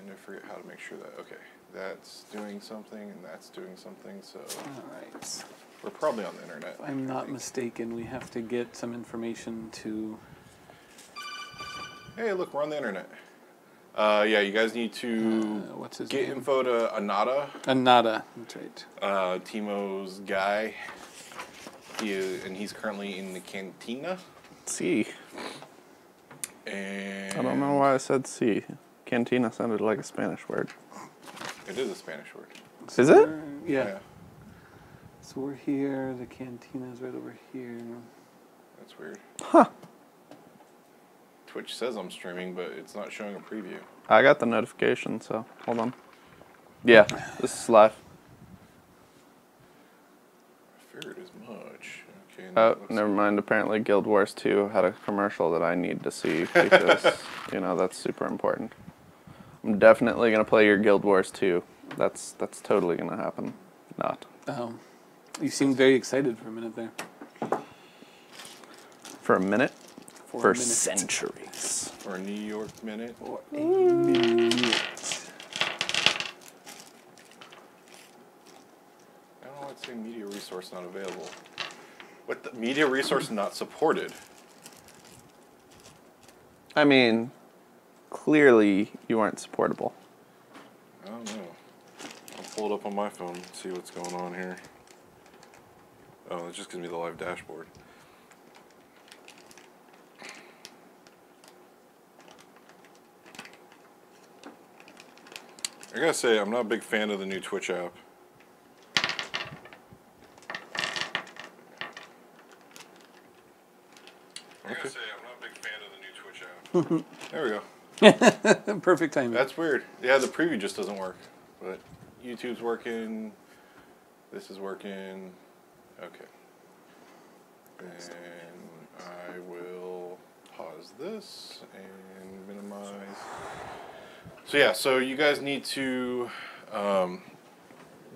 trying to figure out how to make sure that, okay, that's doing something and that's doing something, so All right. we're probably on the internet. If I'm not mistaken, we have to get some information to... Hey, look, we're on the internet. Yeah, you guys need to what's his get name? info to Anada. Anada, that's right. Timo's guy. He's currently in the cantina. See. And I don't know why I said see. Cantina sounded like a Spanish word. It is a Spanish word. Is it? Yeah. So we're here. The cantina's right over here. That's weird. Huh. Twitch says I'm streaming, but it's not showing a preview. I got the notification, so hold on. Yeah, this is live. I figured as much. Okay. Oh, never mind. Apparently Guild Wars 2 had a commercial that I need to see because, you know, that's super important. I'm definitely going to play your Guild Wars 2. That's totally going to happen. Not. Oh. You seemed very excited for a minute there. For a minute? For a minute. Centuries. For a New York minute. For a minute. I don't know what's saying media resource not available. What the media resource not supported? I mean, clearly you aren't supportable. I don't know. I'll pull it up on my phone and see what's going on here. Oh, it just gives me the live dashboard. I gotta say, I'm not a big fan of the new Twitch app. I gotta say, I'm not a big fan of the new Twitch app. There we go. Perfect timing. That's weird. Yeah, the preview just doesn't work. But YouTube's working. This is working. Okay. And I will pause this and minimize. So yeah, so you guys need to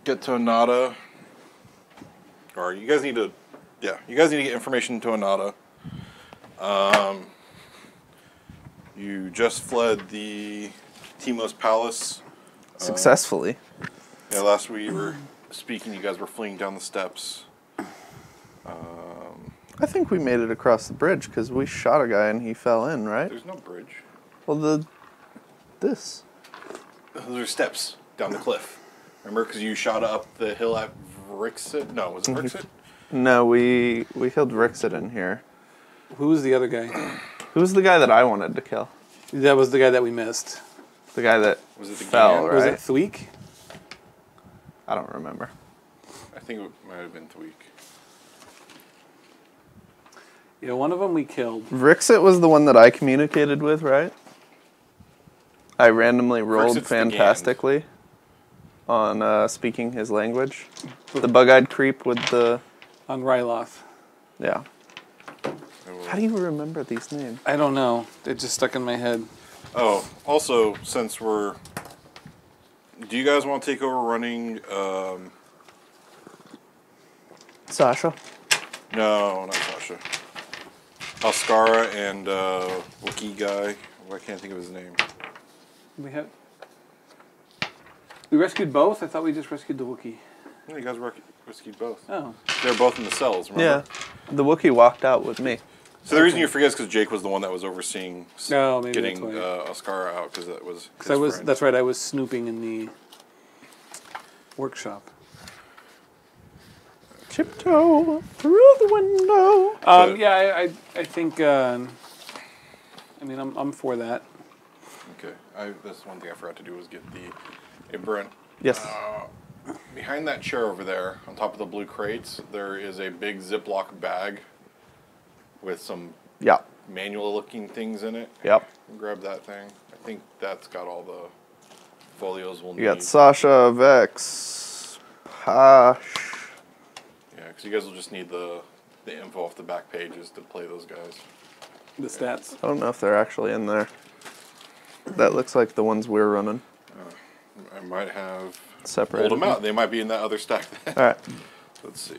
get to Anada. Or you guys need to, you guys need to get information to Anada. You just fled the Timo's Palace. Successfully. Yeah, last we were speaking, you guys were fleeing down the steps. I think we made it across the bridge because we shot a guy and he fell in, right? There's no bridge. Well, this. Those are steps down the cliff. Remember, because you shot up the hill at Vrixit? No, was it Vrixit? No, we killed Rixit in here. Who was the other guy? Who was the guy that I wanted to kill? That was the guy that we missed. The guy that Was it the fell, Gan? right? Was it Thweek? I don't remember. I think it might have been Tweak. Yeah, one of them we killed. Rixit was the one that I communicated with, right? I randomly rolled Rixit's the Gan. fantastically on speaking his language. The bug-eyed creep with the... On Ryloth. Yeah. How do you remember these names? I don't know. It just stuck in my head. Oh, also, since we're... Do you guys want to take over running... Sasha? No, not Sasha. Oscara and Wookiee guy. I can't think of his name. We rescued both? I thought we just rescued the Wookiee. Yeah, you guys rescued both. Oh. They're both in the cells, remember? Yeah. The Wookiee walked out with me. So the reason you forget is because Jake was the one that was overseeing Maybe getting that's why. Oscara out because that was his friend. That's right, I was snooping in the workshop. Tiptoe through the window. Yeah, I think, I mean, I'm for that. Okay. That's one thing I forgot to do was get the... Hey, Brent. Yes. Behind that chair over there, on top of the blue crates, there is a big Ziploc bag with some manual-looking things in it. Yep. Grab that thing. I think that's got all the folios we'll need. You got Sasha, Vex, Posh. Yeah, because you guys will just need the info off the back pages to play those guys. The stats. I don't know if they're actually in there. That looks like the ones we're running. I might have Separated. pulled them out. They might be in that other stack. All right. Let's see.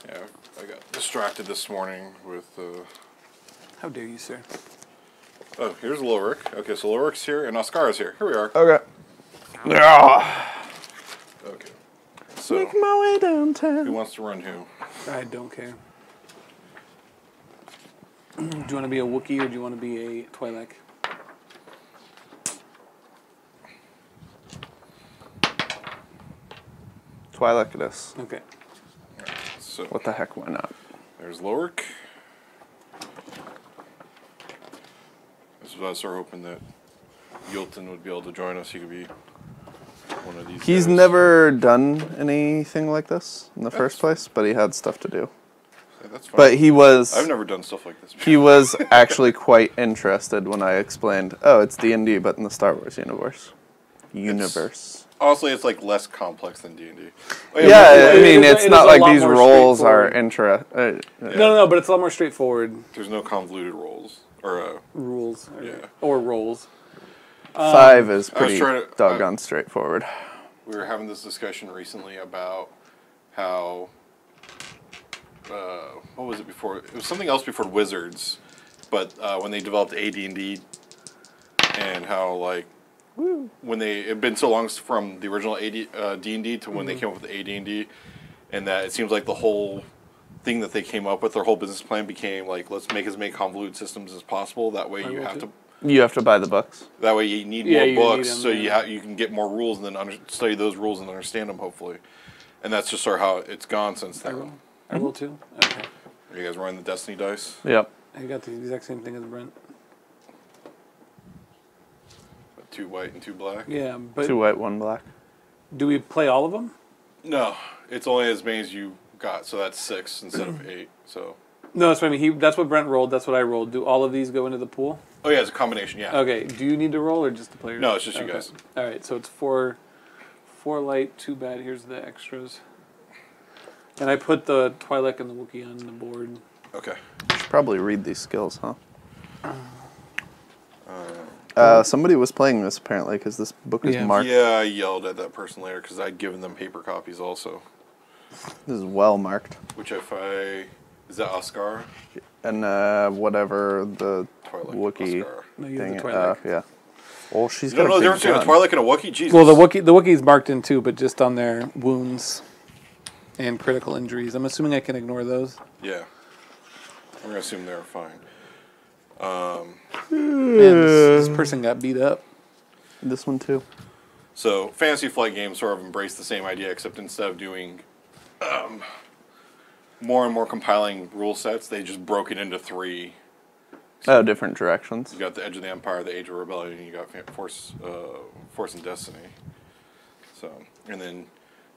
Yeah, I got distracted this morning with... How dare you, sir? Oh, here's Lorik. Okay, so Lorik's here and Oscar is here. Here we are. Okay. Yeah. Okay. So, Make my way who downtown. wants to run who? I don't care. Do you want to be a Wookiee or do you want to be a Twi'lek? Twi'lek it is. Okay. So, What the heck? Why not? there's Lorik. This is what I was sort of hoping that Yulton would be able to join us. He could be one of these He's guys. never done anything like this in the first place, but he had stuff to do. Yeah, that's fine. But he was. I've never done stuff like this before. He was actually quite interested when I explained, oh, it's D&D, but in the Star Wars universe. Honestly, it's like less complex than D&D. Oh, Yeah, I mean, it is it's a not like lot these more roles are straightforward. Yeah. No, but it's a lot more straightforward. There's no convoluted roles. Or, Rules. Yeah. Or roles. 5 is I was pretty trying to- doggone straightforward. we were having this discussion recently about how, what was it before? It was something else before Wizards, but when they developed AD&D, and how like when it had been so long from the original D&D to when they came up with AD&D, and that it seems like the whole thing that they came up with, their whole business plan became like, let's make as many convoluted systems as possible. That way you have to. You have to buy the books. That way you need Yeah, more you books, need 'em, so yeah. you can get more rules and then study those rules and understand them, hopefully. And that's just sort of how it's gone since I then. roll. I roll too? Okay. Are you guys running the Destiny dice? Yep. I got the exact same thing as Brent. 2 white and 2 black? Yeah, but 2 white, 1 black. do we play all of them? No, it's only as many as you got, so that's 6 instead of 8. So, No, that's what I mean. That's what Brent rolled. That's what I rolled. Do all of these go into the pool? oh yeah, it's a combination. Yeah. Okay. Do you need to roll or just the players? No, it's just you Okay. guys. All right. So it's 4 light, 2 bad. Here's the extras. And I put the Twi'lek and the Wookiee on the board. Okay. Should probably read these skills, huh? Somebody was playing this apparently because this book is Yeah. marked. Yeah, I yelled at that person later because I'd given them paper copies also. This is well marked. Which if I is that Oscar? And whatever the Twi'lek. Wookiee Oscar. No, you have thing. the Twi'lek. Yeah. Well, she's You got don't a know the big difference between a gun. Twi'lek and a Wookiee? Jesus. Well, the Wookiee's marked in too, but just on their wounds and critical injuries. I'm assuming I can ignore those. Yeah. We're gonna assume they're fine. Man, this person got beat up. This one too. So Fantasy Flight Games sort of embrace the same idea, except instead of doing more and more compiling rule sets, they just broke it into 3. Oh, different directions. You got the Edge of the Empire, the Age of Rebellion, and you got Force and Destiny. So, and then,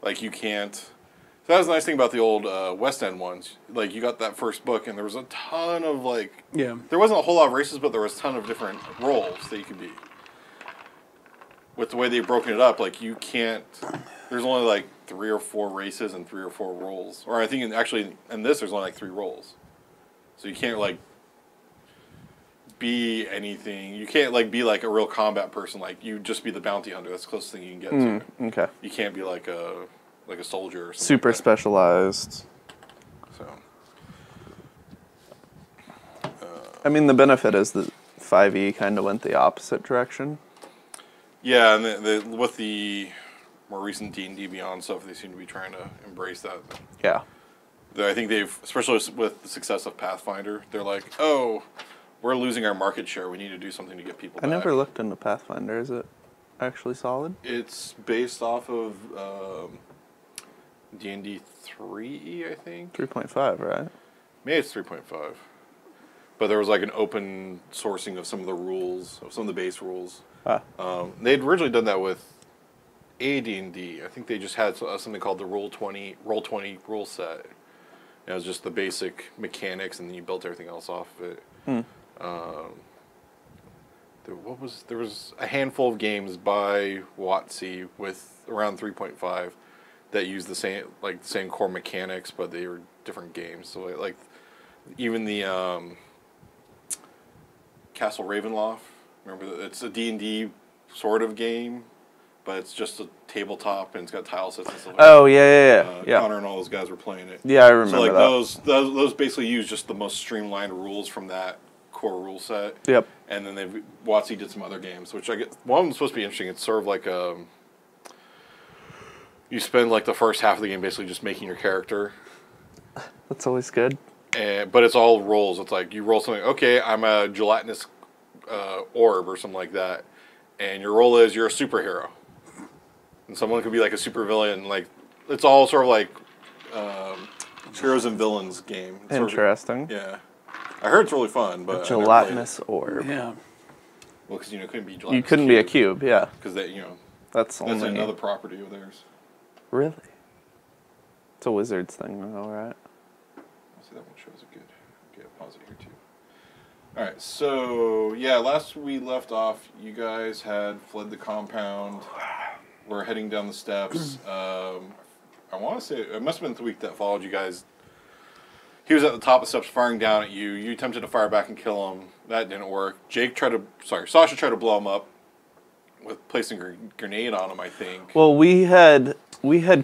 like, you can't. So that was the nice thing about the old West End ones. Like, you got that first book, and there was a ton of like. Yeah. There wasn't a whole lot of races, but there was a ton of different roles that you could be. With the way they've broken it up, like you can't. There's only like 3 or 4 races and 3 or 4 roles. Or I think in this there's only like 3 roles. So you can't like be anything. You can't like be like a real combat person. Like you just be the bounty hunter. That's the closest thing you can get to. Okay. You can't be like a soldier or something. Super like that. specialized. So I mean, the benefit is that 5e kind of went the opposite direction. yeah, and with the more recent D&D Beyond stuff, they seem to be trying to embrace that. Yeah. I think they've, especially with the success of Pathfinder, they're like, oh, we're losing our market share. We need to do something to get people I back. never looked into Pathfinder. Is it actually solid? It's based off of D&D 3, I think. 3.5, right? Maybe it's 3.5. But there was like an open sourcing of some of the rules, of some of the base rules. Ah. They'd originally done that with AD&D. I think they just had something called the Roll20 rule set. It was just the basic mechanics, and then you built everything else off of it. There was a handful of games by WotC with around 3.5 that used the same core mechanics, but they were different games. So like even the Castle Ravenloft. Remember, it's a D&D sort of game, but it's just a tabletop and it's got tile sets and stuff. Oh, yeah. Connor and all those guys were playing it. Yeah, I remember So like that. those basically use just the most streamlined rules from that core rule set. Yep. And then WotC did some other games, which I get. One of them's supposed to be interesting. It's sort of like you spend like the first half of the game basically just making your character. That's always good. But it's all rolls. It's like you roll something. Okay, I'm a gelatinous orb or something like that, and your role is you're a superhero, and someone could be like a supervillain. Like it's all sort of like heroes and villains game. It's Interesting. Yeah, I heard it's really fun, but A gelatinous orb. Yeah. Well, because it couldn't be gelatinous. You couldn't be a cube, yeah. Because that's only another property of theirs. Really. It's a wizard's thing, though, right? See, that one shows a good. Okay, I'll pause it here too. All right, so yeah, last we left off, you guys had fled the compound. We're heading down the steps. I want to say it must have been the week that followed you guys. He was at the top of the steps firing down at you. You attempted to fire back and kill him. That didn't work. Sasha tried to blow him up with placing a grenade on him, I think. Well, we had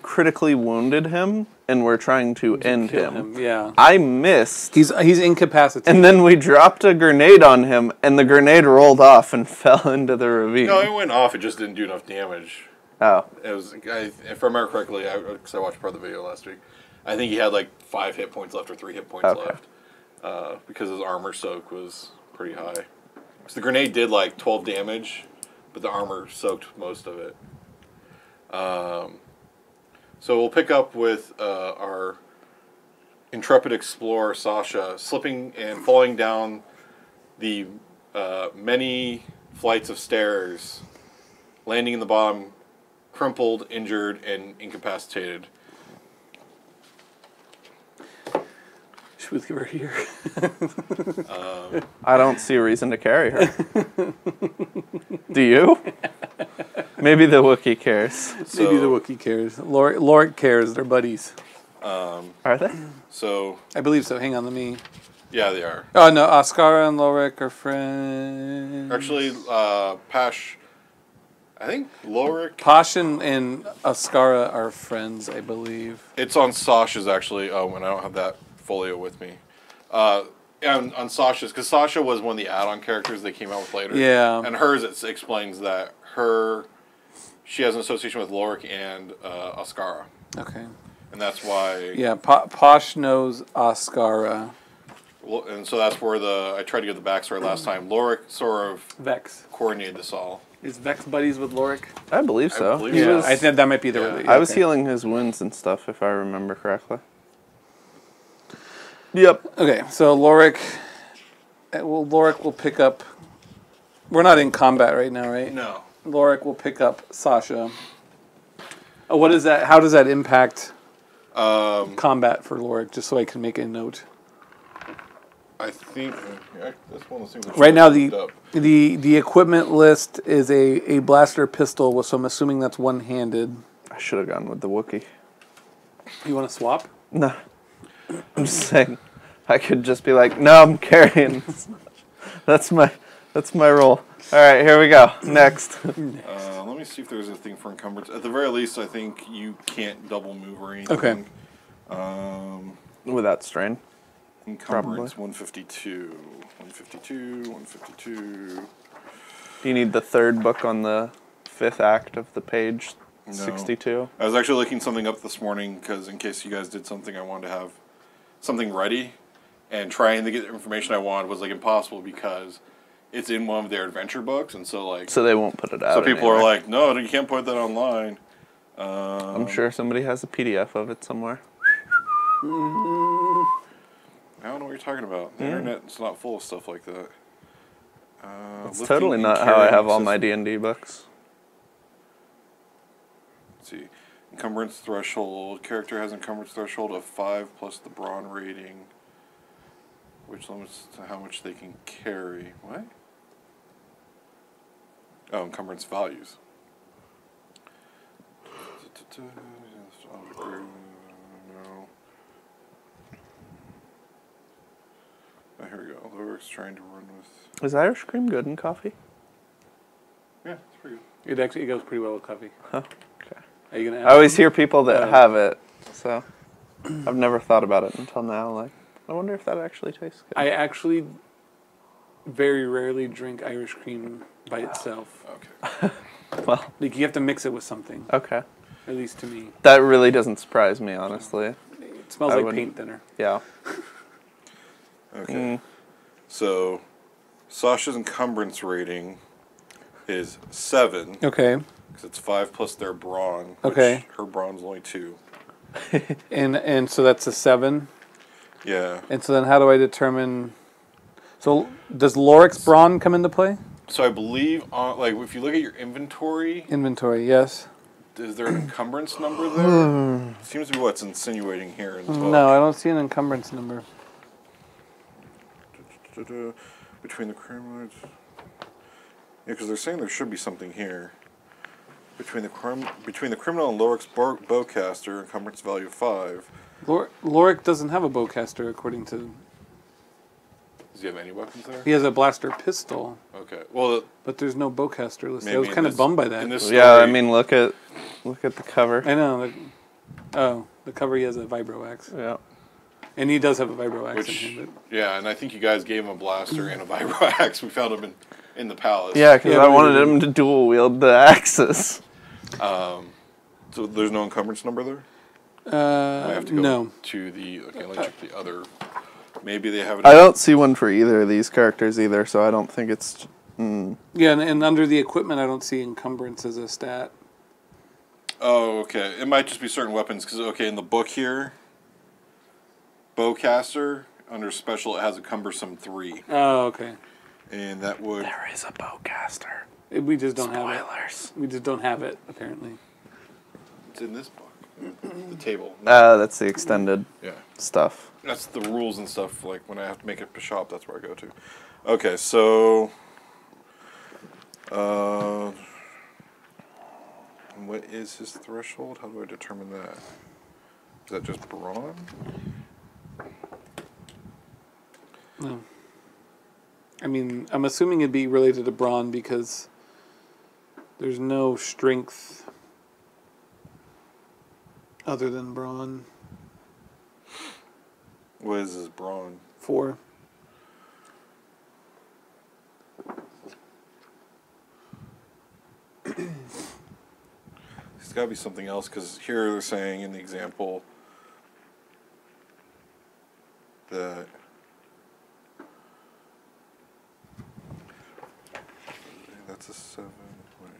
critically wounded him, and we're trying to end him. Yeah. I missed. He's incapacitated. And then we dropped a grenade on him, and the grenade rolled off and fell into the ravine. No, it went off. It just didn't do enough damage. Oh. It was. If I remember correctly, because I watched part of the video last week, I think he had like 5 hit points left or 3 hit points left, because his armor soak was pretty high. So the grenade did like 12 damage, but the armor soaked most of it. So we'll pick up with our intrepid explorer Sasha slipping and falling down the many flights of stairs, landing in the bottom, crumpled, injured, and incapacitated. Should we leave her here? I don't see a reason to carry her. Do you? Maybe the Wookiee cares. Maybe the Wookiee cares. Lorik cares. They're buddies. Are they? So I believe so. Hang on, let me... yeah, they are. Oh, no. Askara and Lorik are friends. Actually, Pash, I think Lorik... Posh and Askara are friends, I believe. It's on Sasha's, actually, and I don't have that folio with me. And on Sasha's, because Sasha was one of the add-on characters they came out with later. Yeah. And hers, it explains that she has an association with Lorik and Askara. Okay. And that's why... Yeah, Posh knows Askara. Well, and so that's where I tried to get the backstory last time. Lorik sort of Vex. coordinated this all. Is Vex buddies with Lorik? I believe so. I believe He so. was- I think that might be the... Yeah. I was healing his wounds and stuff, if I remember correctly. Yep. Okay, so Lorik will pick up... We're not in combat right now, right? No. Lorik will pick up Sasha. Oh, what is that? How does that impact combat for Lorik? Just so I can make a note. I think that's one of those things. Right now, the equipment list is a blaster pistol, so I'm assuming that's one-handed. I should have gone with the Wookiee. You want to swap? No. I'm just saying, I could just be like, no, I'm carrying. That's my role. All right, here we go. Next. Let me see if there's a thing for encumbrance. At the very least, I think you can't double move or anything. Okay. Without strain. Encumbrance 152. 152. Do you need the third book on the 5th act of the page No. 62? I was actually looking something up this morning because in case you guys did something, I wanted to have something ready. And trying to get the information I wanted was like impossible because it's in one of their adventure books, and so they won't put it out. So people anywhere. are like, no, you can't put that online. I'm sure somebody has a PDF of it somewhere. I don't know what you're talking about. The internet's not full of stuff like that. It's Lifting totally and not how I carrying have all my system. D&D books. Let's see. Encumbrance threshold. Character has encumbrance threshold of 5 plus the brawn rating, which limits to how much they can carry. What? Oh, encumbrance values. No. Oh, here we go. Lurik's trying to run with... Is Irish cream good in coffee? Yeah, it's pretty good. It actually goes pretty well with coffee. Huh. Okay. Are you gonna? I always hear people that have it, so I've never thought about it until now. Like, I wonder if that actually tastes good. I actually very rarely drink Irish cream by itself. Okay. Well, Like you have to mix it with something. okay. At least to me, That really doesn't surprise me, honestly. it smells I like wouldn't- paint thinner. Yeah. Okay. So, Sasha's encumbrance rating is 7. Okay. Because it's 5 plus their brawn. Okay. Which her brawn's only 2. And so that's a 7. Yeah. And so then how do I determine? So does Loric's brawn come into play? So I believe, like, if you look at your inventory, Inventory, yes. is there an encumbrance number there? Seems to be what's insinuating here in the book. No, I don't see an encumbrance number. Between the criminals. Yeah, because they're saying there should be something here. Between the criminal and Loric's bowcaster, encumbrance value of 5. Loric doesn't have a bowcaster, according to. Does he have any weapons there? He has a blaster pistol, Okay. Well, but there's no bowcaster listed. I maybe was in kind of this- bummed by in that. this Yeah, I story- mean, look at the cover. I know. The cover he has a vibro axe, Yeah. and he does have a vibro axe Which, in him. yeah, and I think you guys gave him a blaster and a vibro axe. We found him in the palace. Yeah, because Yeah, I but we wanted didn't- him to dual wield the axes. So there's no encumbrance number there? But I have to go no. to the. Okay, let me check the other. Maybe they have it. I don't see one for either of these characters either, so I don't think it's. Yeah, and under the equipment, I don't see encumbrance as a stat. Oh, okay. It might just be certain weapons because okay, in the book here, bowcaster under special it has a cumbersome 3, Oh, okay. and that would. There is a bowcaster. We just don't have Spoilers. it. We just don't have it, apparently. It's in this book. The table. That's the extended Yeah. stuff. That's the rules and stuff. Like when I have to make a shop, that's where I go to. Okay, so. What is his threshold? How do I determine that? Is that just brawn? No. I mean, I'm assuming it'd be related to brawn because there's no strength other than brawn. What is his brawn? 4. There's got to be something else because here they're saying in the example that that's a 7. Wait.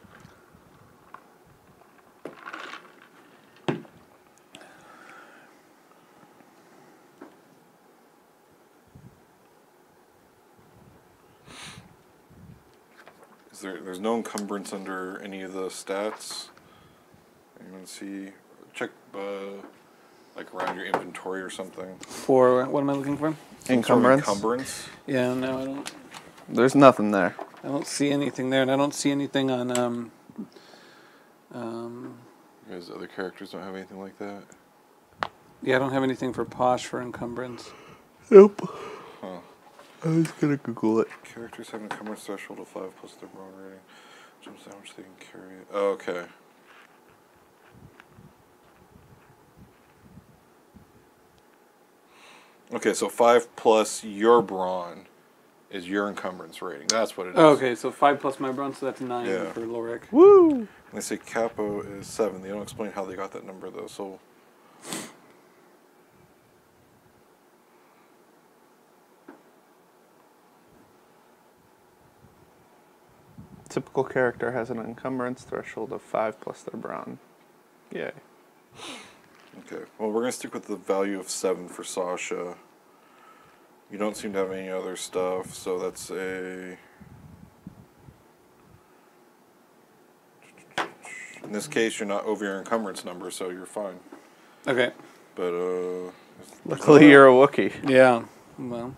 There's no encumbrance under any of the stats. You want to see, check like around your inventory or something. For what am I looking for? Encumbrance? Encumbrance. Yeah, no, I don't. There's nothing there. I don't see anything there, and I don't see anything on. Because other characters don't have anything like that. Yeah, I don't have anything for Posh for encumbrance. Nope. Huh. I was gonna Google it. Characters have an encumbrance threshold of 5 plus their brawn rating. Jumps how much they can carry it. Oh, okay. Okay, so 5 plus your brawn is your encumbrance rating. That's what it is. Oh, okay, so 5 plus my brawn, so that's 9 Yeah. for Loric. Woo! And they say capo is 7. They don't explain how they got that number though. So Typical character has an encumbrance threshold of 5 plus their brawn. Yay. okay. Well, we're gonna stick with the value of 7 for Sasha. You don't seem to have any other stuff, so that's a. In this case, you're not over your encumbrance number, so you're fine. Okay. But Luckily, you're a Wookiee. Yeah. Well,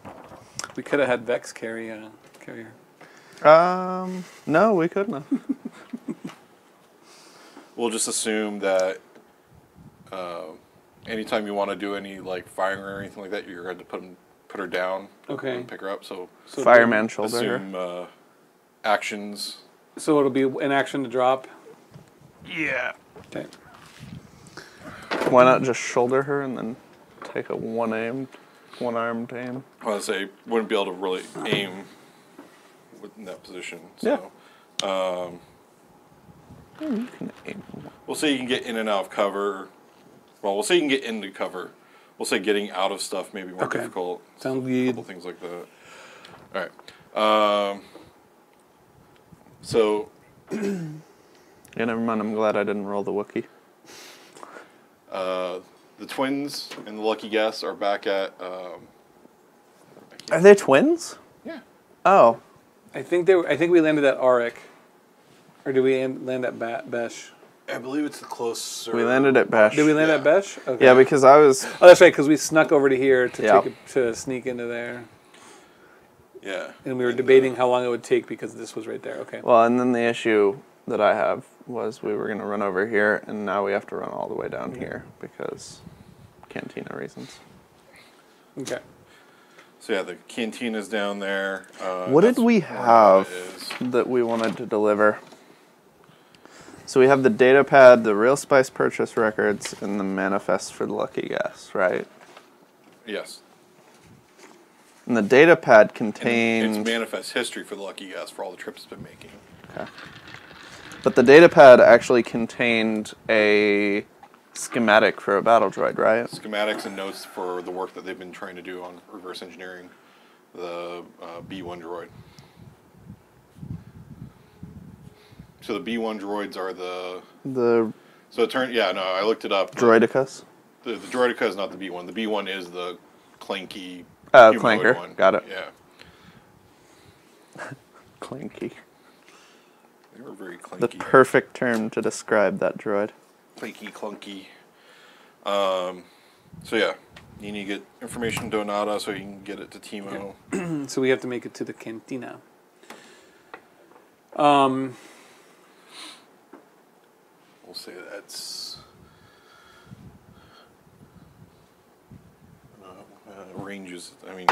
we could have had Vex carry her. No, we couldn't have. we'll just assume that anytime you want to do any like firing or anything like that, you're going to put her down. Okay. And pick her up. So Fireman shoulder her. assume actions. So it'll be an action to drop. Yeah. Okay. Why not just shoulder her and then take a one-armed aim? I would say wouldn't be able to really aim in that position. So, You can aim. we'll say you can get in and out of cover. Well, we'll say you can get into cover. We'll say getting out of stuff may be more difficult. Sounds A good. couple things like that. All right. So. Yeah, never mind. I'm glad I didn't roll the Wookiee. The twins and the lucky guess are back at. Are they twins? Yeah. Oh. I think we landed at Auric, or did we land at Besh? I believe it's the closer. We landed at Besh. Did we land at Besh? Okay. Yeah, because I was. Oh, that's right. Because we snuck over to here to sneak into there. Yeah. And we were debating how long it would take because this was right there. Okay. Well, and then the issue that I have was we were going to run over here, and now we have to run all the way down here because cantina reasons. Okay. So yeah, the cantina's down there. What did we have that we wanted to deliver? So we have the data pad, the Real Spice purchase records, and the manifest for the lucky guess, right? Yes. And the data pad And contained... it's manifest history for the lucky guess for all the trips it's been making. Okay. But the data pad actually contained a schematic for a battle droid, right? Schematics and notes for the work that they've been trying to do on reverse engineering the B1 droid. So the B1 droids are The So it turned... Yeah, no, I looked it up. Droidicus? The Droidica is not the B1. The B1 is the clanky humanoid Clanker. one. Got it. Yeah. Clanky. They were very clanky. The perfect term to describe that droid. Clanky, clunky. So yeah, you need to get information to Donata so you can get it to Timo. Okay. So we have to make it to the cantina. We'll say that's ranges. I mean,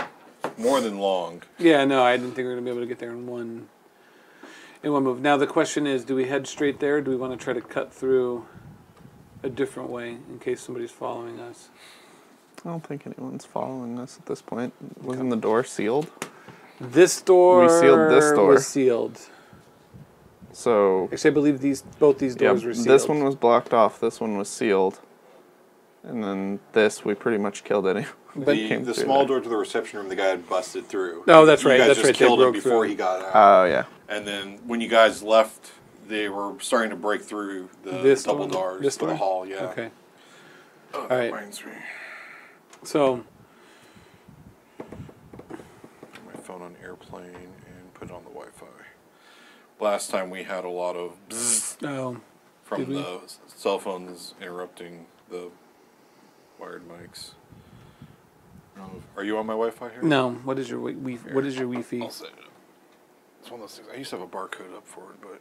more than long. Yeah, no, I didn't think we were gonna be able to get there in one move. Now the question is, do we head straight there, or do we want to try to cut through a different way in case somebody's following us? I don't think anyone's following us at this point. Wasn't the door sealed? This door. We sealed this door. Was sealed. So. Actually, I believe both these doors were sealed. This one was blocked off. This one was sealed. And then this, we pretty much killed it. The small door to the reception room, the guy had busted through. Oh, that's right. You guys That's just right. killed They him broke before through. he got out. Oh, yeah. And then when you guys left, they were starting to break through the double doors to the hall. Yeah. Okay. Oh, all that right. reminds me. So. Put my phone on airplane and put it on the Wi-Fi. Last time we had a lot of bzzz from the cell phones interrupting the wired mics. Are you on my Wi-Fi here? No. What is your What is your Wi-Fi? I'll set it up. It's one of those things. I used to have a barcode up for it, but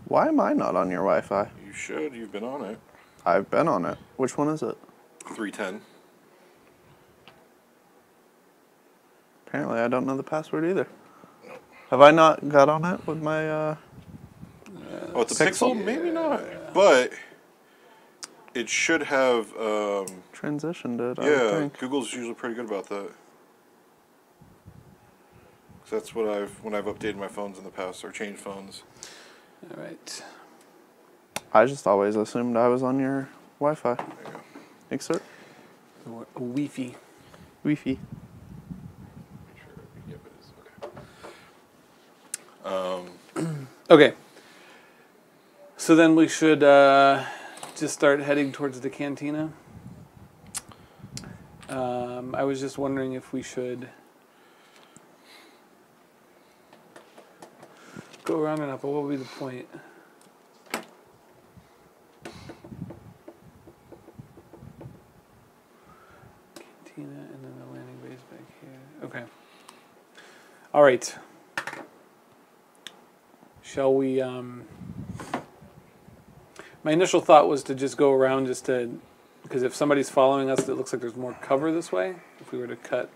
Why am I not on your Wi-Fi? you should. You've been on it. I've been on it. Which one is it? 310. Apparently, I don't know the password either. Have I not got on it with my, Oh, it's a Pixel? Maybe not. But it should have, transitioned it, I yeah, think. Google's usually pretty good about that. 'Cause that's what when I've updated my phones in the past, or changed phones. All right. I just always assumed I was on your Wi-Fi. There you go. Thanks, sir. Wi-Fi. Wi-Fi. Yep, it is. Okay. Okay. So then we should just start heading towards the cantina. I was just wondering if we should go around and up, but what would be the point? Cantina and then the landing base back here. Okay. All right. Shall we, my initial thought was to just go around because if somebody's following us, it looks like there's more cover this way. If we were to cut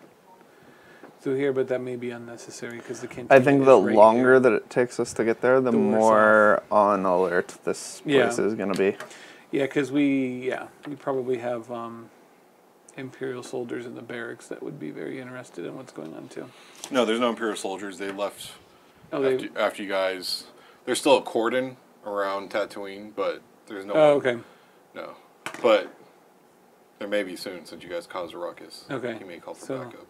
through here, but that may be unnecessary because the cantina I think is the right longer here. that it takes us to get there, the worse more on alert this place Yeah. is going to be. Yeah, because we probably have Imperial soldiers in the barracks that would be very interested in what's going on too. No, there's no Imperial soldiers. They left Oh, after you guys. There's still a cordon around Tatooine, but there's no. Oh, one. okay. No, but there may be soon since you guys caused a ruckus. Okay. He may call for So- backup.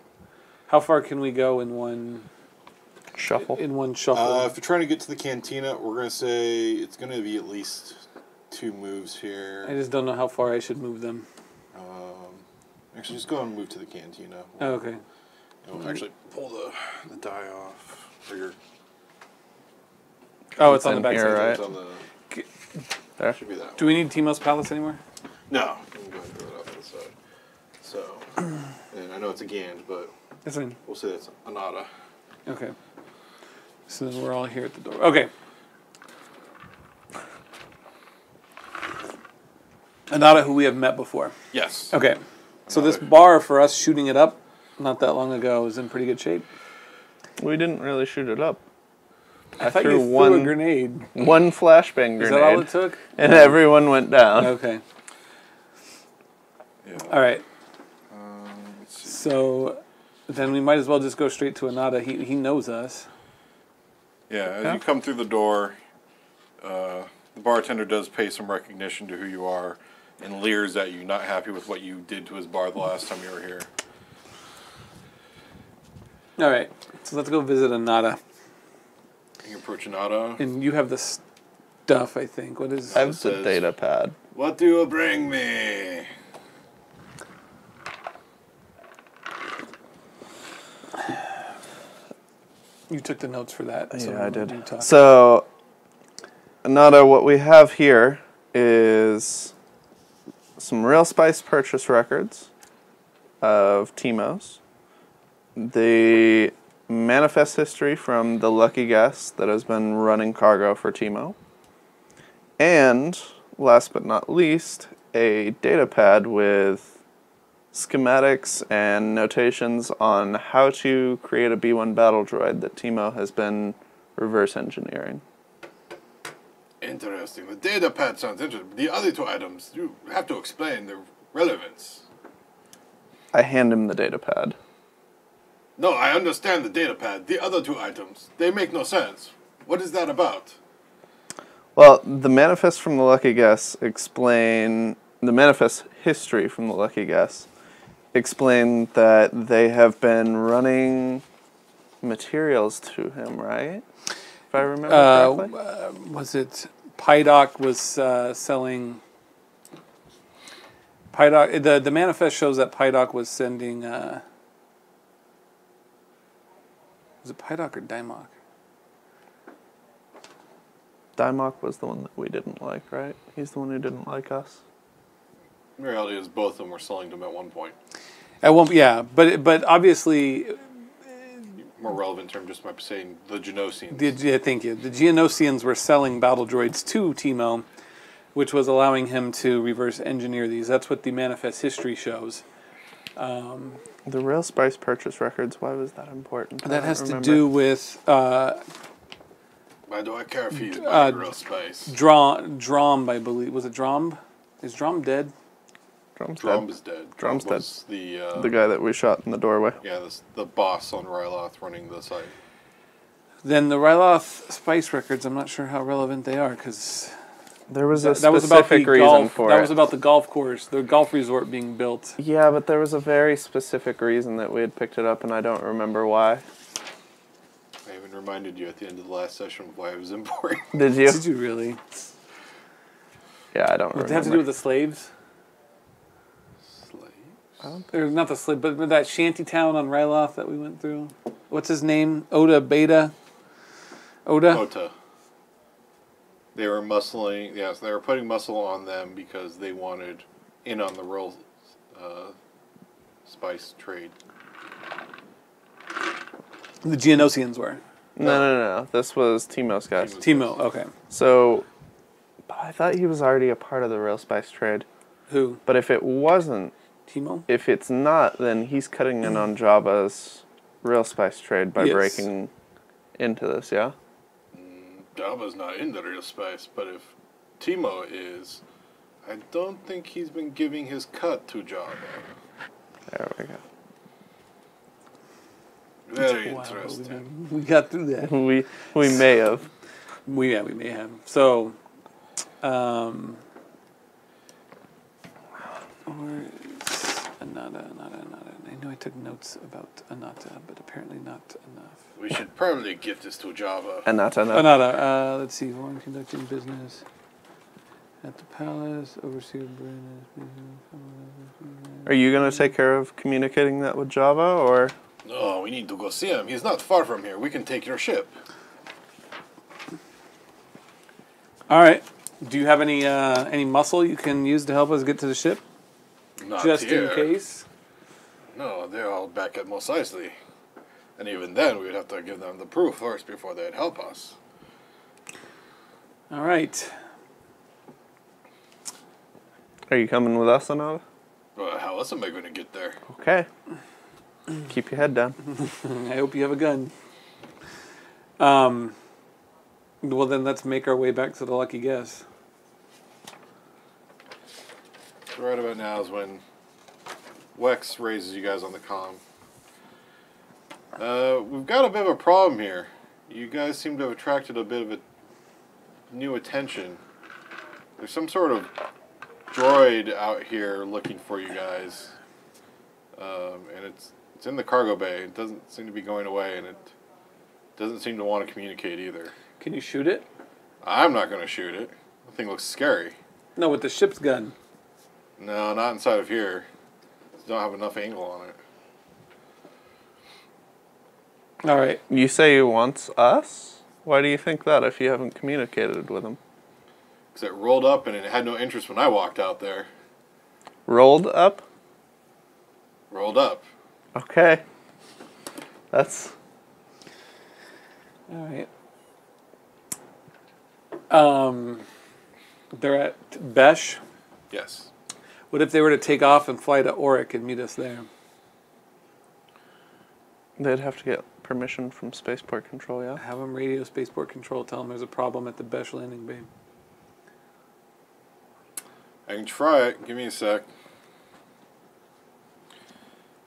How far can we go in one Shuffle. shuffle? If you're trying to get to the cantina, we're gonna say it's gonna be at least 2 moves here. I just don't know how far I should move them. Actually, just go and move to the cantina. Oh, okay. We'll actually pull the die off. Or your, Oh, it's on in the back here, side. right? it's on the. There. Should be that. Do we need Timos Palace anymore? No. We can go ahead and throw it off to the side. So, and I know it's a Gand, but That's fine. we'll say it's Anada. Okay. So then we're all here at the door. Okay. Anada, who we have met before. Yes. Okay. So this Anada. bar for us shooting it up not that long ago is in pretty good shape. We didn't really shoot it up. I thought you threw threw one- a grenade. One flashbang Is that all grenade, it took? and everyone went down. Okay. Yeah. All right. Let's see. So then we might as well just go straight to Anada. He knows us. Yeah, as Yeah. you come through the door, the bartender does pay some recognition to who you are and leers at you, not happy with what you did to his bar the last time you were here. All right. So let's go visit Anada. You approach Anada. And you have the stuff, I think. What is... I have the says- data pad. What do you bring me? You took the notes for that. so Yeah, I did. you talk. So, Nada, what we have here is some Real Spice purchase records of Timos, the manifest history from the Lucky Guest that has been running cargo for Timo, and last but not least, a data pad with schematics and notations on how to create a B1 battle droid that Timo has been reverse engineering. Interesting. The data pad sounds interesting. The other 2 items, you have to explain their relevance. I hand him the data pad. No, I understand the data pad. The other 2 items, they make no sense. What is that about? Well, the manifest from the Lucky Guess explain the manifest history from the Lucky Guess explain that they have been running materials to him, right? If I remember correctly. Was it Pydoc was selling... Pydoc, the manifest shows that Pydoc was sending... was it Pydoc or Dimok? Dimok was the one that we didn't like, right? He's the one who didn't like us. The reality is both of them were selling to him at one point. At one, yeah, but obviously, More relevant term just by saying the Genosians. thank you. The Geonosians were selling battle droids to Timo, which was allowing him to reverse engineer these. That's what the manifest history shows. The Real Spice purchase records, why was that important? I That don't has to remember. do with Why do I care if he's buying real spice? Drom, I believe. Was it Drom? Is Drom dead? Drum's Drum dead. is dead. Drum's Drum was the The guy that we shot in the doorway. yeah, the boss on Ryloth running the site. Then the Ryloth Spice records, I'm not sure how relevant they are, because There was a that was about the specific reason golf. for That it. was about the golf course, the golf resort being built. Yeah, but there was a very specific reason that we had picked it up, and I don't remember why. I even reminded you at the end of the last session why it was important. Did you? Did you really? Yeah, I don't Did remember. it have to do with the slaves? Slaves? Or not the slave, but that shanty town on Ryloth that we went through. What's his name? Oda Beta. Oda. Ota. They were muscling. Yes, they were putting muscle on them because they wanted in on the real spice trade. The Geonosians were. No. This was Timo's guys. Timo. Okay. So, but I thought he was already a part of the Real Spice trade. Who? But if it wasn't, Timo. if it's not, then he's cutting in on Jabba's Real Spice trade by Yes. breaking into this, yeah? Jabba's not in the real spice, but if Timo is, I don't think he's been giving his cut to Jabba. There we go. Very Wow, interesting. we got through that. We may have. We may have. So, or is Anata. I know I took notes about Anata, but apparently not enough. We should probably get this to Java. And that's enough. Anata. Let's see. One conducting business at the palace. Overseer Brent. Are you going to take care of communicating that with Java, or? No, we need to go see him. He's not far from here. We can take your ship. All right. Do you have any muscle you can use to help us get to the ship? Not Just here. in case? No, they're all back at Mos Eisley. And even then, we would have to give them the proof first before they'd help us. All right. Are you coming with us, Anata? Well, how else am I going to get there? Okay. Keep your head down. I hope you have a gun. Well, then let's make our way back to the Lucky Guess. So right about now is when Wex raises you guys on the comm. We've got a bit of a problem here. You guys seem to have attracted a bit of a new attention. There's some sort of droid out here looking for you guys. And it's in the cargo bay. It doesn't seem to be going away, and it doesn't seem to want to communicate either. Can you shoot it? I'm not going to shoot it. The thing looks scary. No, with the ship's gun. No, not inside of here. Don't have enough angle on it. All right. You say he wants us? Why do you think that if you haven't communicated with him? Because it rolled up and it had no interest when I walked out there. Rolled up? Rolled up. Okay. That's... All right. They're at Besh. Yes. What if they were to take off and fly to Auric and meet us there? They'd have to get permission from Spaceport Control, yeah? Have them radio Spaceport Control. Tell them there's a problem at the Besh landing bay. I can try it. Give me a sec.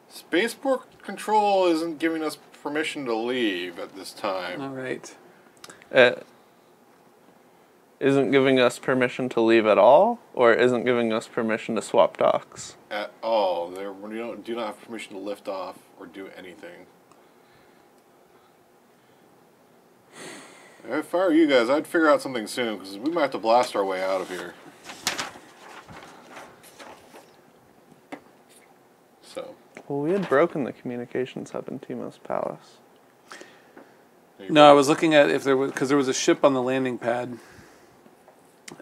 Spaceport Control isn't giving us permission to leave at this time. All right. Isn't giving us permission to leave at all, or isn't giving us permission to swap docks? At all. We do not have permission to lift off or do anything. If I were you guys, I'd figure out something soon, because we might have to blast our way out of here. So. Well, we had broken the communications hub in Timo's Palace. No, I was looking at if there was, because there was a ship on the landing pad.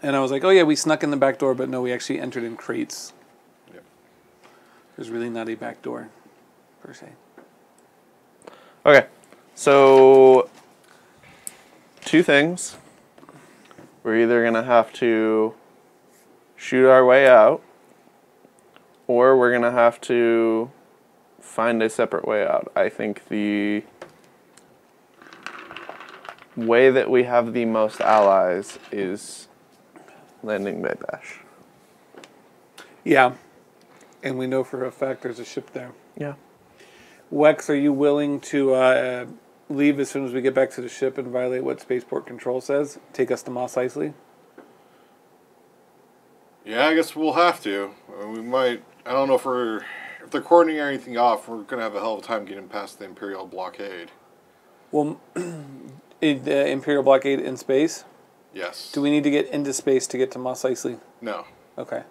And I was like, oh yeah, we snuck in the back door, but no, we actually entered in crates. Yep. There's really not a back door, per se. Okay, so... two things. We're either going to have to shoot our way out, or we're going to have to find a separate way out. I think the way that we have the most allies is landing bay Bash. Yeah. And we know for a fact there's a ship there. Yeah. Wex, are you willing to leave as soon as we get back to the ship and violate what Spaceport Control says? Take us to Mos Eisley? Yeah, I guess we'll have to. We might. I don't know if they're cordoning anything off. We're gonna have a hell of a time getting past the Imperial blockade. Well, the Imperial blockade in space? Yes. Do we need to get into space to get to Mos Eisley? No. Okay.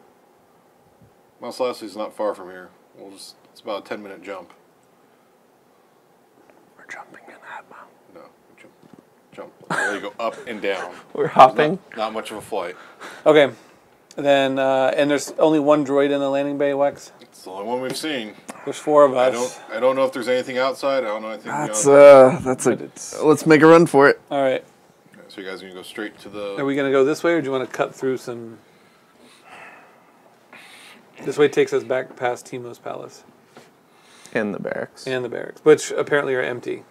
Mos Eisley's not far from here. It's about a 10-minute jump. We're jumping in Atma. No, jump. There you go, up and down. We're hopping. Not much of a flight. Okay. Then, and there's only one droid in the landing bay, Wex? It's the only one we've seen. There's four of us. I don't know if there's anything outside. I don't know anything beyond. Let's make a run for it. All right. So you guys are gonna go straight to the. Are we going to go this way, or do you want to cut through some... This way takes us back past Timo's Palace. In the barracks. And the barracks, which apparently are empty.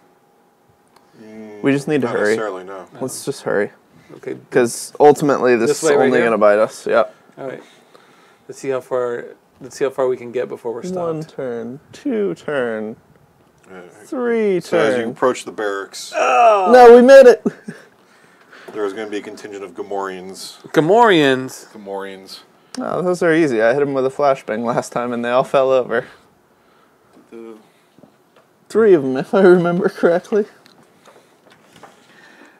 We just need to Not hurry. necessarily, no. Let's just hurry. Okay. Because ultimately this This is way right only here? going to bite us. Yep. All right. Let's see how far Let's see how far we can get before we're One stopped. turn, 2 turn, Uh, 3 so as you turn. approach the barracks, No, we made it! there's going to be a contingent of Gamorreans. Gamorreans. Oh, those are easy. I hit them with a flashbang last time and they all fell over. The 3 of them, if I remember correctly.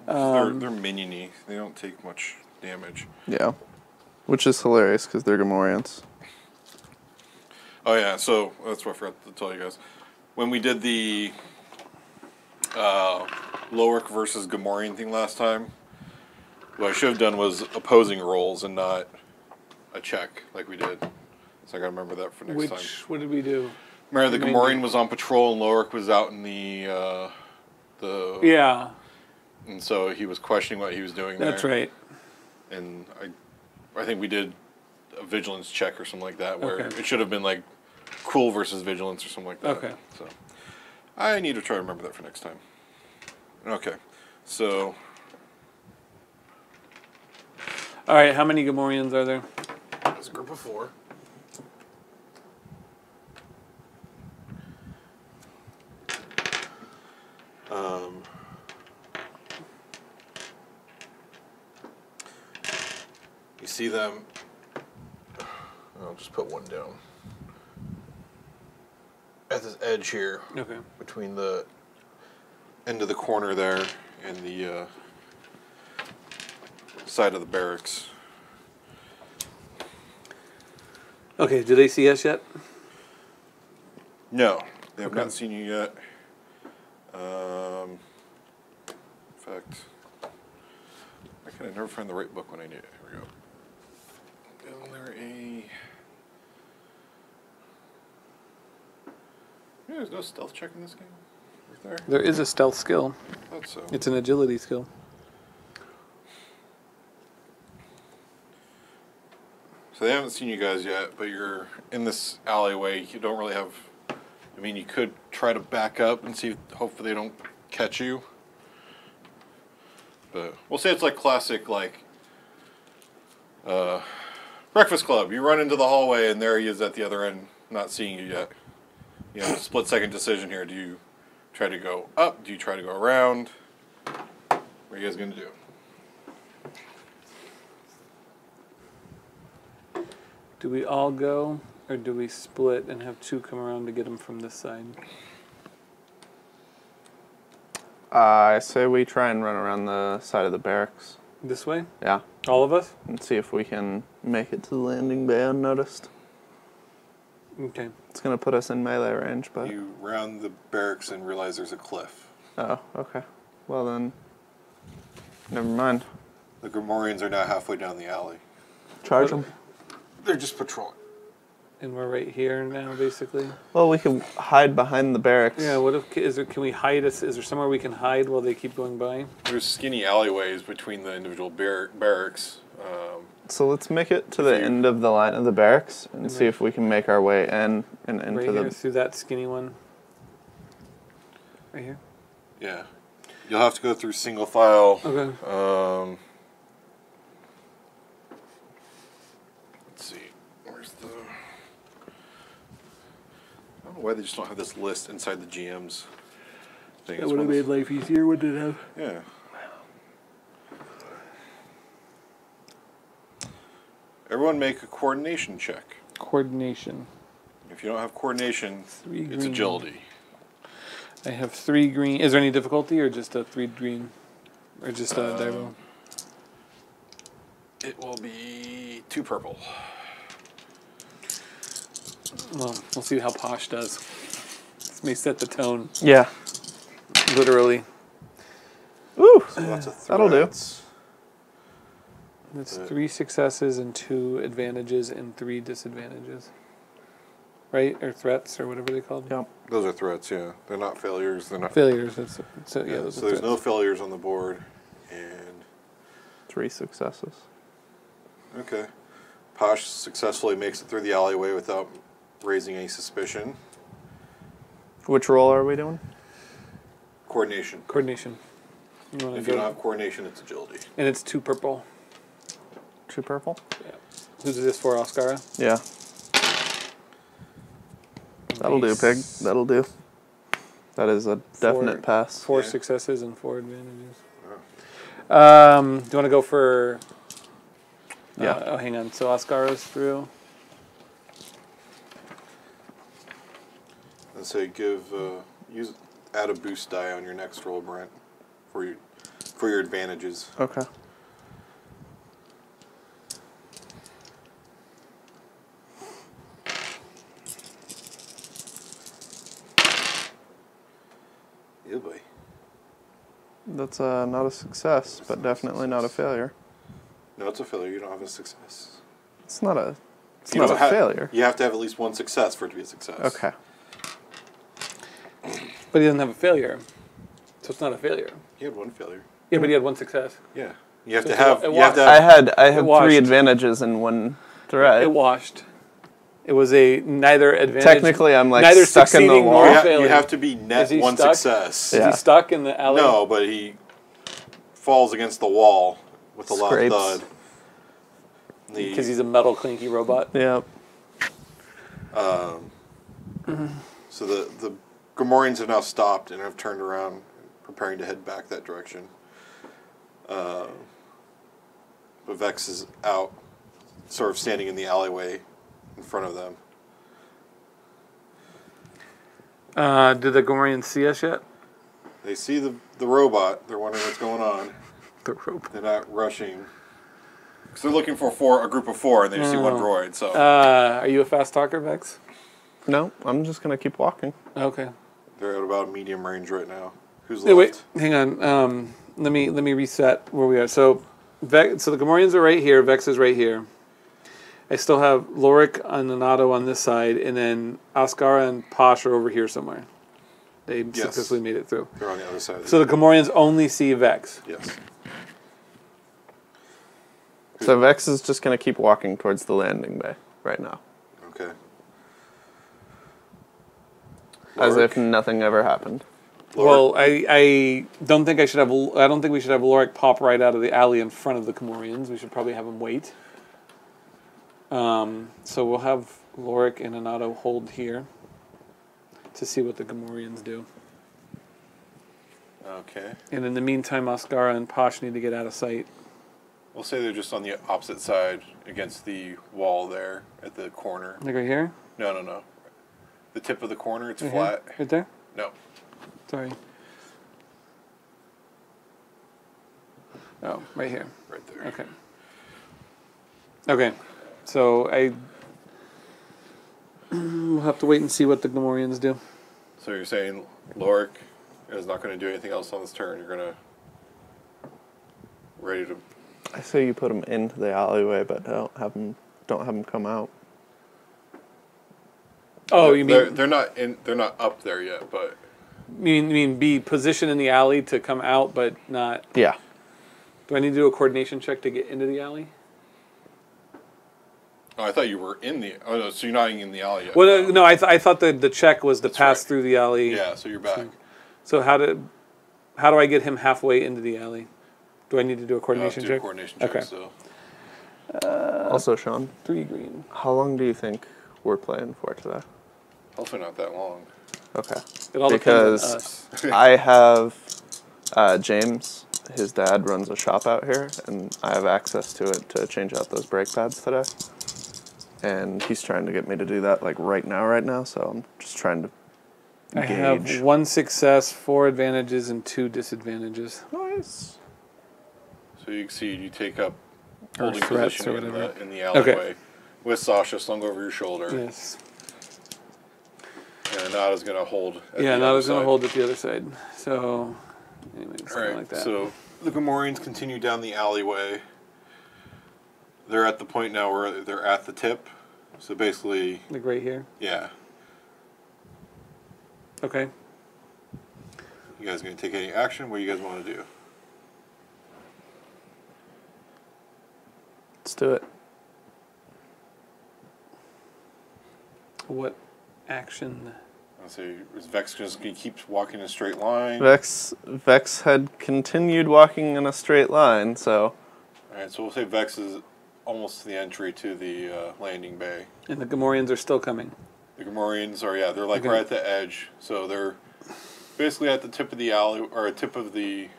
they're miniony. They don't take much damage. Yeah. Which is hilarious because they're Gamorreans. Oh yeah, so that's what I forgot to tell you guys. When we did the Lorik versus Gamorrean thing last time, what I should have done was opposing rolls and not a check like we did. So I gotta remember that for next time. What did we do? Remember the Gamorrean was on patrol and Lorik was out in the Yeah, and so he was questioning what he was doing there. that's right. And I think we did a vigilance check or something like that where Okay. it should have been like cool versus vigilance or something like that. Okay. So I need to try to remember that for next time. Okay. So All right, how many Gamorreans are there? it's a group of 4. You see them. I'll just put one down. At this edge here, Okay. between the end of the corner there and the side of the barracks. Okay, do they see us yet? No, they have Okay. not seen you yet. In fact, why can I never find the right book when I need it? Here we go. Isn't there a... Yeah, there's no stealth check in this game? Right there? There is a stealth skill. I thought so. It's an agility skill. So they haven't seen you guys yet, but you're in this alleyway. You don't really have... I mean, you could try to back up and see if hopefully they don't catch you. But we'll say it's like classic, like, Breakfast Club. You run into the hallway and there he is at the other end, not seeing you yet. You know, split second decision here. Do you try to go up? Do you try to go around? What are you guys going to do? Do we all go, or do we split and have 2 come around to get them from this side? I say we try and run around the side of the barracks. This way? Yeah. All of us? And see if we can make it to the landing bay unnoticed. Okay. It's going to put us in melee range, but... You round the barracks and realize there's a cliff. Oh, okay. Well then, never mind. The Gamorreans are now halfway down the alley. Charge them. They're just patrolling. And we're right here now, basically. Well, we can hide behind the barracks. Yeah. What if can we hide us? Is there somewhere we can hide while they keep going by? There's skinny alleyways between the individual barracks. So let's make it to the end of the line of the barracks and see if we can make our way in and into Right here, the... through that skinny one. Right here. Yeah. You'll have to go through single file. Okay. Let's see. Where's the... I don't know why they just don't have this list inside the GM's thing. That would have made life easier, wouldn't it have? Yeah. Everyone make a coordination check. Coordination. If you don't have coordination, 3 it's green. agility. I have 3 green. Is there any difficulty, or just a 3 green, or just a die roll? It will be 2 purple. Well, we'll see how Posh does. This may set the tone, Yeah. literally. Ooh, So lots of that'll do. threats. That's 3 successes and 2 advantages and 3 disadvantages. Right? Or threats, or whatever they called. Yep. Those are threats, yeah. They're not failures. They're not Failures. That's, so yeah, Yeah, those so are there's threats. no failures on the board. And 3 successes. okay. Posh successfully makes it through the alleyway without raising any suspicion. Which roll are we doing? Coordination. Coordination. You wanna If you go- don't have coordination, it's agility. And it's 2 purple. 2 purple? Yeah. Who's this for, Oscara? Yeah. That'll do, pig. That'll do. That is a definite pass. 4 successes and 4 advantages. Oh. Do you want to go for... Yeah. Oh, hang on. So Oscaro's through. Let's say add a boost die on your next roll, Brent, for your advantages. Okay. Yeah, boy. That's not a success, but definitely not a failure. No, it's a failure. You don't have a success. It's not a have failure. You have to have at least one success for it to be a success. Okay. But he doesn't have a failure. So it's not a failure. You had one failure. Yeah, but he had 1 success. Yeah. You have So to have. it You have to washed. have. I had washed. 3 advantages in one threat. It washed. It was a neither advantage. Technically, I'm like neither stuck in the succeeding wall. nor You failing. have to be net Is he one stuck? success. Yeah. Is he stuck in the alley? No, but he falls against the wall with a loud Scrapes. thud. Because he's a metal clinky robot. Yeah. So the Gamorreans have now stopped and have turned around, preparing to head back that direction. But Vex is out, sort of standing in the alleyway in front of them. Did the Gamorreans see us yet? They see the robot. They're wondering what's going on. The robot. They're not rushing. Because they're looking for a group of 4, and they just see one droid. So Are you a fast talker, Vex? No, I'm just gonna keep walking. Okay. they're at about medium range right now. Who's Hey, left? wait, hang on. Let me reset where we are. So the Gamorreans are right here. Vex is right here. I still have Lorik and Nanato on this side, and then Ascara and Posh are over here somewhere. They successfully made it through. They're on the other side. So the Gamorreans only see Vex. Yes. So Vex is just gonna keep walking towards the landing bay right now, Okay. as Lorik? if nothing ever happened. Lorik? Well, I don't think I should have. I don't think we should have Lorik pop right out of the alley in front of the Gamorreans. We should probably have him wait. So we'll have Lorik and Anato hold here to see what the Gamorreans do. Okay. And in the meantime, Ascara and Posh need to get out of sight. We'll say they're just on the opposite side against the wall there at the corner. Like right here? No. The tip of the corner, it's Right flat. here? Right there? No. Sorry. Oh, right here. Right there. Okay. Okay. So we'll have to wait and see what the Gamorreans do. So you're saying Lorik is not going to do anything else on this turn. You're going to ready to. I say you put him into the alleyway, but don't have him come out. Oh, you mean they're not in? They're not up there yet, but you mean be positioned in the alley to come out, but not? Yeah. Do I need to do a coordination check to get into the alley? oh, I thought you were in the. Oh no, so you're not in the alley yet. Well, no, I thought that the check was to That's pass right. through the alley. Yeah, so you're back. So how do I get him halfway into the alley? Do I need to do a coordination do check? a coordination check. Okay. So Also, Sean, 3 green. how long do you think we're playing for today? hopefully not that long. Okay. It all Because depends on us. I have James, his dad runs a shop out here, and I have access to it to change out those brake pads today. And he's trying to get me to do that like right now, so I'm just trying to I gauge. have 1 success, 4 advantages, and 2 disadvantages. Nice. So you succeed. You take up Or holding threats position or in whatever. the alleyway Okay. with Sasha slung over your shoulder. Yes. And Nada's going to hold. At Yeah, the Nada's other going to side. hold at the other side. So, anyway, something All right. like that. So the Gamorreans continue down the alleyway. They're at the point now where they're at the tip. So basically, Like right here? yeah. Okay. You guys going to take any action? What do you guys want to do? Let's do it. What action? Let's see. Is Vex just going to keep walking in a straight line? Vex had continued walking in a straight line, so All right. So we'll say Vex is almost to the entry to the landing bay. And the Gamorreans are still coming. The Gamorreans are, yeah, they're like Okay. right at the edge. So they're basically at the tip of the alley, or tip of the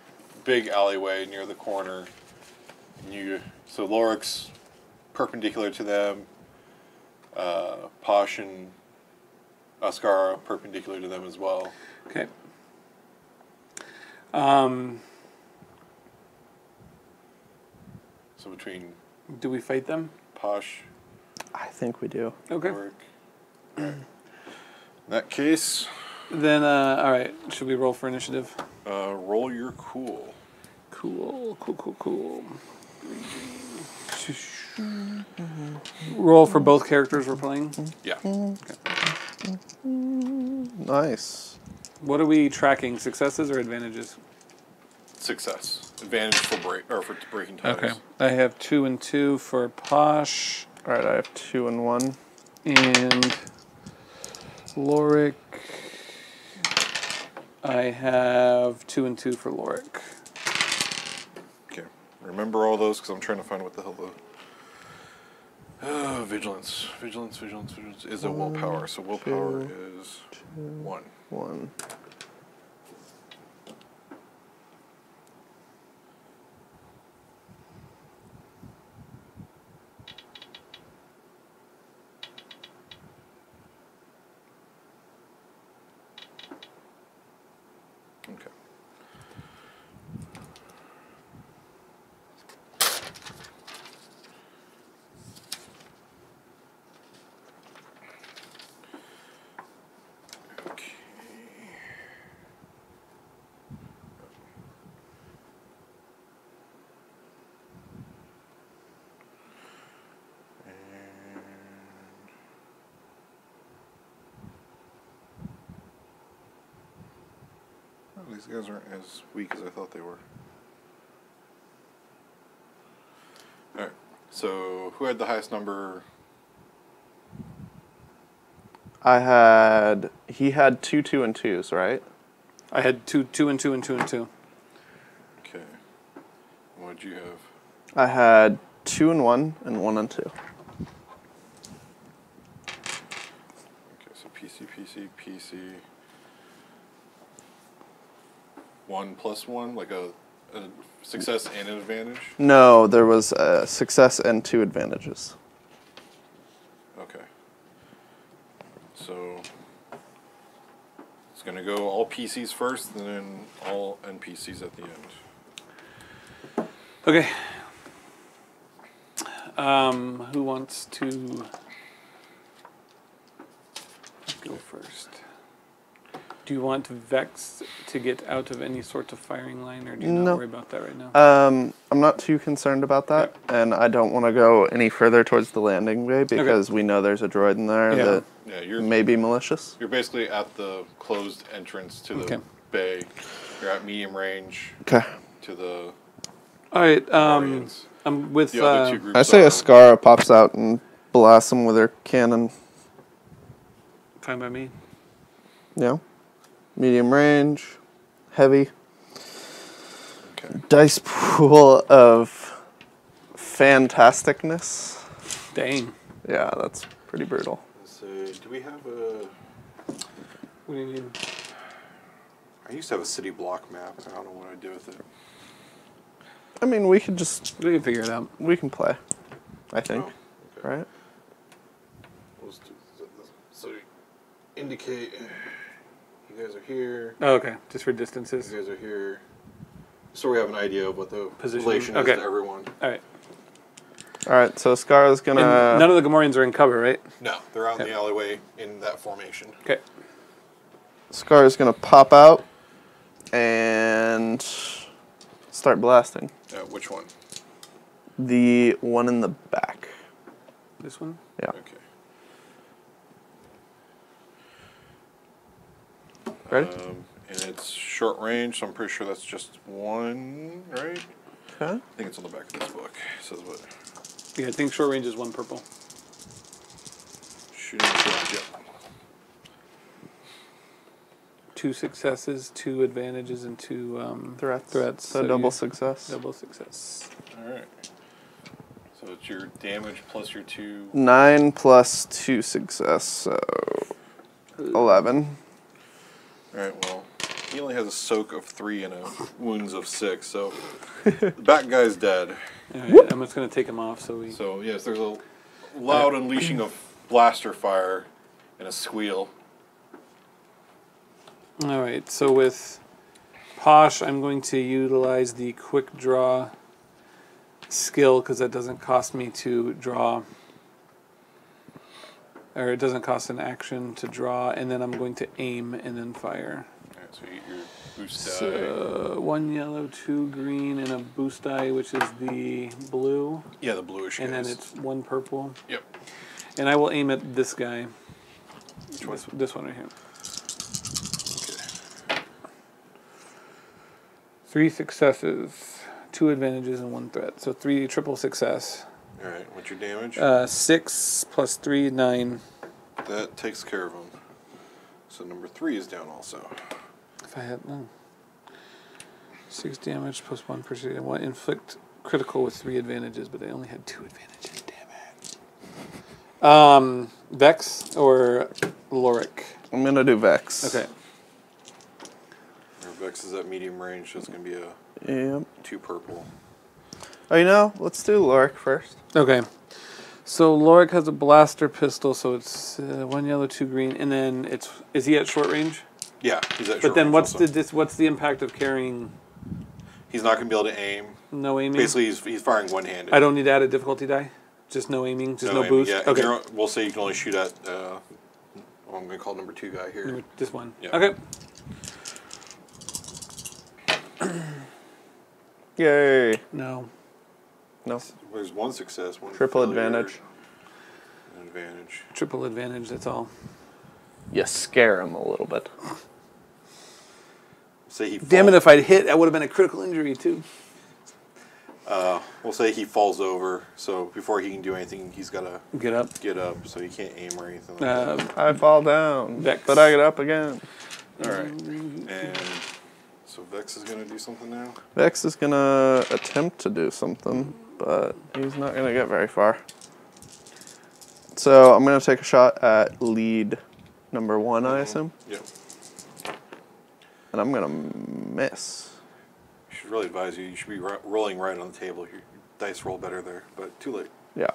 big alleyway near the corner. And so Lorik's perpendicular to them. Posh and Ascara perpendicular to them as well. Okay. So between Do we fight them? Posh, I think we do. Okay. Lorik. In that case, Then, all right. Should we roll for initiative? roll your cool. Cool. Roll for both characters we're playing. Yeah. Nice. What are we tracking? Successes or advantages? Success. Advantage for for breaking ties. Okay. I have 2 and 2 for Posh All right, I have 2 and 1. and Lorik. I have 2 and 2 for Lorik. Okay. Remember all those because I'm trying to find what the hell the. Vigilance. Vigilance is a willpower. So willpower is 1. 1. Okay. Okay. Oh, these guys aren't as weak as I thought they were. Alright, so who had the highest number? He had 2, 2, and 2s, right? I had 2 and 2 and 2 and 2. Okay. What'd you have? I had 2 and 1 and 1 and 2. Okay, so PC. 1 plus 1, like a success and an advantage? No, there was a success and 2 advantages. Okay. So it's going to go all PCs first and then all NPCs at the end. Okay. Who wants to go first? Do you want Vex to get out of any sort of firing line, or do you not No. worry about that right now? I'm not too concerned about that, and I don't want to go any further towards the landing bay because we know there's a droid in there that may be malicious. You're basically at the closed entrance to the bay. You're at medium range Okay. to the All right. Guardians. I'm with. The other two groups I say are- Ascara pops out and blasts him with her cannon. Fine by me. Yeah. Medium range, heavy. Okay. Dice pool of fantasticness. Dang. Yeah, that's pretty brutal. So, do we have a... What do you need? I used to have a city block map. I don't know what I'd do with it. I mean, we could just, We can figure it out. we can play, I think, Oh, okay. right? Let's do so indicate you guys are here. Oh, okay. Just for You distances. guys are here. So we have an idea of what the Position. relation Okay. is to everyone. All right. All right, so Ascara's And gonna... none of the Gamorreans are in cover, right? No, they're out in Okay. the alleyway in that formation. Okay. Ascara's gonna pop out and start blasting. Which one? The one in the back. This one? Yeah. Okay. Ready? And it's short range, so I'm pretty sure that's just one, right? Okay. I think it's on the back of this book. It says what? Yeah, I think short range is 1 purple. Shooting range, yeah. 2 successes, 2 advantages, and 2 Threats. Threats. So double you- success. Double success. All right. So it's your damage plus your 2. 9 plus 2 success, so 11. Alright, well, he only has a soak of 3 and a wounds of 6, so the back guy's dead. Alright, I'm just going to take him off so we... So, yes, there's a loud unleashing of blaster fire and a squeal. Alright, so with Posh, I'm going to utilize the quick draw skill because that doesn't cost me to draw, or it doesn't cost an action to draw, and then I'm going to aim and then fire. Alright, so you get your boost die. So 1 yellow, 2 green, and a boost die, which is the blue. Yeah, the bluish And guys. then it's 1 purple. Yep. And I will aim at this guy. Which one? This one right here. Okay. 3 successes, 2 advantages, and 1 threat. So 3 triple success. Alright, what's your damage? 6 plus 3, 9. That takes care of him. So number 3 is down also. If I had 6 damage plus 1 percent. 1 inflict critical with 3 advantages, but they only had 2 advantages. Damn it. Vex or Lorik? I'm going to do Vex. Okay. Our Vex is at medium range, so it's going to be a Yep. 2 purple. Oh, you know, let's do Lorik first. Okay. So Lorik has a blaster pistol, so it's 1 yellow, 2 green, and then is he at short range? Yeah, he's at short But then range what's also. what's the impact of carrying He's not going to be able to aim. no aiming? Basically, he's firing one-handed. I don't need to add a difficulty die? Just no aiming? Just no aiming, boost? Yeah, Okay. we'll say you can only shoot at, I'm going to call number 2 guy here. This one. Yeah. Okay. Yay. No. No. There's 1 success, 1 Triple failure, advantage. An advantage. Triple advantage, that's all. You scare him a little bit. Say he Damn it, falls- if I'd hit, that would have been a critical injury, too. We'll say he falls over, so before he can do anything, he's got to Get up. get up, so he can't aim or anything like that. I fall down, Vex. but I get up again. Alright, and so Vex is going to do something now? Vex is going to attempt to do something, but he's not going to get very far. So I'm going to take a shot at lead number 1, I assume. Yep. And I'm going to miss. I should really advise you should be rolling right on the table. Your dice roll better there, but too late. Yeah.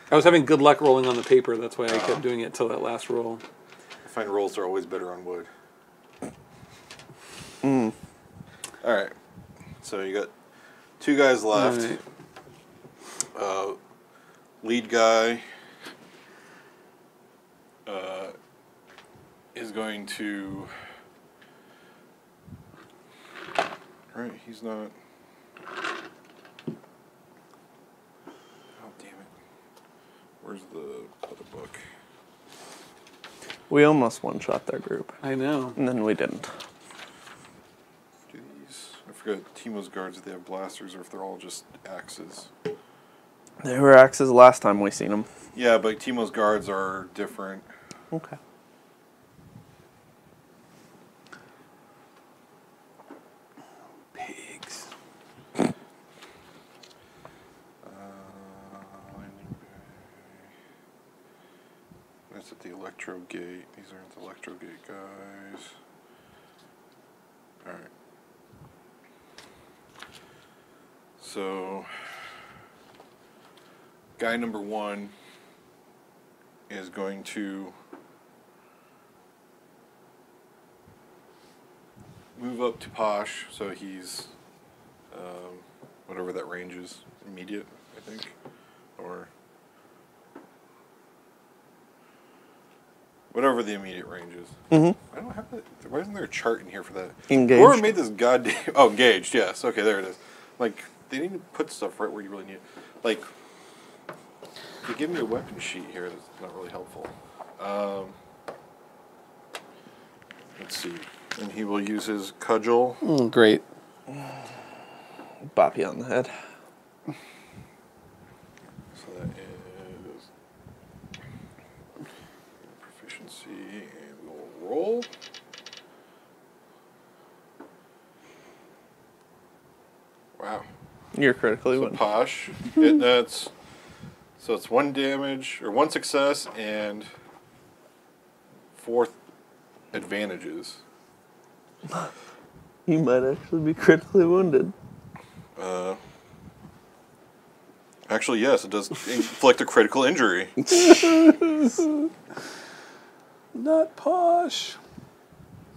I was having good luck rolling on the paper, that's why I kept doing it till that last roll. I find rolls are always better on wood. Mm. Alright, so you got 2 guys left. Alright. Lead guy is going to... Right, he's not... Oh, damn it. Where's the other book? We almost one-shot their group, I know. and then we didn't. Do these... I forgot Timo's guards, if they have blasters or if they're all just axes. They were axes last time we seen them. Yeah, but Timo's guards are different. Okay. Pigs. Landing bay. That's at the Electro Gate. These aren't the Electro Gate guys. Alright. So, guy number 1 is going to move up to Posh, so he's whatever that range is, immediate, I think, or whatever the immediate range is. Mm-hmm. I don't have that. Why isn't there a chart in here for that? Engaged. Whoever made this goddamn... Oh, engaged, yes. Okay, there it is. Like, they didn't even put stuff right where you really need it. Like, they give me a weapon sheet here that's not really helpful. Let's see. And he will use his cudgel. Great. Bop you on the head. So that is proficiency, and we'll roll. Wow. You're critically So wounded. Posh, so it's 1 damage, or 1 success, and 4 advantages. You might actually be critically wounded. Actually, yes, it does inflict a critical injury. Not Posh.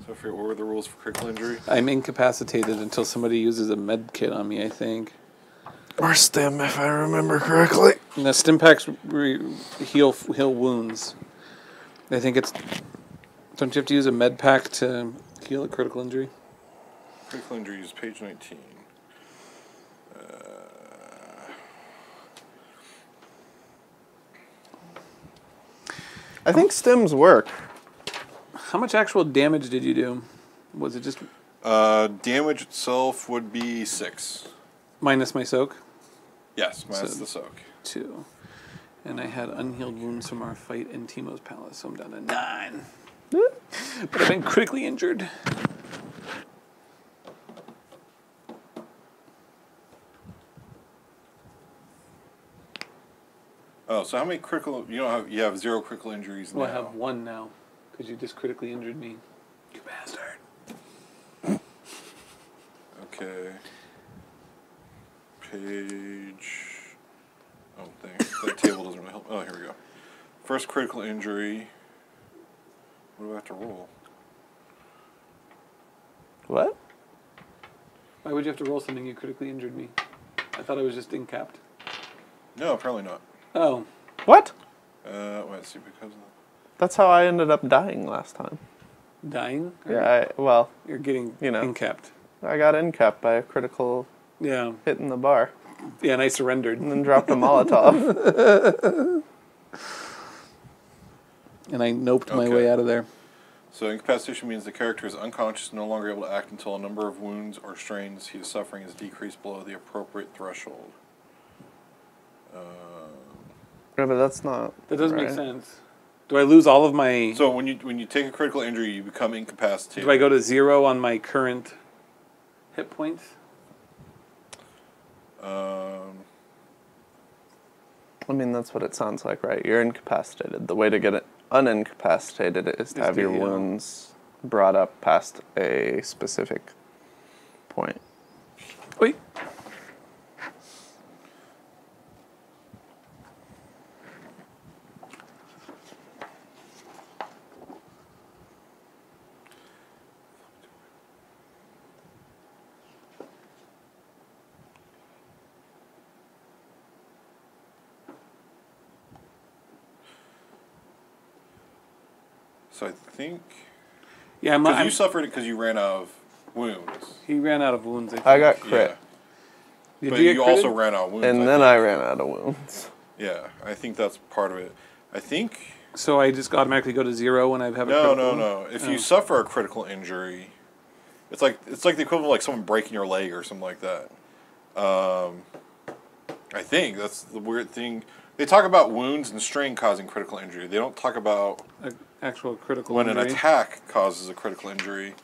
So I forget, what were the rules for critical injury? I'm incapacitated until somebody uses a med kit on me, I think. Or stim, if I remember correctly. And the stim packs heal wounds. I think it's... Don't you have to use a med pack to heal a critical injury? Critical injury is page 19. I think stims work. How much actual damage did you do? Was it just Damage itself would be 6. minus my soak? Yes, minus So- the soak. 2. And I had unhealed wounds from our fight in Timo's palace, so I'm down to 9. But I've been critically injured. Oh, so how many critical... You have 0 critical injuries now. Well, I have 1 now, because you just critically injured me. You bastard. Okay. Page... Oh, thanks. That table doesn't really help. Oh, here we go. First critical injury. What do I have to roll? What? Why would you have to roll something you critically injured me? I thought I was just incapped. No, apparently not. Oh. What? Let's see, because of That's how I ended up dying last time. Dying? Or Yeah, well, You're getting incapped. I got incapped by a critical Yeah. hit in the bar. Yeah, and I surrendered. And then dropped a Molotov. And I noped my Okay. way out of there. So incapacitation means the character is unconscious and no longer able to act until a number of wounds or strains he is suffering is decreased below the appropriate threshold. Yeah, but that's not. That doesn't make right. sense. Do I lose all of my... So when you take a critical injury, you become incapacitated. Do I go to 0 on my current hit points? I mean, that's what it sounds like, right? You're incapacitated. The way to get it unincapacitated is to have your heal. wounds brought up past a specific point. Wait. So I think Yeah, because you suffered it because you ran out of wounds. he ran out of wounds. I think. I got crit, Did But you, you get also critted? ran out of wounds. and then I ran out of wounds. Yeah, I think that's part of it. I think So I just automatically go to 0 when I have a no. critical? If Oh. you suffer a critical injury, it's like the equivalent of like someone breaking your leg or something like that. I think that's the weird thing. They talk about wounds and strain causing critical injury. They don't talk about Actual critical when injury. an attack causes a critical injury.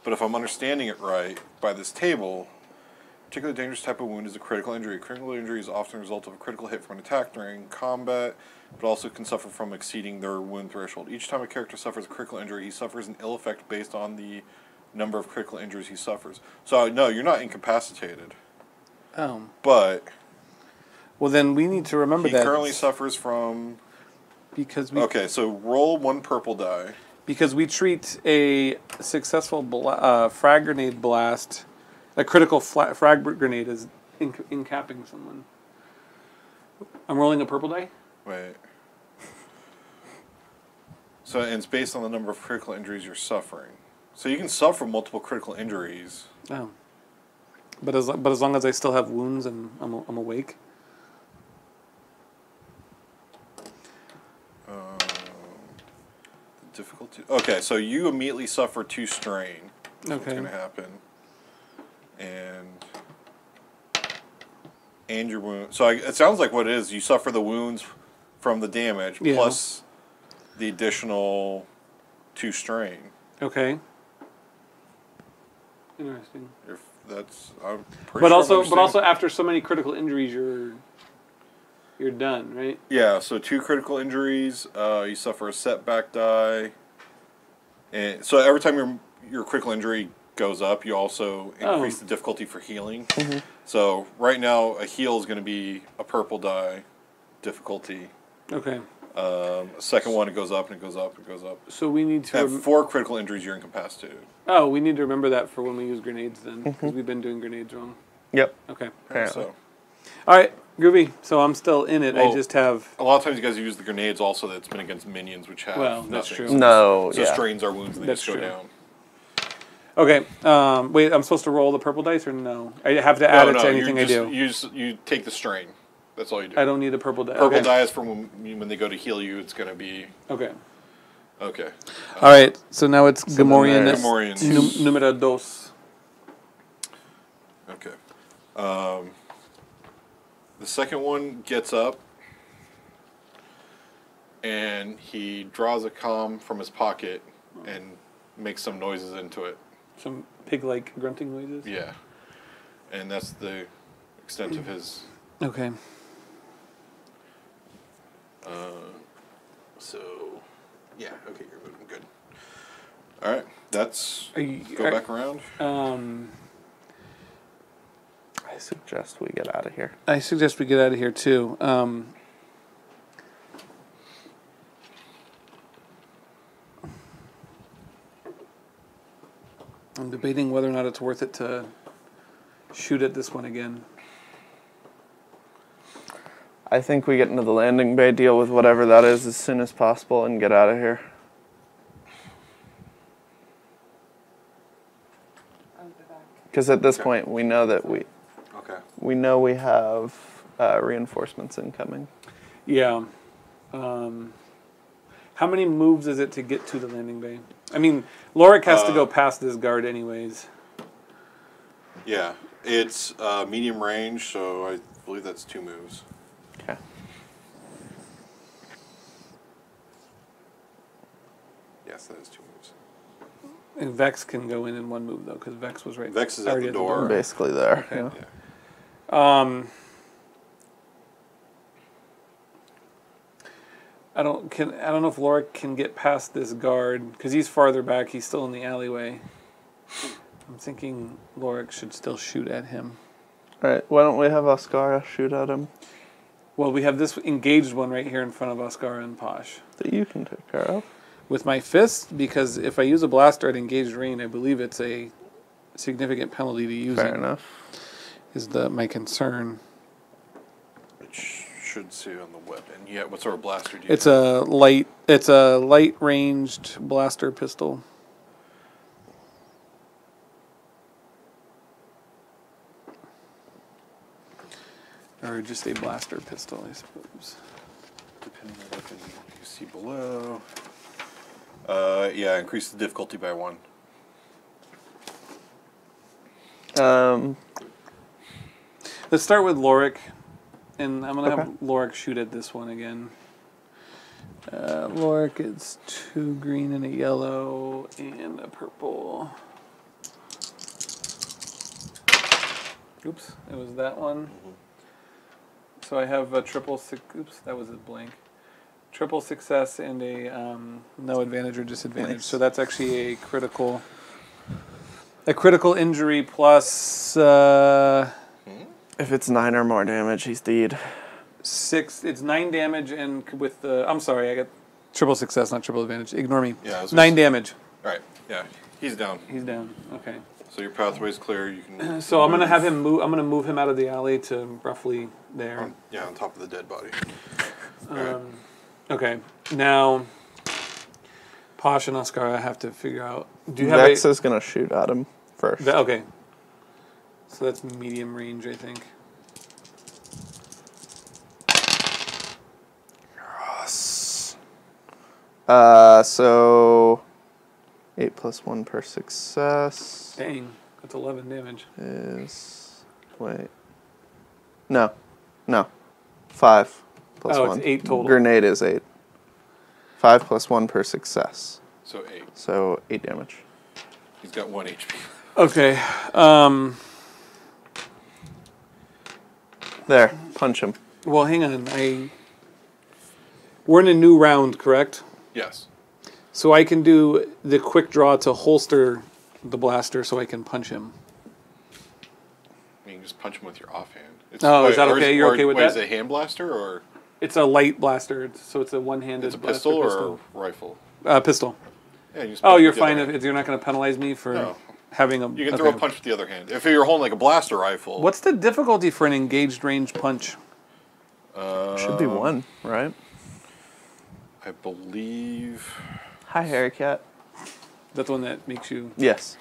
But if I'm understanding it right by this table, a particularly dangerous type of wound is a critical injury. Critical injury is often a result of a critical hit from an attack during combat, but also can suffer from exceeding their wound threshold. Each time a character suffers a critical injury, he suffers an ill effect based on the number of critical injuries he suffers. So no, you're not incapacitated, Oh. but Well, then we need to remember he that currently suffers from... because we Okay, so roll 1 purple die. because we treat a successful frag grenade blast, a critical frag grenade, as incapping someone. I'm rolling a purple die. Wait. So and it's based on the number of critical injuries you're suffering. So you can suffer multiple critical injuries. Oh. But as long as I still have wounds and I'm awake. Difficulty. Okay, so you immediately suffer 2 strain. That's what's Okay. going to happen. And your wound. So it sounds like what it is. You suffer the wounds from the damage Yeah. plus the additional 2 strain. Okay. Interesting. You're That's I'm pretty But sure. also after so many critical injuries, you're done, right? Yeah. So 2 critical injuries. You suffer a setback die, and so every time your critical injury goes up, you also increase the difficulty for healing. So right now, a heal is going to be a purple die difficulty. Okay. Second one, it goes up and it goes up and it goes up. So we need to. At 4 critical injuries, you're incapacitated. Oh, we need to remember that for when we use grenades then, because we've been doing grenades wrong. Yep. Okay. Apparently. So All right, groovy. So I'm still in it. I Well, just have. a lot of times you guys use the grenades also that's been against minions, which have Well, that's nothing. true. No, So yeah. strains our wounds and they That's just go true. down. Okay. Wait, I'm supposed to roll the purple dice or no? I have to add it to anything I do. You take the strain. That's all you do. I don't need the purple die. Purple okay. die is for when they go to heal you. It's going to be Okay. okay. All right. So now it's then Gamorrean. there's Gamorreans. Numero dos. Okay. The second one gets up, and he draws a comm from his pocket and makes some noises into it. Some pig-like grunting noises. Yeah, and that's the extent of his. Okay. So, yeah. Okay, you're moving good. All right, that's go back around. I suggest we get out of here. I suggest we get out of here too. I'm debating whether or not it's worth it to shoot at this one again. I think we get into the landing bay, deal with whatever that is as soon as possible, and get out of here. Because at this point, we know that we have reinforcements incoming. Yeah. How many moves is it to get to the landing bay? I mean, Lorik has to go past this guard anyways. Yeah, it's medium range, so I believe that's 2 moves. Okay. Yes, that is 2 moves. And Vex can go in one move though, because Vex was right. Vex is at already the door. Basically there. Okay. Yeah. Yeah. I don't know if Lorik can get past this guard because he's farther back. He's still in the alleyway. I'm thinking Lorik should still shoot at him. All right. Why don't we have Oscara shoot at him? Well, we have this engaged one right here in front of Oscar and Posh. That you can take care of. With my fist, because if I use a blaster at engaged range, I believe it's a significant penalty to using. Fair enough. Is my concern. Which should say on the weapon. Yeah, what sort of blaster do you It's a light ranged blaster pistol. Or just a blaster pistol, I suppose. Depending on what you see below. Yeah, increase the difficulty by 1. Let's start with Lorik, and I'm gonna Okay. have Lorik shoot at this one again. Lorik, it's 2 green and a yellow and a purple. Oops, it was that one. So I have a triple six. Oops, that was a blank. Triple success and a no advantage or disadvantage. Nice. So that's actually a critical injury plus If it's 9 or more damage, he's dead. 6. It's 9 damage, and with the I'm sorry, I got triple success, not triple advantage. Ignore me. Yeah, 9 damage. All right, yeah, he's down. He's down. Okay. So your pathway's clear. You can. So I'm gonna have him move. I'm gonna move him out of the alley to roughly there. Yeah, on top of the dead body. Okay. Now, Posh and Oscar, I have to figure out. Do you Vex have is going to shoot at him first. okay. So that's medium range, I think. Yes. So 8 plus 1 per success Dang, that's 11 damage. is No. 5 plus Oh, 1. it's 8 total. Grenade is 8. 5 plus 1 per success. So 8. So 8 damage. He's got 1 HP. Okay. There, punch him. Well, hang on. We're in a new round, correct? Yes. So I can do the quick draw to holster the blaster so I can punch him. You can just punch him with your offhand. It's, Is that okay? You're okay with that? Is it a hand blaster or? It's a light blaster, so it's a one-handed It's a blaster pistol pistol. or a rifle? Pistol. Yeah, you just Oh, punch you're with the fine other if you're not going to penalize me for No. having a... hand. You can throw a punch with the other hand. If you're holding like a blaster rifle. What's the difficulty for an engaged range punch? Should be 1, right? I believe Hi, Harry Cat. That's the one that makes you... Yes.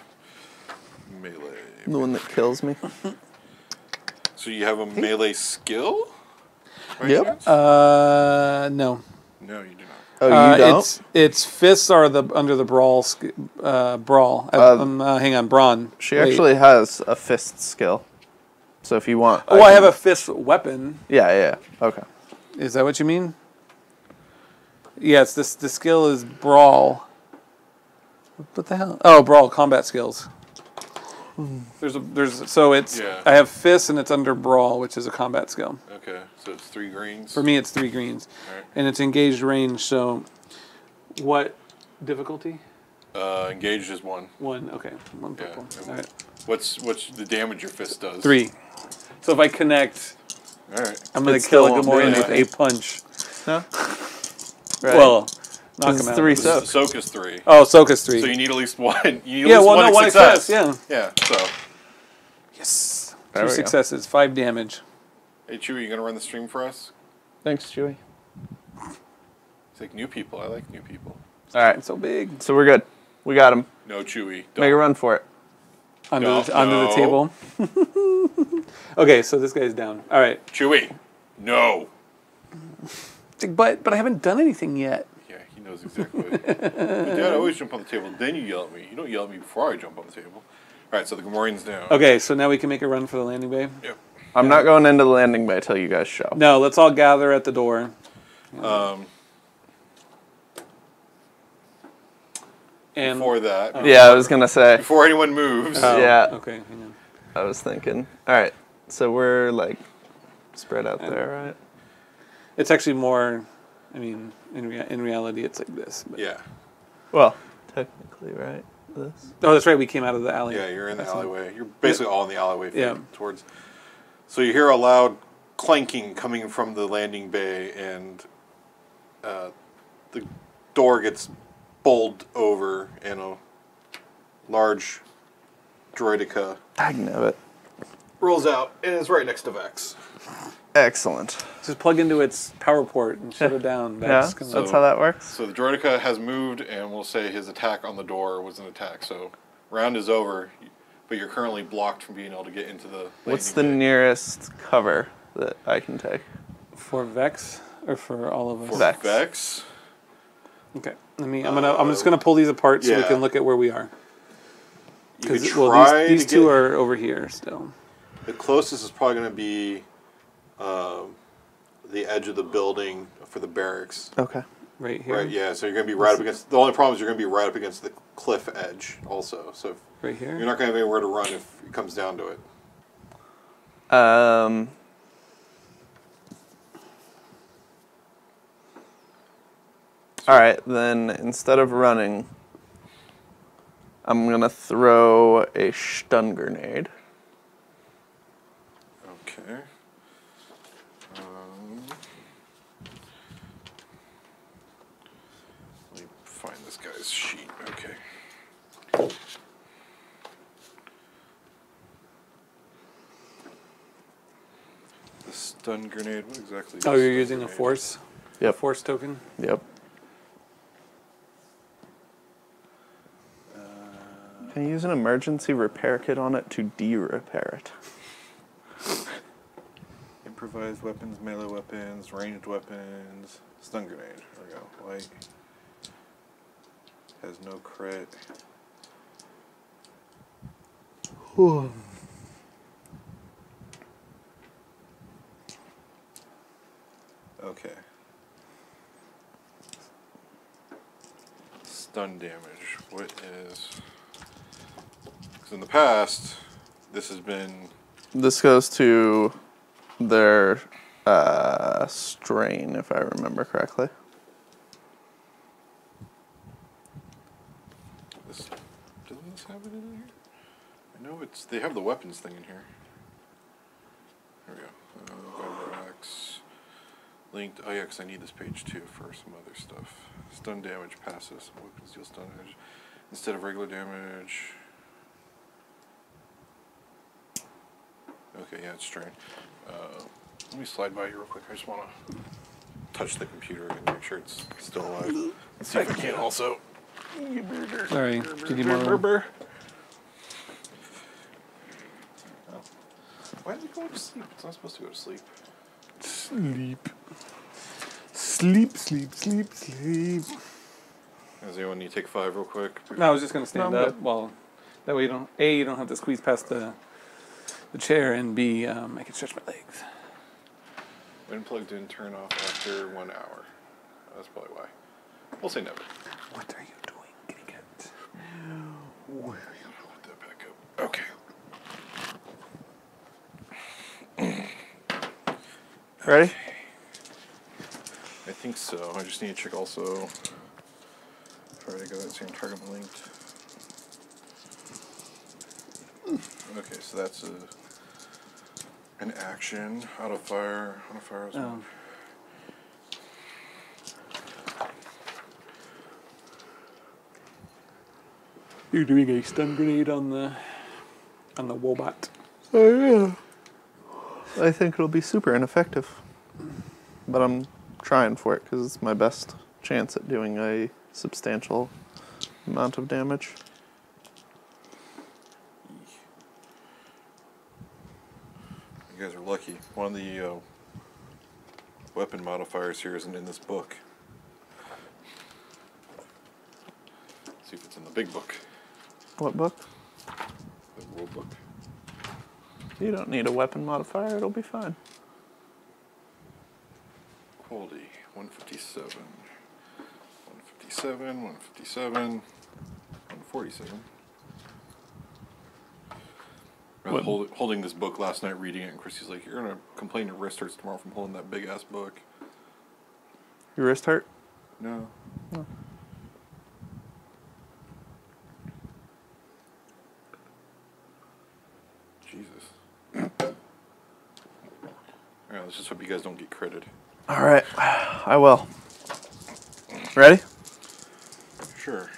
melee. The one that kills me. So you have a melee skill? By Yep. chance? No. No, you do not. Oh, you don't? Its fists are under the brawl. Brawl. Hang on, brawn. She Wait. actually has a fist skill. So if you want... Oh, I have a fist weapon. Yeah. Okay. Is that what you mean? Yes, the skill is brawl. What the hell? Oh, brawl, combat skills. So it's Yeah. I have fists and it's under brawl, which is a combat skill. Okay, so it's 3 greens. For me, it's 3 greens, Alright. and it's engaged range. So, what difficulty? Engaged is 1. 1. Okay, 1 Yeah. purple. All right, What's the damage your fist does? 3. So if I connect, All right. I'm gonna It kill still a won't do Gamorrean with a anything. punch. No? Right. Well, knock It's him out. 3 So soak. soak is 3. Oh, soak is 3. So you need at least 1. You need Yeah, at least well, one no, one success. success, Yeah. So, Yes. There 2 we go. successes, 5 damage. hey Chewy, you gonna run the stream for us? Thanks, Chewy. It's like new people. I like new people. All right. It's so big. So we're good. We got him. No Chewy. Make a run for it. Under No, the table. Okay, so this guy's down. All right. Chewy. No. But I haven't done anything yet. Yeah, he knows exactly. But Dad, I always jump on the table, then you yell at me. You don't yell at me before I jump on the table. All right, so the Gamorrean's down. Okay, so now we can make a run for the landing bay. Yep. I'm not going into the landing bay till you guys show. No, let's all gather at the door. And Before that, Yeah, I was going to say. before anyone moves, Oh, Yeah. Okay, hang on. I was thinking. All right. So we're like spread out there, right? It's actually more. I mean, in reality, it's like this. But. yeah, Well, technically, right? This. Oh, that's right. We came out of the alley. yeah, you're in the That's not- alleyway. You're basically all in the alleyway Yeah. towards. So you hear a loud clanking coming from the landing bay, and the door gets bowled over, and a large droidica Dagnabbit. rolls out and is right next to Vex. Excellent. Just plug into its power port and shut it down. Yeah, That's gonna- that's how that works. So the droidica has moved, and we'll say his attack on the door was an attack. So round is over, but you're currently blocked from being able to get into the. What's the landing bay. nearest cover that I can take? For Vex or for all of us. For Vex. Vex? Okay. I'm just gonna pull these apart so we yeah. can look at where we are. You could Because try these to two get- are over here still. The closest is probably going to be the edge of the building for the barracks. Okay. Right here. Right, yeah, so you're going to be right up against... The only problem is you're going to be right up against the cliff edge also. So Right here. you're not going to have anywhere to run if it comes down to it. All right, then instead of running, I'm going to throw a stun grenade. Okay. Let me find this guy's sheet. Okay. The stun grenade, what exactly is Oh, a you're stun using a grenade? force? Yep. A force token? Yep. Can I use an emergency repair kit on it to de-repair it? Improvised weapons, melee weapons, ranged weapons, stun grenade. There we go. Light. Has no crit. Okay. Stun damage. What is... Because in the past, this has been... This goes to They're strain, if I remember correctly. Doesn't this have it in here? I know they have the weapons thing in here. There we go. X linked. Oh yeah, because I need this page too for some other stuff. Stun damage passes. Weapons deal stun damage instead of regular damage. Okay, yeah, it's strain. Let me slide by you real quick. I just want to touch the computer and make sure it's still alive. Let's see if I can also. Sorry, did you more? Oh. Why did it go to sleep? It's not supposed to go to sleep. Sleep. Sleep, sleep, sleep, sleep. Does anyone need to take 5 real quick? No, I was just going to stand No, I'm up. Well, that way you don't have to squeeze past the chair, and B, I can stretch my legs. When plugged in, turn off after 1 hour. That's probably why. We'll say never. What are you doing, kitty cat? Where are you going to put that back up? Okay. Ready? I think so. I just need to check also. Try to go that same target linked. Okay, so that's an action. Auto fire. Auto fire. Oh. You're doing a stun grenade on the Wobot. Oh yeah. I think it'll be super ineffective, but I'm trying for it because it's my best chance at doing a substantial amount of damage. You guys are lucky. One of the weapon modifiers here isn't in this book. Let's see if it's in the big book. What book? The rule book. You don't need a weapon modifier, it'll be fine. Quality 157. 157, 157, 147. I was holding this book last night, reading it, and Christy's like, "You're gonna complain your wrist hurts tomorrow from holding that big ass book." Your wrist hurt? No. No. Jesus. Alright, let's just hope you guys don't get critted. Alright, I will. Ready? Sure.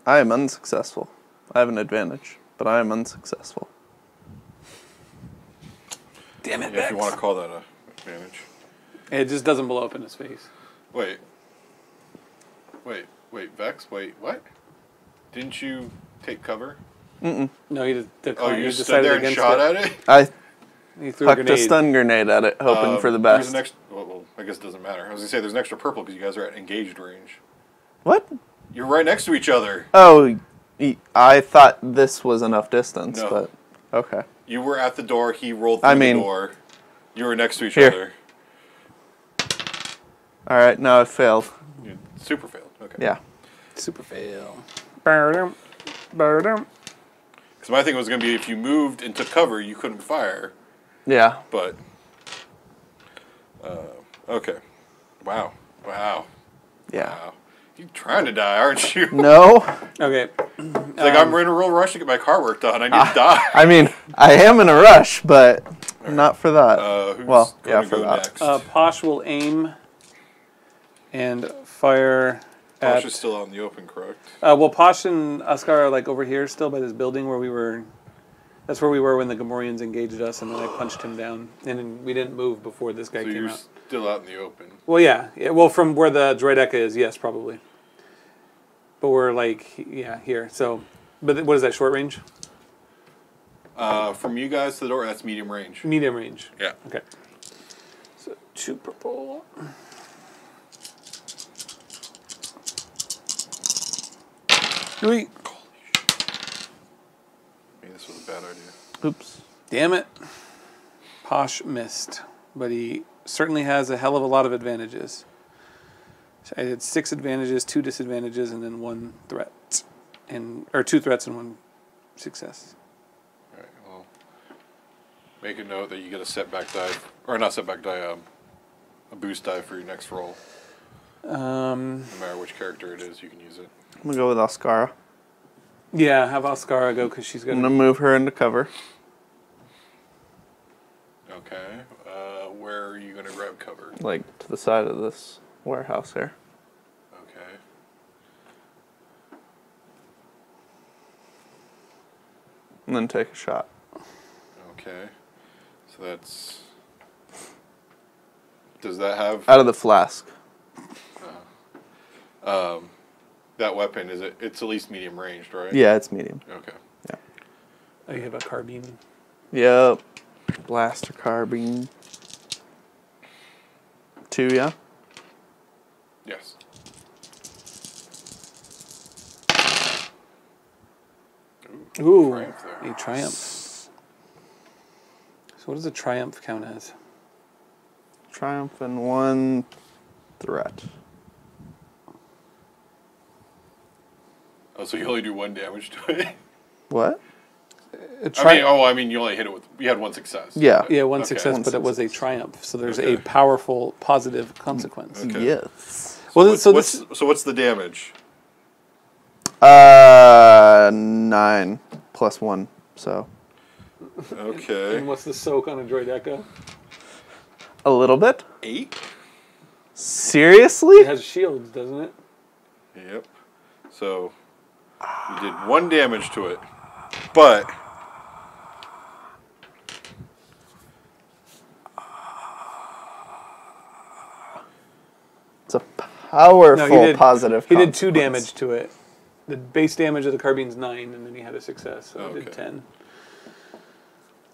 I am unsuccessful. I have an advantage, but I am unsuccessful. Damn it, Yeah, if you Vex. want to call that a advantage. It just doesn't blow up in his face. Wait, Vex? Wait, what? Didn't you take cover? Mm-mm. No, he just Oh, declined. you He just stood decided there and against shot it. at it? I He threw a hucked a grenade. stun grenade at it, hoping for the There's best. an extra, well, I guess it doesn't matter. I was going to say there's an extra purple because you guys are at engaged range. What? You're right next to each other. Oh, I thought this was enough distance, No. but okay. You were at the door, he rolled through the door. You were next to each Here. other. Alright, now I failed. You super failed. Okay. Yeah. Super fail. Burdum. Burdum. Because my thing was going to be if you moved and took cover, you couldn't fire. Yeah. But, okay. Wow. Yeah. Wow. You're trying to die, aren't you? No. Okay. It's like, I'm in a real rush to get my car work done. I need to die. I mean, I am in a rush, but not for that. Who's well, going yeah, to for go that. next? Posh will aim and fire Posh at... is still out in the open, correct? well, Posh and Oscar are like over here still by this building where we were... That's where we were when the Gamorreans engaged us, and then I punched him down. And then we didn't move before this guy So came you're out. still out in the open. Well, yeah. Well, from where the Droideka is, yes, probably. But we're like, yeah, here. So, but what is that, short range? From you guys to the door, that's medium range. Medium range. Yeah. Okay. So 2 purple. Wait. Maybe this was a bad idea. Oops. Damn it. Posh missed. But he certainly has a hell of a lot of advantages. So I did 6 advantages, 2 disadvantages, and then 1 threat. Or 2 threats and 1 success. Make a note that you get a setback die, or not setback die, a boost die for your next roll. No matter which character it is, you can use it. I'm going to go with Oscara. Yeah, have Oscara go because she's got. I'm going to move her into cover. Okay. Where are you going to grab cover? Like, to the side of this warehouse here. Okay. And then take a shot. Okay. So that's... Does that have... Out of the flask. That weapon, is it? It's at least medium ranged, right? Yeah, it's medium. Okay. Yeah. Oh, you have a carbine. Yep. Blaster carbine. 2, yeah? Yes. Ooh, triumph there. a triumph. So what does a triumph count as? Triumph and 1 threat. Oh, so you only do 1 damage to it? What? I mean, you only hit it with... You had 1 success. Yeah. Yeah, one Okay. success, One but it was a success. triumph. So there's Okay. a powerful positive consequence. Okay. Yes. Well, so this what's the damage? 9 plus 1, so. Okay. and what's the soak on a droid echo? A little bit? 8? Seriously? It has shields, doesn't it? Yep. So you did 1 damage to it, but It's a powerful positive He did 2 consequence. damage to it. The base damage of the carbine's 9, and then he had a success, so it did Okay. 10.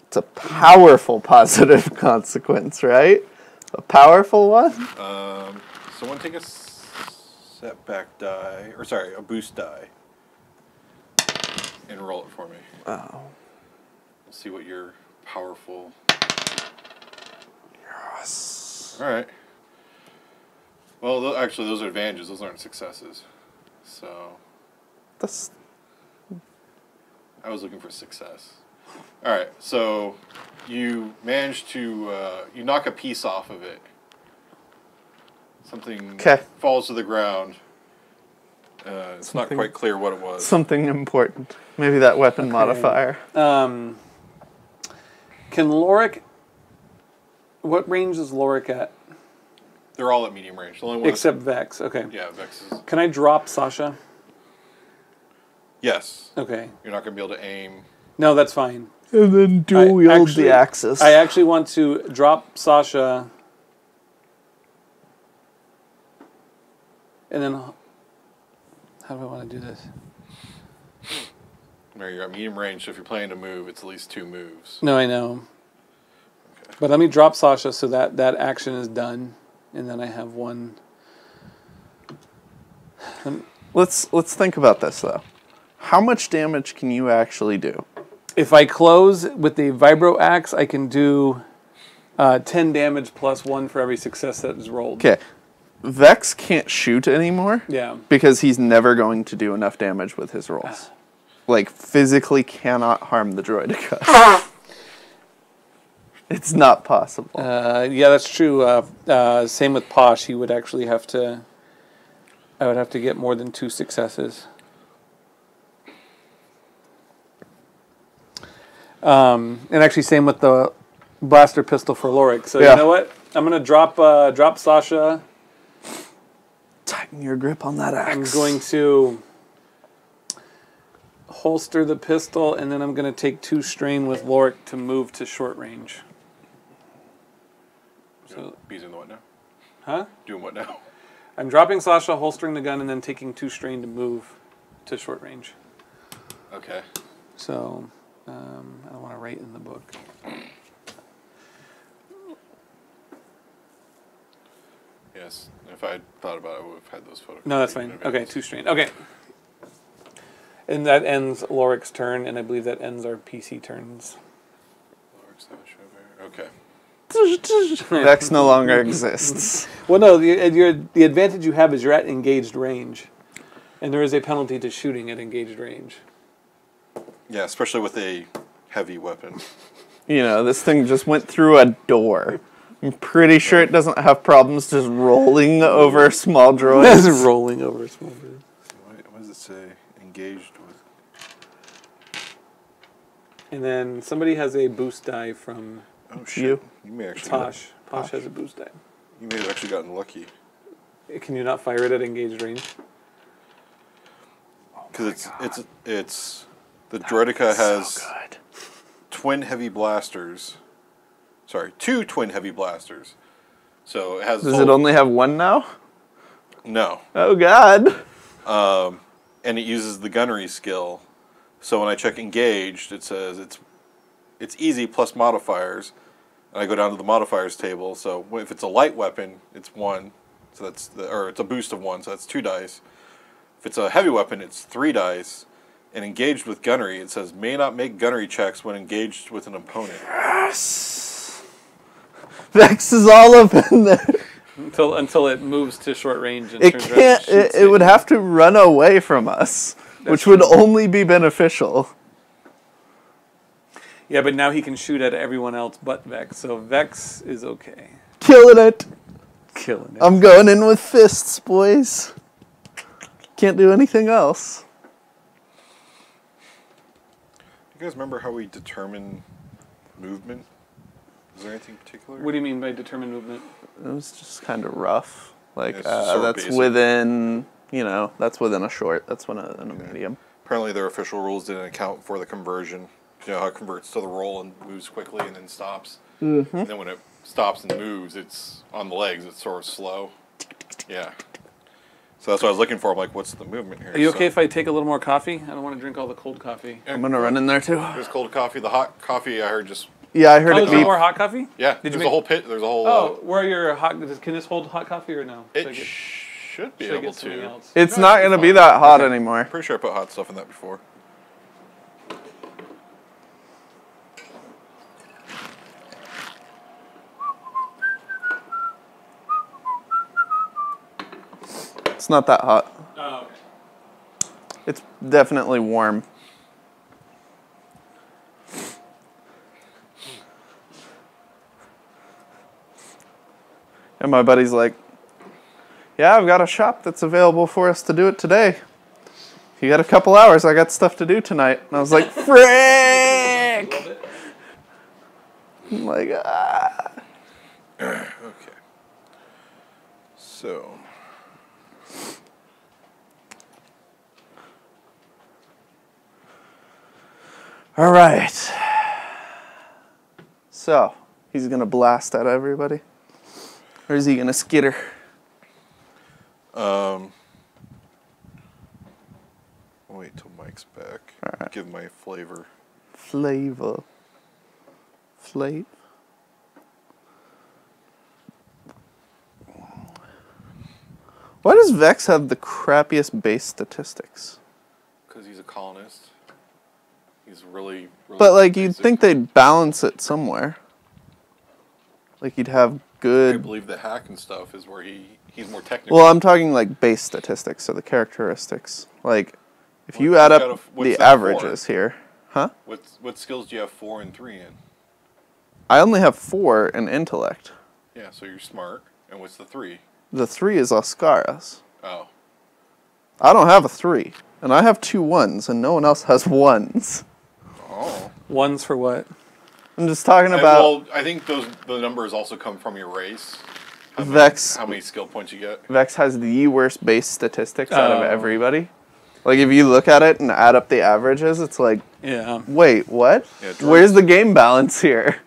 It's a powerful positive consequence, right? A powerful one? someone take a setback die, or sorry, a boost die, and roll it for me. Oh. Let's see what your powerful. Yes. All right. Well, actually, those are advantages. Those aren't successes. So That's I was looking for success. All right. So you managed to you knock a piece off of it. Something 'Kay. falls to the ground. It's not Something- quite clear what it was. something important. Maybe that weapon modifier. Can Lorik... What range is Lorik at? They're all at medium range. The only one Except Vex, okay. yeah, Vex is. Can I drop Sasha? Yes. Okay. You're not going to be able to aim. No, that's fine. And then dual wield actually- the axis. I actually want to drop Sasha... And then... How do I want to do this? There you're at medium range, so if you're planning to move, it's at least 2 moves. No, I know. Okay. But let me drop Sasha so that action is done. And then I have 1... Let's think about this though. How much damage can you actually do? If I close with the Vibro Axe, I can do 10 damage plus 1 for every success that is rolled. Okay. Vex can't shoot anymore Yeah. because he's never going to do enough damage with his rolls. Like, physically cannot harm the droideka. It's not possible. Yeah, that's true. Same with Posh. He would actually have to... I would have to get more than 2 successes. And actually, same with the blaster pistol for Lorik. So Yeah. you know what? I'm gonna drop Sasha. Tighten your grip on that axe. I'm going to holster the pistol, and then I'm going to take 2 strain with Lorik to move to short range. So, He's in the what now? huh? Doing what now? I'm dropping Sasha, holstering the gun, and then taking 2 strain to move to short range. Okay. So, I don't want to write in the book. Yes. If I had thought about it, I would have had those photos. No, that's fine. Okay, 2 strain. Okay. And that ends Lorik's turn, and I believe that ends our PC turns. Okay. Vex no longer exists. Well, no, the advantage you have is you're at engaged range. And there is a penalty to shooting at engaged range. Yeah, especially with a heavy weapon. You know, this thing just went through a door. I'm pretty sure it doesn't have problems just rolling over small It's droids. rolling over a small bit. What does it say? Engaged with. And then somebody has a boost die from Oh shit! You. You may actually. Tosh. Tosh has a boost die. You may have actually gotten lucky. Can you not fire it at engaged range? Because it's the Droideka has So good. twin heavy blasters. Sorry, 2 twin heavy blasters. So it has. Does it only have one now? No. Oh god. And it uses the gunnery skill. So when I check engaged, it says it's easy plus modifiers. And I go down to the modifiers table. So if it's a light weapon, it's 1. So that's or it's a boost of 1. So that's 2 dice. If it's a heavy weapon, it's 3 dice. And engaged with gunnery, it says may not make gunnery checks when engaged with an opponent. Yes. Vex is all up in there. Until it moves to short range and It turns can't. around and shoots It would have to run away from us, which would only be beneficial. Yeah, but now he can shoot at everyone else but Vex, so Vex is okay. Killing it. Killing it. I'm going in with fists, boys. Can't do anything else. You guys remember how we determine movement? Is there anything particular? What do you mean by determined movement? It was just kind of rough. Like It's sort of that's basic. within, that's within a short. That's within a medium. Apparently, their official rules didn't account for the conversion. You know how it converts to the roll and moves quickly and then stops. Mm-hmm. And then when it stops and moves, it's on the legs. It's sort of slow. Yeah. So that's what I was looking for. I'm like, what's the movement here? Are you okay if I take a little more coffee? I don't want to drink all the cold coffee. I'm gonna run in there too. There's cold coffee. The hot coffee I heard just. Yeah, I heard Oh, it is there beep. more hot coffee? Yeah. Did you there's make- a whole pit. There's a whole. Oh, where are your hot? Can this hold hot coffee or no? It should be should I able get something to. else? It's No, not it should gonna be be fine. that hot anymore. Pretty sure I put hot stuff in that before. It's not that hot. Oh, okay. It's definitely warm. And my buddy's like, yeah, I've got a shop that's available for us to do it today. If you got a couple hours, I got stuff to do tonight. And I was like, frick! I'm like, ah. Okay. So. All right. So, he's going to blast at everybody? Or is he going to skitter? Wait till Mike's back. Alright. Give my flavor. Flavor. Flavor. Why does Vex have the crappiest base statistics? Because he's a colonist. He's really But like you'd basic. think they'd balance it somewhere. Like you'd have I good. believe the hack and stuff is where he's more technical. Well, I'm talking like base statistics, so the characteristics. Like if you What- add what's up that of- what's the that averages here, huh? What skills do you have 4 and 3 in? I only have 4 in intellect. Yeah, so you're smart. And what's the 3? The 3 is Oscara's. Oh. I don't have a 3, and I have 2 1s, and no one else has 1s. Oh. Ones for what? I'm just talking about Well, I think the numbers also come from your race. Vex. How many skill points you get? Vex has the worst base statistics out of Oh. everybody. Like if you look at it and add up the averages, it's like, Yeah. wait, what? Yeah, Where's the game balance here?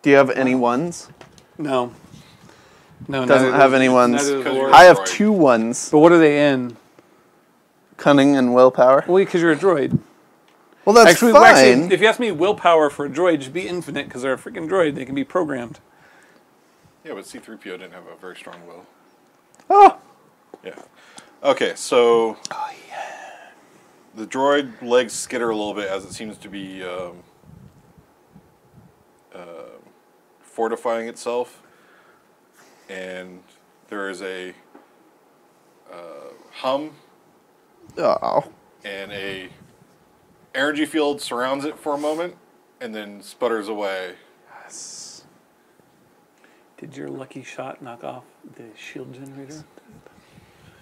Do you have any ones? No. No. Doesn't neither have does- any ones. neither does Because Lord. you're- I have Droid. 2 1s. But what are they in? Cunning and willpower. Well, because you're a droid. Well, that's Actually, fine. if you ask me, willpower for a droid should be infinite because they're a freaking droid. They can be programmed. Yeah, but C-3PO didn't have a very strong will. Oh, Yeah. Okay, so. Oh, yeah. The droid legs skitter a little bit as it seems to be fortifying itself. And there is a hum. oh. and a energy field surrounds it for a moment, and then sputters away. Yes. Did your lucky shot knock off the shield generator?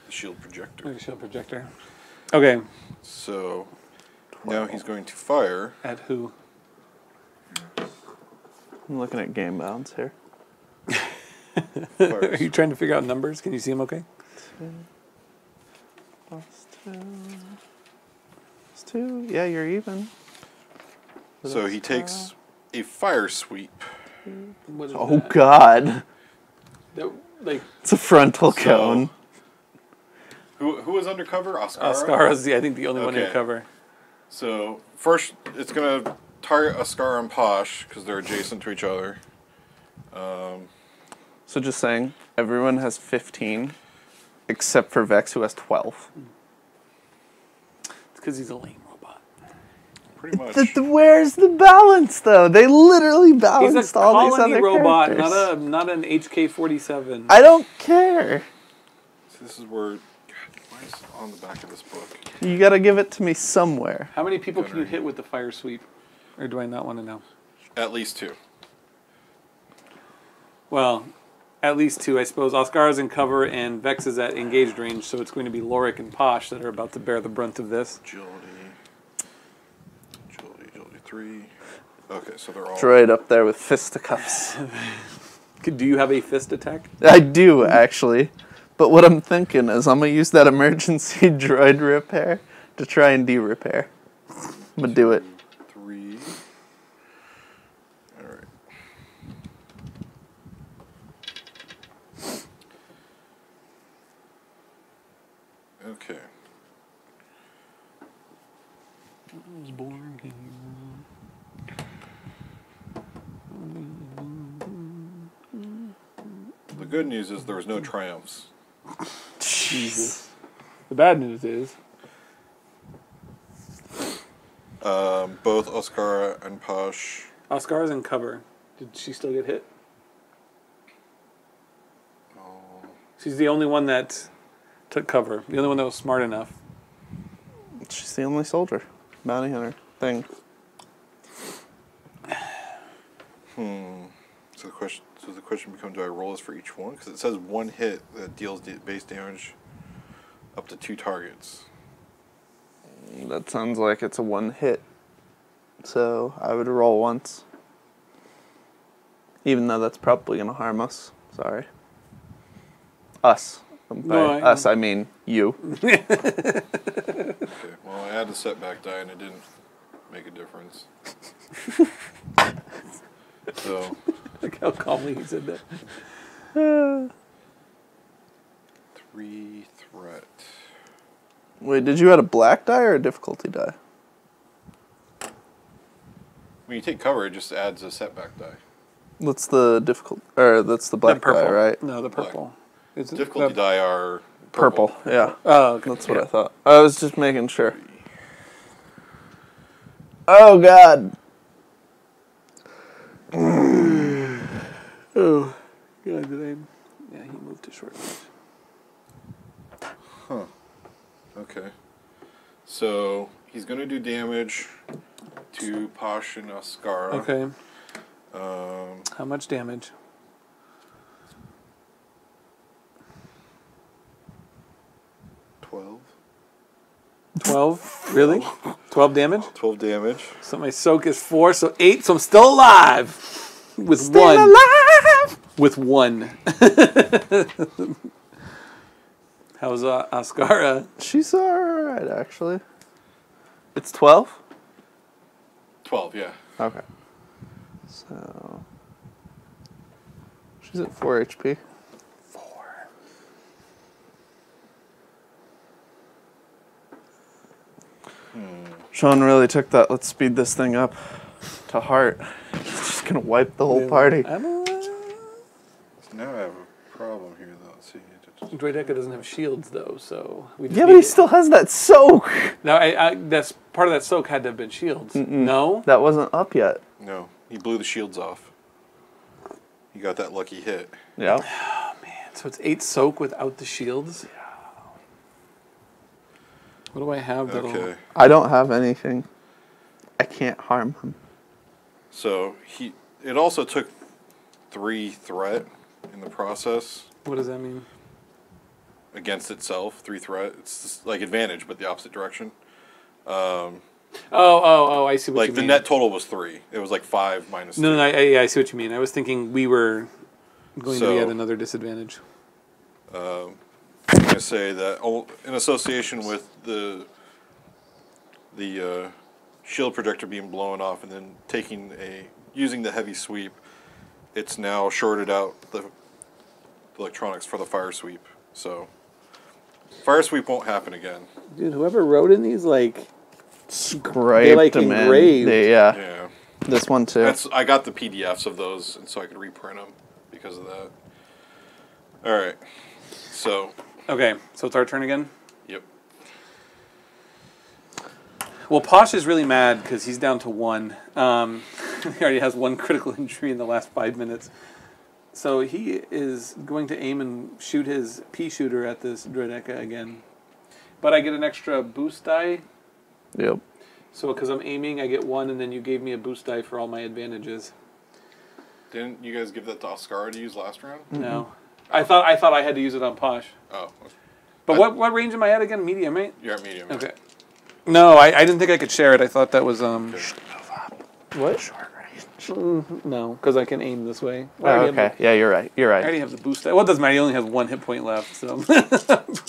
The shield projector. Or the shield projector. Okay. So now he's going to fire. At who? I'm looking at game bounds here. Are you trying to figure out numbers? Can you see them okay? 2 + 2 + 2. Yeah, you're even. So he takes a fire sweep. What is Oh that? God! That, like It's a frontal cone. Who was undercover? Ascara? Ascara's, I think, the only one in Okay. cover. So first, it's gonna target Ascara and Posh because they're adjacent to each other. So just saying, everyone has 15, except for Vex, who has 12. It's because he's a lame robot. Pretty much. Where's the balance, though? They literally He's balanced a all these colony other robot, characters. not an HK-47. I don't care. So this is where. God, why is it on the back of this book? You gotta give it to me somewhere. How many people can you hit with the fire sweep? Or do I not want to know? At least 2. Well, at least 2. I suppose Oscar's in cover and Vex is at engaged range, so it's going to be Lorik and Posh that are about to bear the brunt of this. Agility 3. Okay, so they're all. Droid up there with fisticuffs. Do you have a fist attack? I do, actually. But what I'm thinking is I'm gonna use that emergency droid repair to try and de-repair. I'm gonna do it. 3. All right. Okay. I was born here. The good news is there was no triumphs. Jesus. The bad news is Both Oscara and Posh. Oscar's in cover. Did she still get hit? Oh, She's the only one that took cover. The only one that was smart enough. She's the only soldier. Bounty hunter thing. So the question becomes: do I roll this for each one? Because it says one hit that deals base damage up to 2 targets. That sounds like it's a one hit. So I would roll once. Even though that's probably going to harm us. Sorry. Us. By us, I mean you. Okay. Well, I had the setback die and it didn't make a difference. So. Look how calmly he said that. 3 threat. Wait, did you add a black die or a difficulty die? When you take cover, it just adds a setback die. That's the that's the black die, right? No, the purple. It's Difficulty die are Purple, yeah. Oh, okay. That's what I thought. I was just making sure. Oh, God. Oh, God, did I? Yeah, he moved to short range. Huh. Okay. So he's going to do damage to Posh and Ascara. Okay. How much damage? 12. 12? Really? 12 damage? 12 damage. So my soak is 4, so 8, so I'm still alive. With Still 1. alive! With 1. How's Ascara? She's alright, actually. It's 12? 12, yeah. Okay. So... she's at 4 HP. 4. Sean really took that "let's speed this thing up" to heart. He's just gonna wipe the whole party. So now I have a problem here, though. Let's see. Droid Echo doesn't have shields, though, so... we just Yeah, need but he to- still has that soak! Now, that's part of that soak had to have been shields. No? That wasn't up yet. No, he blew the shields off. He got that lucky hit. Yeah. Oh, man. So it's 8 soak without the shields? What do I have that'll... Okay. I don't have anything. I can't harm him. So it also took 3 threat in the process What does that mean? against itself. 3 threat. It's just like advantage, but the opposite direction. Oh, I see what you Like mean. the net total was 3. It was like 5 minus 2. No, I see what you mean. I was thinking we were going to be at another disadvantage. I'm going to say that in association with the shield projector being blown off and then using the heavy sweep, it's now shorted out the electronics for the fire sweep. So fire sweep won't happen again. Dude, whoever wrote in these, like... Scraped They, like, them in. engraved. Yeah. This one too. I got the PDFs of those, and so I could reprint them because of that. All right. So. Okay, so it's our turn again? Yep. Well, Posh is really mad because he's down to 1. He already has 1 critical injury in the last 5 minutes. So he is going to aim and shoot his pea shooter at this Droideka again. But I get an extra boost die. Yep. So because I'm aiming, I get 1, and then you gave me a boost die for all my advantages. Didn't you guys give that to Oscar to use last round? No. I thought I had to use it on Posh. Oh. But what range am I at again? Medium, right? You're at medium. Okay. No, I didn't think I could share it. I thought that was Okay. What? Short range. No, because I can aim this way. Oh, okay. Yeah, you're right. You're I right. already have the boost. Well, it doesn't matter. He only has 1 hit point left. So.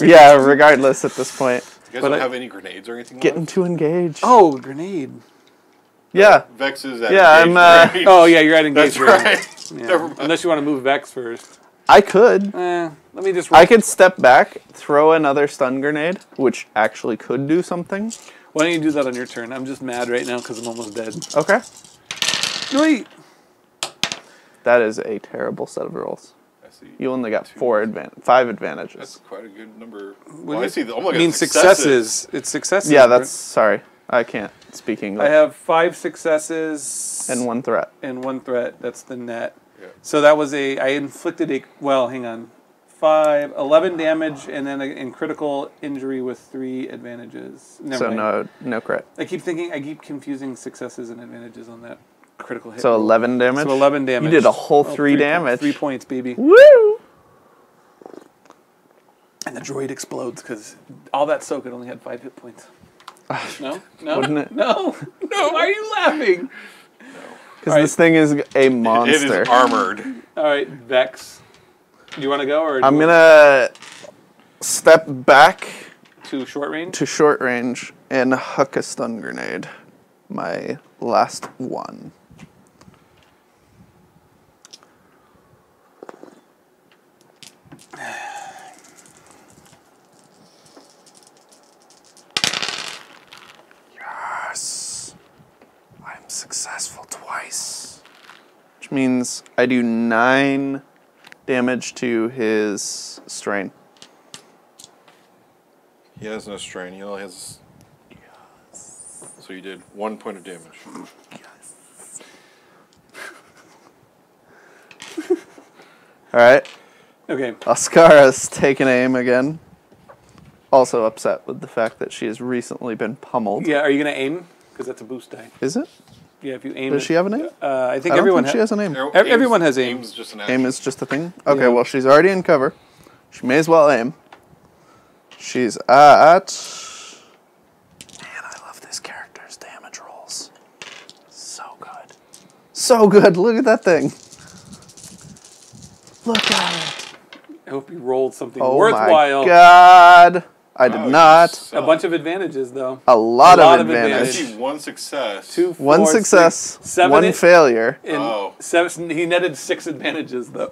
Yeah, regardless at this point. You guys don't have any grenades or anything Getting left? to engage. Oh, grenade. Yeah. Vex is at Yeah, engaged I'm, range. Oh yeah, you're at engaged. That's range. right. Yeah. Never mind. Unless you want to move Vex first. I could. Let me just. I could step back, throw another stun grenade, which actually could do something. Why don't you do that on your turn? I'm just mad right now because I'm almost dead. Okay. Wait. That is a terrible set of rolls. I see. You only got 5 That's advantages. quite a good number. Well, Well, I see. I'm looking I mean at successes. It's successes. Yeah, Brent. that's sorry. I can't speak English. I have 5 successes and 1 threat. and 1 threat. That's the net. Yeah. So that was I inflicted hang on. 11 damage, and then in critical injury with 3 advantages. Never mind. No crit. I keep confusing successes and advantages on that critical hit. So roll. 11 damage? So 11 damage. You did a whole 3 damage. 3 points, baby. Woo! And the droid explodes because all that soak, it only had 5 hit points. No? Wouldn't it? No. No, why are you laughing? Because this thing is a monster. It is armored. All right, Vex. Do you want to go? Or I'm going to step back to short range? to short range and huck a stun grenade. My last one. Yes. I'm successful twice. Which means I do 9 damage to his strain. He has no strain. He only has. So you did 1 point of damage. Alright. Okay. Oscara's taken aim again. Also upset with the fact that she has recently been pummeled. Yeah, are you going to aim? Because that's a boost die. Is it? Yeah, if you aim. Does she have an aim? I think I don't everyone think she has an aim. Everyone has aim. Aim's just an Aim action. is just a thing? Okay, Yeah. well, she's already in cover. She may as well aim. She's at... Man, I love this character's damage rolls. So good. So good. Look at that thing. Look at it. I hope you rolled something Oh worthwhile. my god. I did Oh, not. A bunch of advantages, though. A lot lot of of I advantage. see 1 success. 2, 4, One success, 6, 7, 1 failure. and Oh. 7. He netted 6 advantages, though.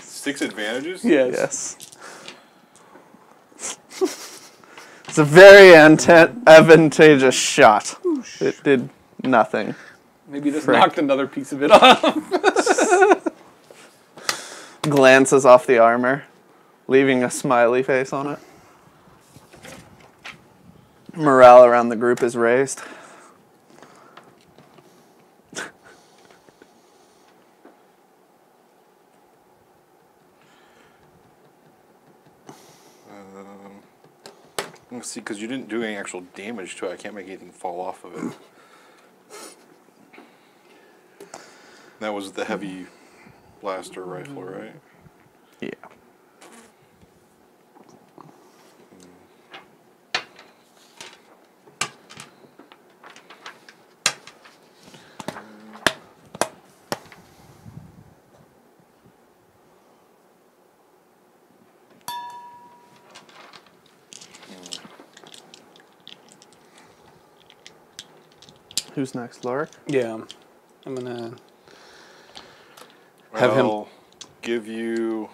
6 advantages? Yes. It's a very advantageous shot. It did nothing. Maybe this Frick. knocked another piece of it off. Glances off the armor, leaving a smiley face on it. Morale around the group is raised. Let's see, because you didn't do any actual damage to it. I can't make anything fall off of it. That was the heavy blaster rifle, right? Yeah. Who's next, Lark? Yeah. I'm gonna have I'll give you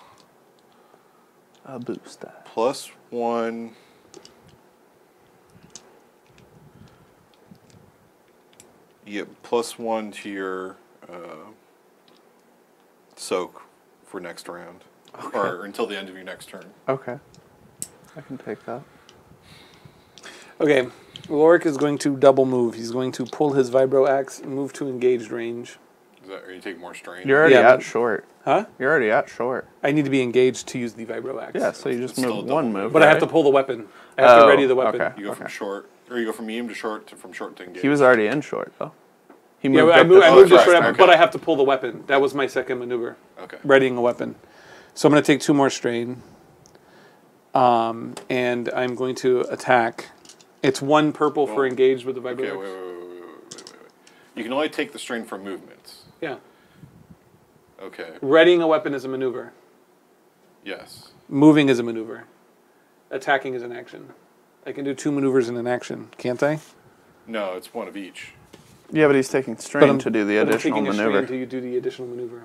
A boost. +1. You get +1 to your soak for next round. Okay. Or until the end of your next turn. Okay. I can take that. Okay, Lorik is going to double move. He's going to pull his vibro axe and move to engaged range. Is that, or you take more strain? You're already Yeah, at but- short. Huh? You're already at short. I need to be engaged to use the vibro axe. Yeah, so you just It's still move a one double move. But I have right? to pull the weapon. I have to ready the weapon. okay. You go from short, or you go from medium to short, from short to engage. He was already in short, though. He Yeah, moved I up moved, to I moved to right, short, okay. but I have to pull the weapon. That was my second maneuver. Okay. Readying a weapon. So I'm going to take 2 more strain. And I'm going to attack. It's 1 purple for engaged with the vibro Okay, axe. wait. You can only take the strain from movements. Yeah. Okay. Readying a weapon is a maneuver. Yes. Moving is a maneuver. Attacking is an action. I can do 2 maneuvers in an action, can't I? No, it's one of each. Yeah, but he's taking strain to do the additional I'm taking maneuver. a strain to do the additional maneuver.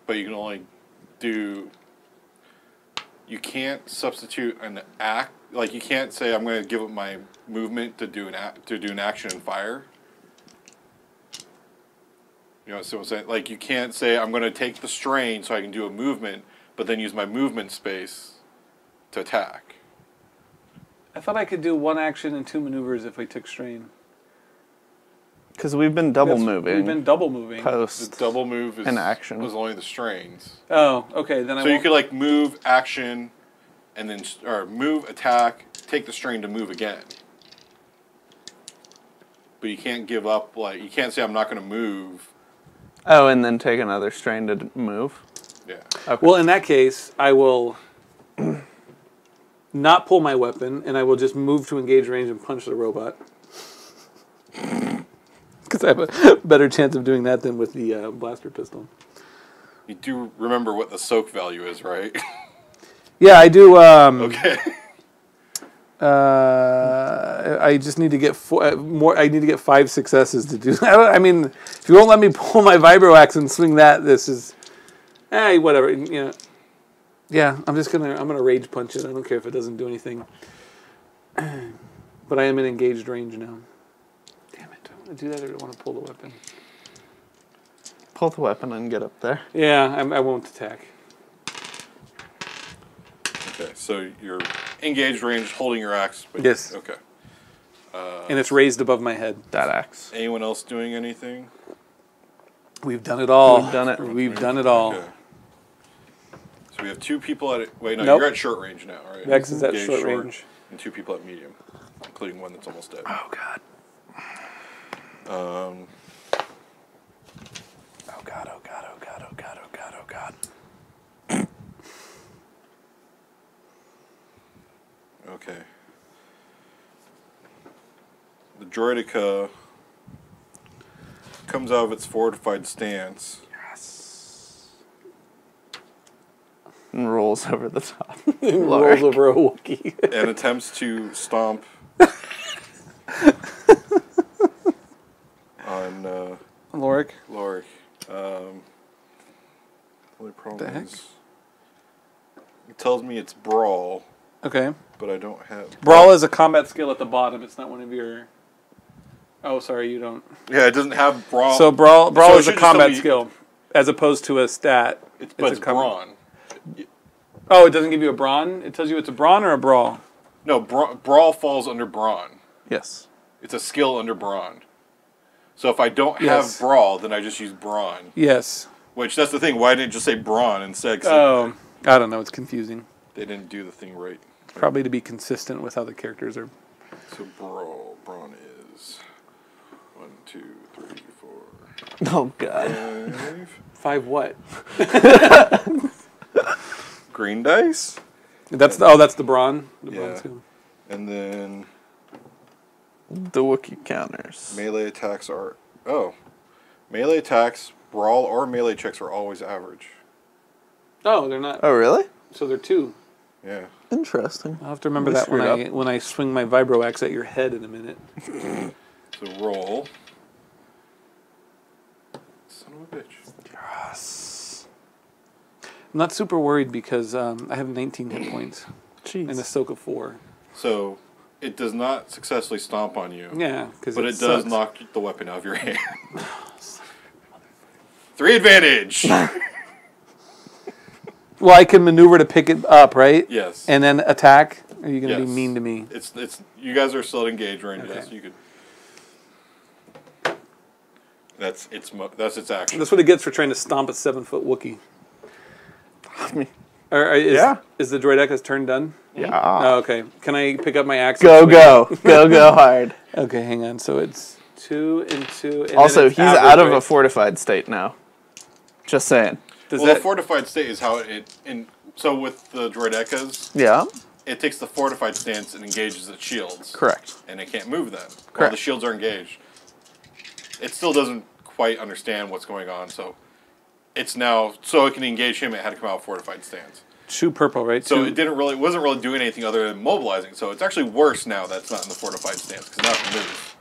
But you can only do. You can't substitute an act. Like you can't say I'm going to give up my movement to do an action and fire. You know what I'm saying? Like you can't say I'm going to take the strain so I can do a movement, but then use my movement space to attack. I thought I could do 1 action and 2 maneuvers if I took strain. Because we've been double We've moving. been double moving. The Post. double move is An action. Was only the strains. Oh, okay. Then I So you won't. could like move action, and then or move attack, take the strain to move again. But you can't give up. Like you can't say I'm not going to move. Oh, and then take another strain to move. Yeah. Okay. Well, in that case, I will not pull my weapon, and I will just move to engage range and punch the robot. Because I have a better chance of doing that than with the blaster pistol. You do remember what the soak value is, right? Yeah, I do. Okay. I just need to get more. I need to get 5 successes to do that. I mean, if you won't let me pull my vibro axe and swing that, this is, whatever. You know. Yeah, I'm gonna rage punch it. I don't care if it doesn't do anything. But I am in engaged range now. Damn it! Do I want to do that or do I want to pull the weapon? Pull the weapon and get up there. Yeah, I won't attack. Okay. So you're engaged range, holding your axe. But Yes. Okay. And it's raised above my head. That axe. Anyone else doing anything? We've done it all. We've done it. We've done it all. Okay. So we have 2 people at. Wait, no, Nope. you're at short range now, right? Vex is at Engaged short range. And 2 people at medium, including one that's almost dead. Oh, God. Um. Oh, God, oh, God, oh, God, oh, God, oh, God, oh, God. Okay. The Droidica comes out of its fortified stance. Yes. And rolls over the top. Rolls over a Wookiee. And attempts to stomp on Lorik. Lorik. Only problem The heck? is it tells me it's brawl, Okay. but I don't have Brawl is a combat skill at the bottom. It's not one of your. Oh, sorry, you don't. Yeah, it doesn't have brawl. So brawl So it is a should just combat be- skill, as opposed to a stat. But it's a com- brawn. Oh, it doesn't give you a brawn. It tells you it's a brawn or a brawl. No, brawl falls under brawn. Yes. It's a skill under brawn. So if I don't Yes. have brawl, then I just use brawn. Yes. Which that's the thing. Why didn't it just say brawn instead? 'Cause Oh, I don't know. It's confusing. they didn't do the thing right. Probably to be consistent with how the characters are. So brawn is 1, 2, 3, 4, Oh God. 5 what? Green dice. That's the brawn. The brawn Yeah. too. And then The Wookiee counters. melee attacks are melee attacks, brawl or melee checks are always average. Oh, they're not. Oh really? So they're 2. Yeah. Interesting. I'll have to remember We that screwed when I swing my vibro axe at your head in a minute. So roll. Son of a bitch. Yes. I'm not super worried because I have 19 hit points Jeez. and a soak of 4. So it does not successfully stomp on you. Yeah, because But it does knock the weapon out of your hand. 3 advantage. Well, I can maneuver to pick it up, right? Yes. And then attack. Are you going to Yes. be mean to me? It's you guys are still engaged, right? Okay. Yes, you could. That's its action. That's what it gets for trying to stomp a 7-foot Wookiee. I mean, Is the Droideka's turn done? yeah. Oh, okay. Can I pick up my axe? Go, and swing? go hard. Okay, hang on. So it's 2 and 2. And Also, then he's it's average, out of a right? fortified state now. Just saying. Does Well, that? the fortified state is how so with the droidekas, Yeah. it takes the fortified stance and engages its shields. Correct. And it can't move them. While Correct. the shields are engaged. It still doesn't quite understand what's going on, so it's now so it can engage him. It had to come out of fortified stance. 2 purple, right? So 2. it wasn't really doing anything other than mobilizing. So it's actually worse now that it's not in the fortified stance because now it can move.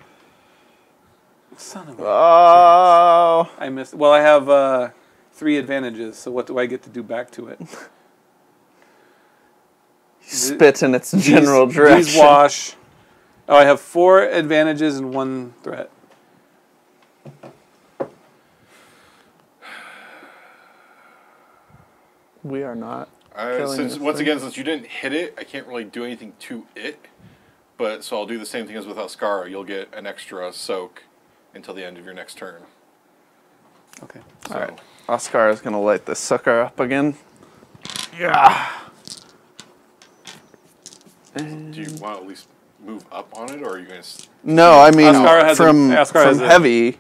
Son of a... Oh. I missed. Well, I have 3 advantages. So what do I get to do back to it? Spit in its general These direction. wash. Oh, I have 4 advantages and 1 threat. We are not. killing Since this once thing. again, since you didn't hit it, I can't really do anything to it. But so I'll do the same thing as with Ascara. You'll get an extra soak until the end of your next turn. Okay. So, All right. Oscar is going to light this sucker up again. Yeah. do you want to at least move up on it, or are you going to? No, I mean, Oscar has from Oscar has a- heavy,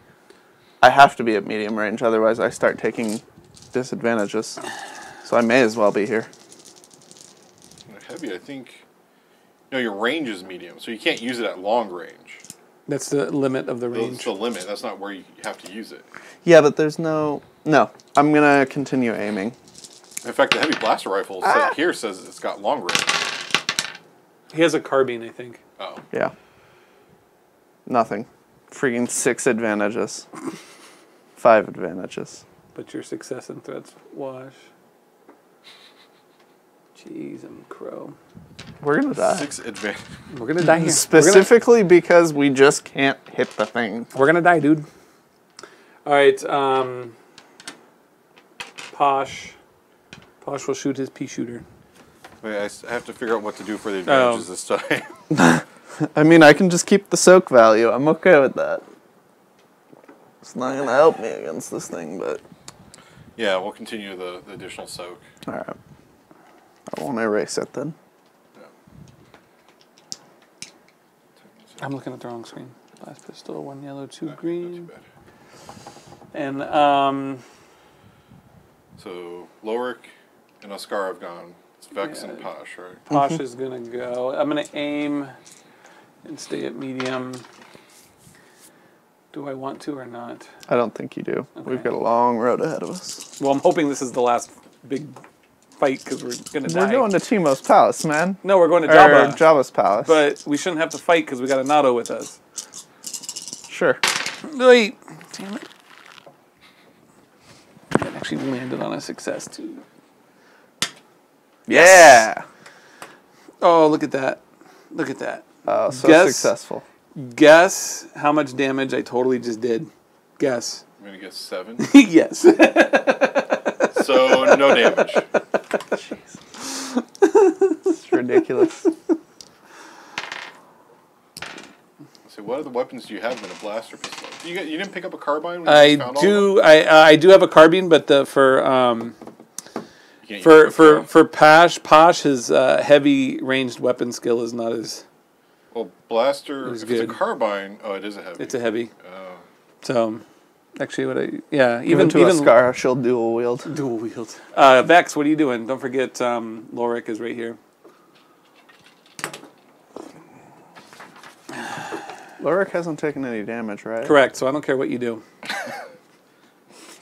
I have to be at medium range. Otherwise, I start taking disadvantages. So I may as well be here. Heavy, I think. No, your range is medium, so you can't use it at long range. That's the limit of the That's range. the limit. That's not where you have to use it. Yeah, but there's no... No, I'm going to continue aiming. In fact, the heavy blaster rifle here says it's got long range. He has a carbine, I think. Oh. Yeah. Nothing. Freaking 6 advantages. 5 advantages. But your success and threats wash. Jeez, I'm a crow. We're going to die. 6 advantage. We're gonna die here. Specifically because we just can't hit the thing. We're gonna die, dude. All right. Posh. Posh will shoot his pea shooter. Wait, I have to figure out what to do for the advantages this time. I mean, I can just keep the soak value. I'm okay with that. It's not going to help me against this thing, but... Yeah, we'll continue the additional soak. Alright. I won't erase it then. I'm looking at the wrong screen. Blast pistol, 1 yellow, 2 Not green. too bad. And So Lorik and Oscar have gone. It's Vex Yeah. and Posh, right? Posh is gonna go. I'm gonna aim and stay at medium. Do I want to or not? I don't think you do. Okay. We've got a long road ahead of us. Well, I'm hoping this is the last big fight because we're gonna die. We're going to Timo's palace, man. No, we're going to Or Jabba. Jabba's palace. But we shouldn't have to fight because we got a Nato with us. Sure. Wait. Damn it. That actually landed on a success, too. Yeah. Oh, look at that. Look at that. Oh, so Guess- successful. Guess how much damage I totally just did. Guess. I'm going to guess 7. Yes. So no damage. It's ridiculous. So what other weapons do you have in a blaster pistol? You didn't pick up a carbine when you I found all of them? do. I do have a carbine, but you can't For use quick draw? Posh, his heavy ranged weapon skill is not as. Well, blaster. It's If it's a good. carbine, oh, it is a heavy. It's a heavy. Oh. So, actually, even Even to Ascara, she'll dual wield. dual wield. Vex, what are you doing? Don't forget, Lorik is right here. Lorik hasn't taken any damage, right? Correct. So I don't care what you do.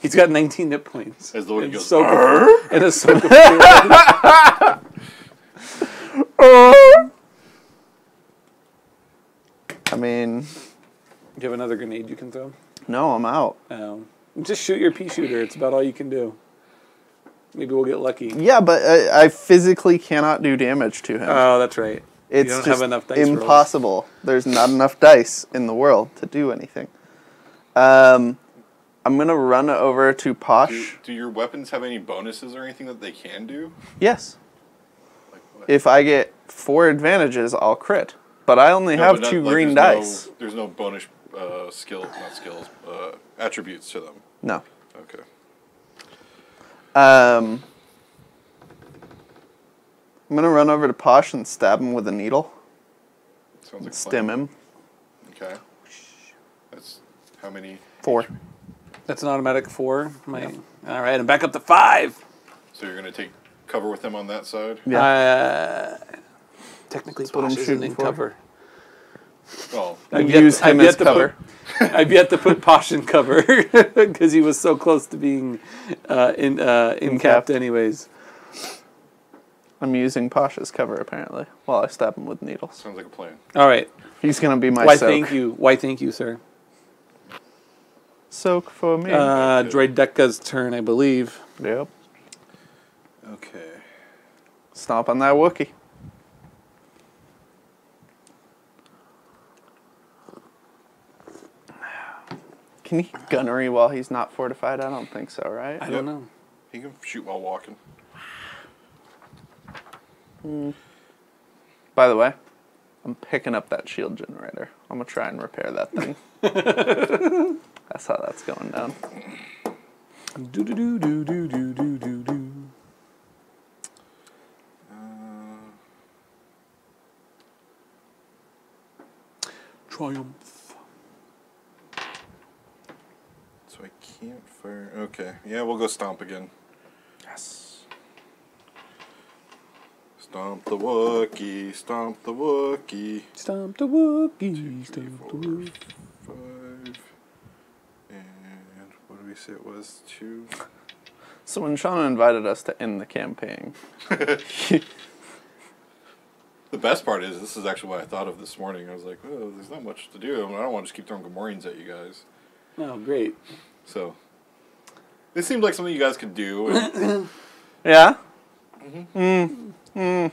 He's got 19 hit points. As Lorik And goes, Ahsoka- and Ahsoka- I mean, Do you have another grenade you can throw? no, I'm out. Just shoot your pea shooter. It's about all you can do. Maybe we'll get lucky. Yeah, but I physically cannot do damage to him. Oh, that's right. It's you don't just have enough dice rolls. impossible. There's not enough dice in the world to do anything. I'm gonna run over to Posh. do your weapons have any bonuses or anything that they can do? Yes. Like what? If I get 4 advantages, I'll crit. But I only No, have but not- 2 like, green there's dice. There's no bonus attributes to them. No. Okay. I'm gonna run over to Posh and stab him with a needle. Sounds like Stim fun. him. Okay. That's how many? 4. That's an automatic 4. All right, and back up to 5. So you're gonna take cover with them on that side? Yeah. Technically, what I'm Posh isn't shooting in for. cover. Oh, Use him as cover. I've yet to put Posh in cover because he was so close to being incapped anyways. I'm using Posh as cover, apparently, while I stab him with needles. sounds like a plan. All right. He's gonna be my Why, soak. thank you. Why, thank you, sir. Soak for me. Droideka's turn, I believe. Yep. Okay. Stomp on that Wookiee. Can he gunnery while he's not fortified? I don't think so, right? I don't know. He can shoot while walking. By the way, I'm picking up that shield generator. I'm gonna try and repair that thing. That's how that's going down. Do do do do do do do do do. Triumph. So I can't fire. Okay. Yeah, we'll go stomp again. Yes. Stomp the Wookiee. Stomp the Wookiee. Stomp the Wookiee. Stomp the 4, Wookiee. 5. And what did we say it was? 2. So when Shauna invited us to end the campaign, The best part is, this is actually what I thought of this morning. I was like, oh, there's not much to do. I don't want to just keep throwing Gamorreans at you guys. Oh, great. So, it seemed like something you guys could do. And, yeah. okay.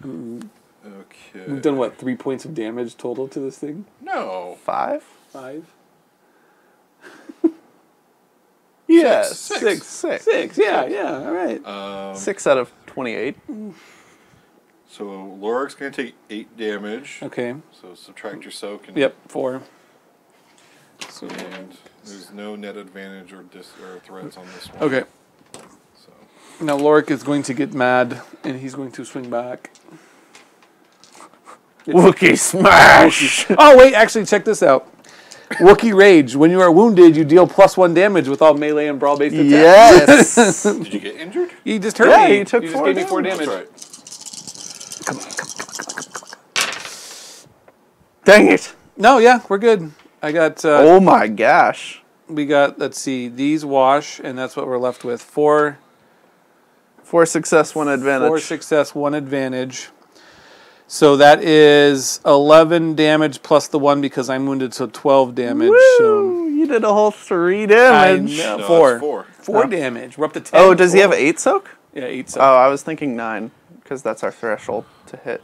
We've done what, 3 points of damage total to this thing? No. 5? 5? Yes. Six. 6. Yeah, all right. 6 out of 28. So, Lorik's going to take 8 damage. Okay. So, subtract your soak. And, Yep, 4. So, And there's no net advantage or threats on this one. okay. So, Now Lorik is going to get mad, and he's going to swing back. Wookiee smash! Oh, wait, actually, check this out. Wookiee Rage. When you are wounded, you deal +1 damage with all melee and brawl-based attacks. Yes! did you get injured? You just hurt Yeah, me. you took just 4 gave me 4 damage. damage. That's right. Come on. Dang it! No, yeah, we're good. I got, Oh my gosh. we got, let's see, these wash, and that's what we're left with. 4 success, 1 advantage. 4 success, 1 advantage. So that is 11 damage plus the 1 because I'm wounded, so 12 damage. So Woo! You did a whole 3 I damage. know. No, 4. that's 4. 4 Oh. damage. We're up to 10. Oh, does he have 8 soak? Yeah, 8. So. Oh, I was thinking 9, because that's our threshold to hit.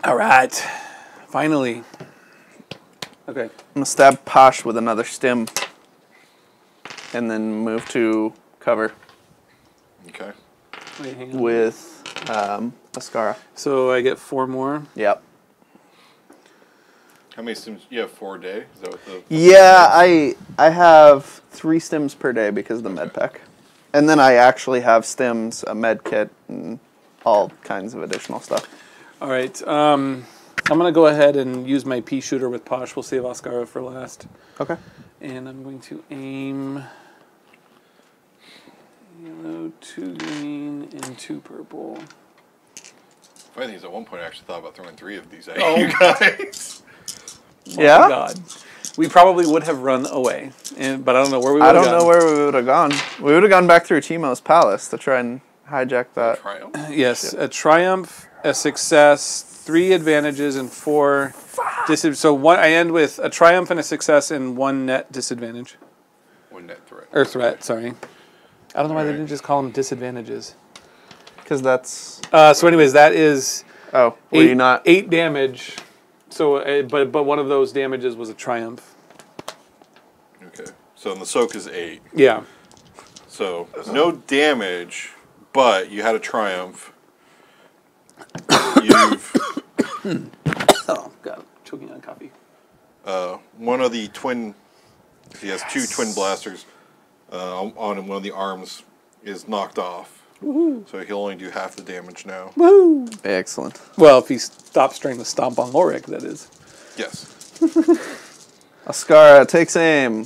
All right. Finally. Okay. I'm gonna stab Posh with another stim, and then move to cover Okay. Wait, hang on. with Ascara. So I get 4 more. Yep. How many stims? You have 4 a day? Is that what the... Yeah, I have 3 stims per day because of the med pack. And then I actually have stims, a med kit, and all kinds of additional stuff. All right. I'm going to go ahead and use my pea shooter with Posh. We'll save Oscara for last. Okay. And I'm going to aim yellow, 2 green, and 2 purple. Funny thing is, at one point I actually thought about throwing 3 of these at you guys. Yeah? Oh my God. We probably would have run away, but I don't know where we would have gone. I don't know where we would have gone. We would have gone back through Timo's palace to try and hijack that. Triumph? Yes, a triumph, a success, 3 advantages, and 4 disadvantages. So I end with a triumph and a success and 1 net disadvantage. 1 net threat. Or threat, sorry. I don't know why they didn't just call them disadvantages. Because that's... So anyways, that is Oh, were you not... 8 damage. So, but one of those damages was a triumph. Okay. So the soak is 8. Yeah. So no damage, but you had a triumph. You've Oh, God. Choking on coffee. one of the twin. He has 2 twin blasters on one of the arms is knocked off. Woohoo. So he'll only do half the damage now. Woo! Excellent. Well, if he stops trying to stomp on Lorik, that is. Yes. Oscara takes aim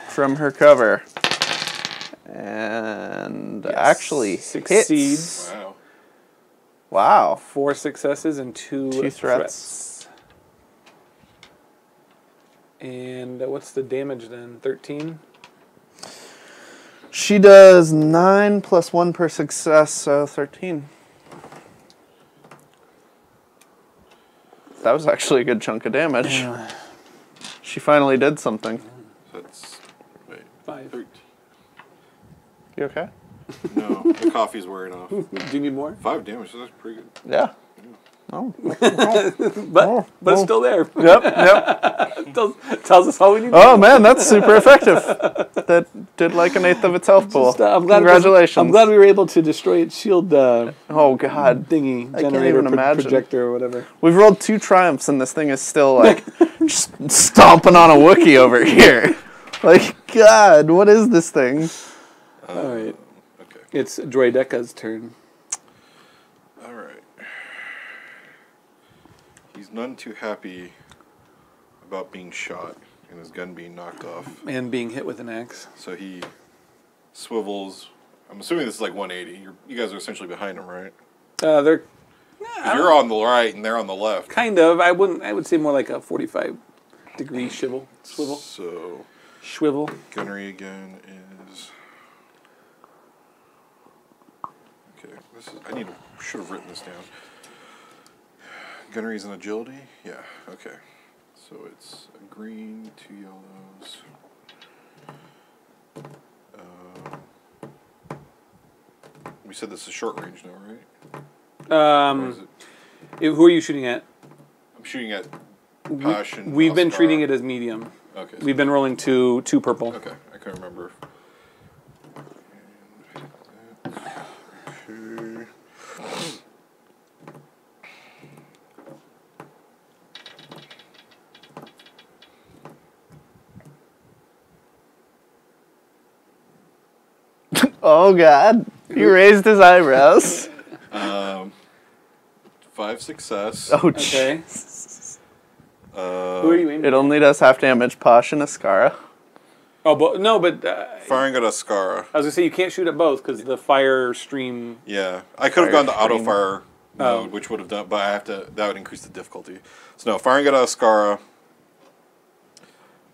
from her cover. And actually Succeeds. hits. Wow. Wow. 4 successes and 2 2 threats. threats. And what's the damage then? 13? She does 9 plus 1 per success, so 13. That was actually a good chunk of damage. Yeah. She finally did something. So that's wait. 5. 13. You okay? No, the coffee's wearing off. Do you need more? 5 damage. So that's pretty good. Yeah. Oh. But it's still there. Yep. Tells us all we need. Oh man, that's super effective. That did like 1/8 of its health pool. I'm glad Congratulations. I'm glad we were able to destroy its shield Oh god. thingy I can't generator even imagine. projector or whatever. We've rolled 2 triumphs and this thing is still like just stomping on a Wookiee over here. Like, God, what is this thing? All right. Okay. It's Droideka's turn. All right. He's none too happy about being shot and his gun being knocked off. And being hit with an axe. So he swivels. I'm assuming this is like 180. You guys are essentially behind him, right? They're 'Cause you're on the right and they're on the left. kind of. I would say more like a 45-degree swivel. So Swivel. gunnery again is. Okay, this is. Should have written this down. Gunnery's and agility. Yeah. Okay. So it's a green, 2 yellows. We said this is short range now, right? Or is it? Who are you shooting at? I'm shooting at Posh and We've been Oscar. treating it as medium. Okay. We've been rolling two purple. Okay, I can't remember. Okay. Oh god. He raised his eyebrows. 5 success. Oh, Okay. Who are you aiming? It only does half damage, Posh and Ascara. Oh, but Firing at Ascara. I was gonna say you can't shoot at both because the fire stream. Yeah, I could have gone to Fire auto stream. fire mode, which would have done, but I have to. That would increase the difficulty. So no, firing at Ascara.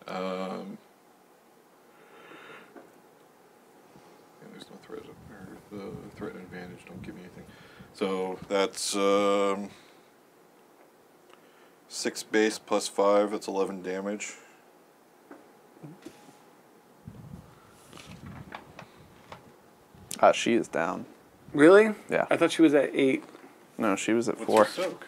And there's no threat. Or the threat advantage don't give me anything. So that's 6 base plus 5. That's 11 damage. She is down. Really? Yeah. I thought she was at 8. No, she was at What's 4. her soak?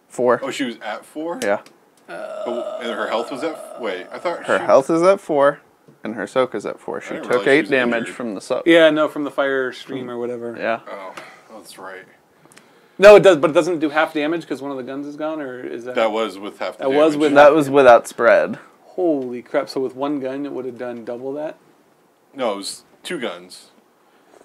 4. Oh, she was at 4. Yeah. And her health was at. Wait, I thought Her she, health is at 4, and her soak is at 4. She didn't took realize she 8 was damage injured. from the soak. Yeah, no, from the fire stream or whatever. Yeah. Oh, that's right. No, it does, but it doesn't do half damage because one of the guns is gone, or is that? That was with half the That was damage. with- That was without spread. Holy crap! So with one gun, it would have done double that. No, it was 2 guns.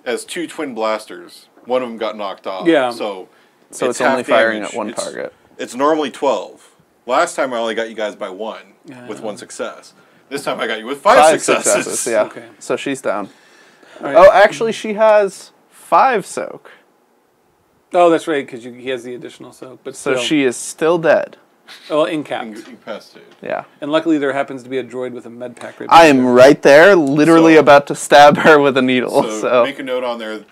It has 2 twin blasters. One of them got knocked off. Yeah. So it's only firing damage. at one target. It's normally 12. Last time I only got you guys by 1 with Yeah. 1 success. This time I got you with 5 successes. Yeah. Okay. So she's down. Right. Oh, actually, she has 5 soak. Oh, that's right, because he has the additional soak. But So still. she is still dead. Well, incapped. Incapacitated. Yeah. And luckily there happens to be a droid with a med pack right I behind am her. right there, literally So- about to stab her with a needle. So, So, make a note on there.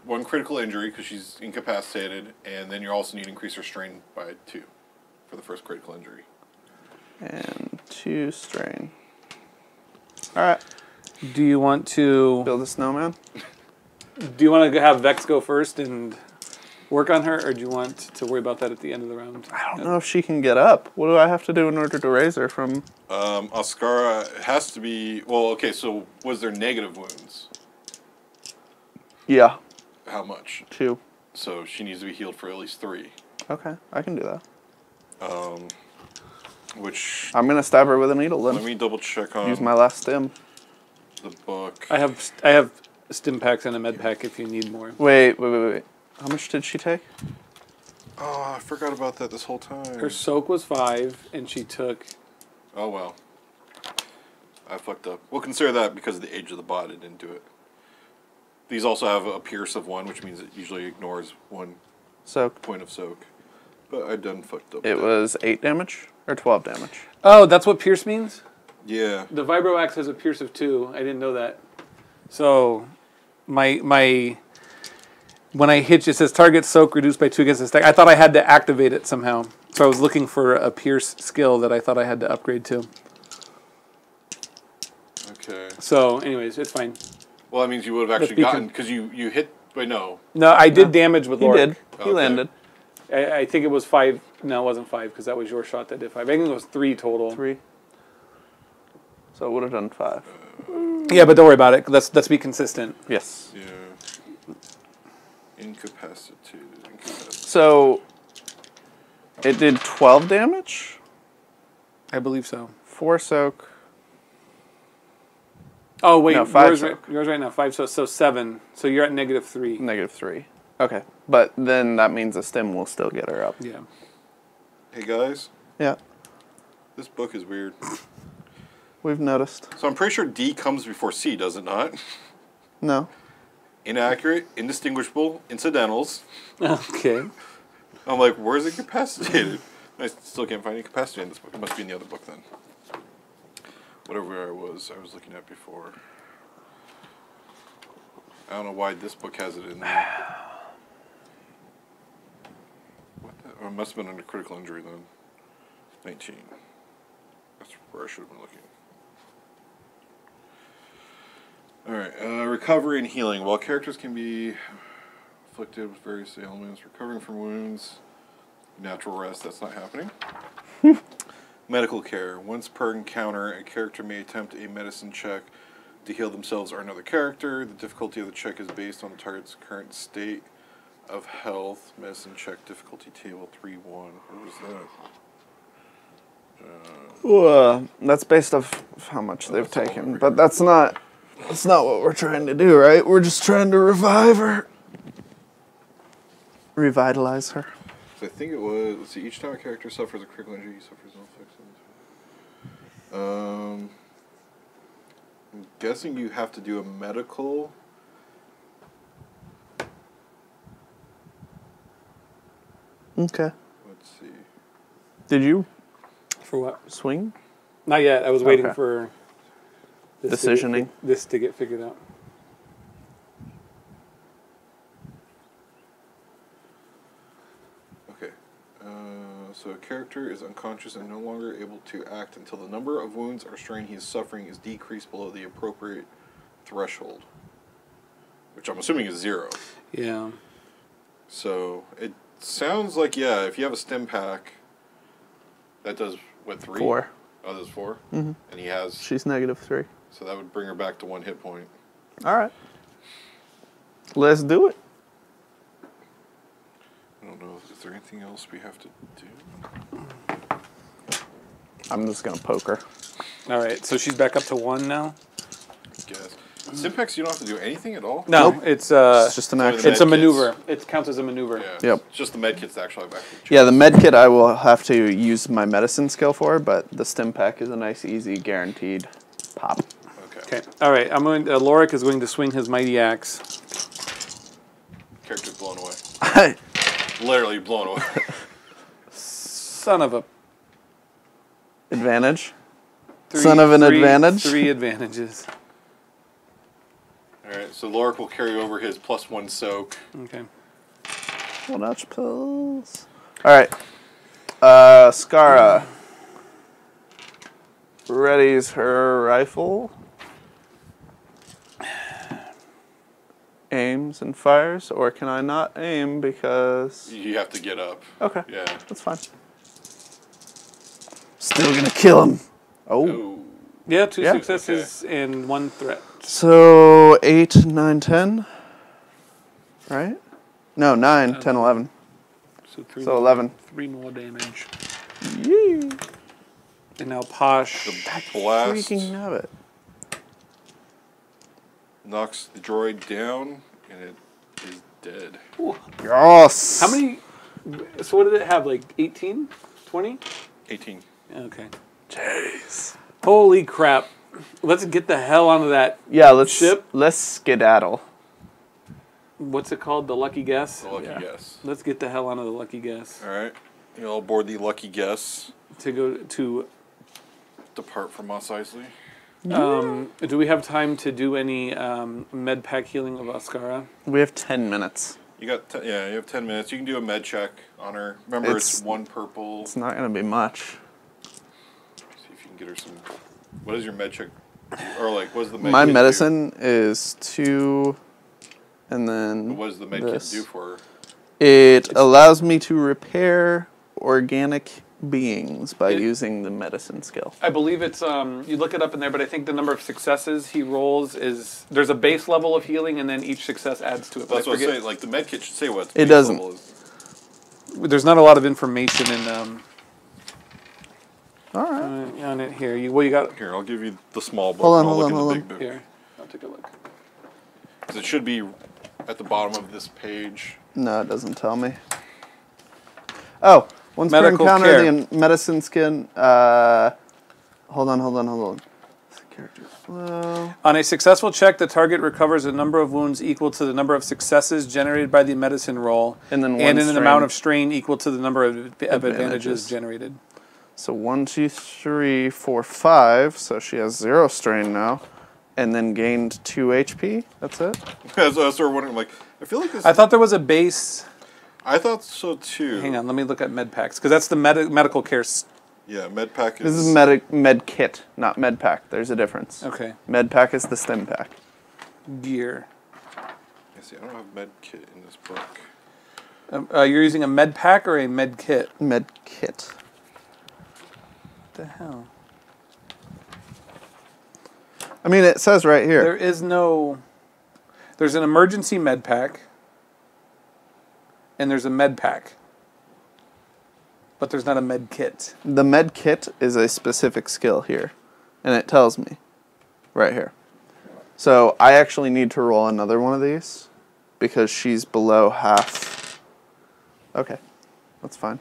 1 critical injury because she's incapacitated, and then you also need to increase her strain by 2 for the first critical injury. and 2 strain. All right. Do you want to Build a snowman. have Vex go first and work on her, or do you want to worry about that at the end of the round? I don't know if she can get up. What do I have to do in order to raise her from? Ascara has to be well. Okay, so was there negative wounds? Yeah, How much? 2. So she needs to be healed for at least 3. Okay, I can do that. Which I'm gonna stab her with a needle let then. me double check on Use my last stim. the book. I have stim packs and a med pack if you need more. Wait. How much did she take? Oh, I forgot about that this whole time. Her soak was 5, and she took. Oh well, I fucked up. We'll consider that because of the age of the bot. It didn't do it. These also have a pierce of 1, which means it usually ignores 1 Soak. point of soak. But I done fucked up. It that. was 8 damage or 12 damage. Oh, that's what pierce means? Yeah. The Vibro Axe has a pierce of 2. I didn't know that. So, my when I hit, it says target soak reduced by 2 against the stack. I thought I had to activate it somehow. So I was looking for a pierce skill that I thought I had to upgrade to. Okay. So, anyways, it's fine. Well, that means you would have actually beacon. gotten because you hit. Wait, no. No, I did damage with He Lork. did. He Okay. landed. I think it was 5. No, it wasn't 5 because that was your shot that did 5. I think it was 3 total. 3. So it would have done 5. Yeah, but don't worry about it. Let's be consistent. Yes. Yeah. Incapacitated. So it did 12 damage. I believe so. 4 soak. Oh wait, No, 5 yours right now 5. So 7. So you're at -3. -3. Okay. But then that means a stim will still get her up. Yeah. Hey guys, Yeah. this book is weird. We've noticed. So I'm pretty sure D comes before C, does it not? No. Inaccurate, indistinguishable, incidentals. Okay. I'm like, where's incapacitated? I still can't find incapacitated in this book. It must be in the other book then. Whatever I was looking at before. I don't know why this book has it in there. What the? Oh, it must have been under critical injury then. 19. That's where I should have been looking. Alright, recovery and healing. While characters can be afflicted with various ailments, recovering from wounds, natural rest, that's not happening. Medical care. Once per encounter, a character may attempt a medicine check to heal themselves or another character. The difficulty of the check is based on the target's current state of health. Medicine check difficulty table 3-1. What was that? That's based off of how much they've that's all taken. over But here. that's not what we're trying to do, right? We're just trying to revive her. Revitalize her. So I think it was, let's see, each time a character suffers a critical injury, he suffers no effects. I'm guessing you have to do a medical. Okay. Let's see. Did you For what? swing? Not yet. I was waiting Okay. for Decisioning. this to get figured out. Okay. So a character is unconscious and no longer able to act until the number of wounds or strain he is suffering is decreased below the appropriate threshold, which I'm assuming is 0. Yeah. So it sounds like, yeah, if you have a stim pack, that does, what, 3? 4. Oh, there's 4? Mm-hmm. And he has, She's -3. so that would bring her back to 1 hit point. All right. Let's do it. I don't know, is there anything else we have to do? I'm just going to poke her. All right. So she's back up to 1 now. I guess. Stimpaks, you don't have to do anything at all? No, Nope. it's It's just an Only action. it's a medkits. maneuver. It counts as a maneuver. Yeah. Yep. It's just the medkits that actually have active Yeah, the med kit I will have to use my medicine skill for, but the stim pack is a nice, easy, guaranteed pop. Okay. Okay. All right. I'm going. Lorik is going to swing his mighty axe. Character's blown away. Literally blown away. Son of a. Advantage. Son of an advantage. 3 advantages. Alright, so Lorik will carry over his +1 soak. Okay. Well, notch pills. All right. Skara readies her rifle, aims and fires, or can I not aim because... You have to get up. Okay, Yeah. that's fine. Still gonna kill him. Oh. Oh. Yeah, 2 Yeah. successes and 1 threat. So 8, 9, 10. Right? No, 9, 10, 11. So 3 So more, 11. 3 more damage. Yee. And now Posh. The blast Freaking nabbit. knocks the droid down, and it is dead. Ooh. Yes. How many? So what did it have? Like 18? 20? 18. Okay. Jeez. Holy crap. Let's get the hell onto that. Yeah, let's Ship? let's skedaddle. What's it called? The Lucky Guess? The lucky Yeah. guess. Let's get the hell onto the Lucky Guess. Alright. You all aboard the lucky guess. To go to. Depart from Mos Eisley. Do we have time to do any med pack healing of Ascara? We have 10 minutes. You got yeah, you have 10 minutes. You can do a med check on her. Remember, it's 1 purple. It's not gonna be much. See if you can get her some. What is your med check? Or like, what does the med My kit medicine is 2, and do? then What does the med this. kit do for her? It allows me to repair organic beings by It- using the medicine skill. I believe it's you look it up in there, but I think the number of successes he rolls is there's a base level of healing, and then each success adds to it. But That's I what I forget. say. Like the med kit should say what its It base doesn't. level is. There's not a lot of information in All right. on it here. You got Here, I'll give you the small book. Hold on, and I'll hold look on, at the hold big book. here. I'll take a look. 'Cause it should be at the bottom of this page. No, it doesn't tell me. Oh, once per Medical encounter, care. the medicine skin. Hold on. Character flow. On a successful check, the target recovers a number of wounds equal to the number of successes generated by the medicine roll, And then in one an amount of strain equal to the number of advantages Advantages. generated. So 1, 2, 3, 4, 5. So she has 0 strain now, and then gained 2 HP. That's it. I was sort of wondering, like, I feel like this. I thought there was a base. I thought so too. Hang on, let me look at med packs because that's the medical care. Yeah, med pack is. This is med kit, not med pack. There's a difference. Okay, Med pack is the stim pack. gear. I see. I don't have med kit in this book. You're using a med pack or a med kit? Med kit. What the hell? I mean, it says right here. There is no. There's an emergency med pack. And there's a med pack. But there's not a med kit. The med kit is a specific skill here, and it tells me right here. So I actually need to roll another one of these because she's below half. Okay, that's fine.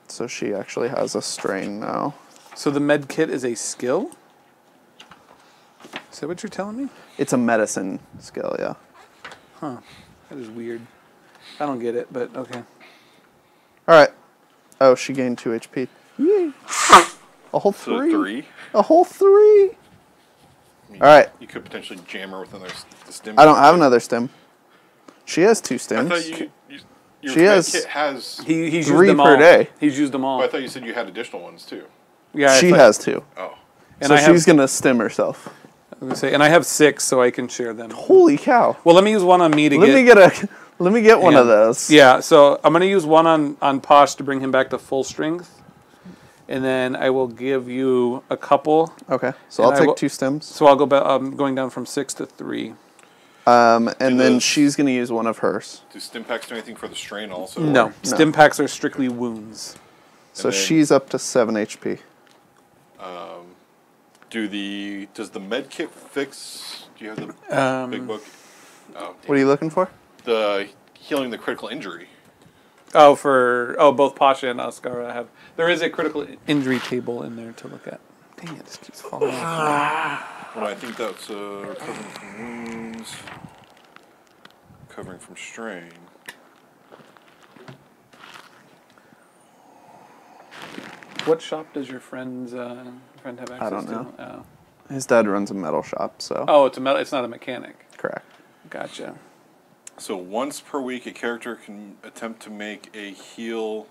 So she actually has a strain now. So the med kit is a skill? Is that what you're telling me? It's a medicine skill, yeah. Huh. That is weird. I don't get it, but okay. All right. Oh, she gained 2 HP. Yay. A whole So 3. 3. A whole 3. All right. You could potentially jam her with another the stim. I don't have another stim. She has 2 I stims. thought your She med has kit has. He's used 3 them per all. day. He's used them all. But I thought you said you had additional ones too. Yeah, She it's like- has 2. Oh. And So I have, she's going to stim herself. I was gonna say, and I have 6, so I can share them. Holy cow. Well, let me use one on me to Let me get one Hang of on. those. Yeah, so I'm going to use one on Posh to bring him back to full strength. And then I will give you a couple. Okay. So And I'll I take will- 2 stims. So I'll go back. I'm going down from 6 to 3. And then those- she's going to use one of hers. Do stim packs do anything for the strain also? No, or- stim packs are strictly wounds. So then- she's up to 7 HP. Does the med kit fix? Do you have the big book? Oh, What are you looking for? the healing the critical injury. Oh, both Pasha and Ascara have. There is a critical injury table in there to look at. Dang it, this keeps falling off. Well, I think that's recovering from wounds, recovering from strain. What shop does your friend have access to? I don't know. Oh. His dad runs a metal shop, so. Oh, it's a metal. It's not a mechanic. Correct. Gotcha. So once per week, a character can attempt to heal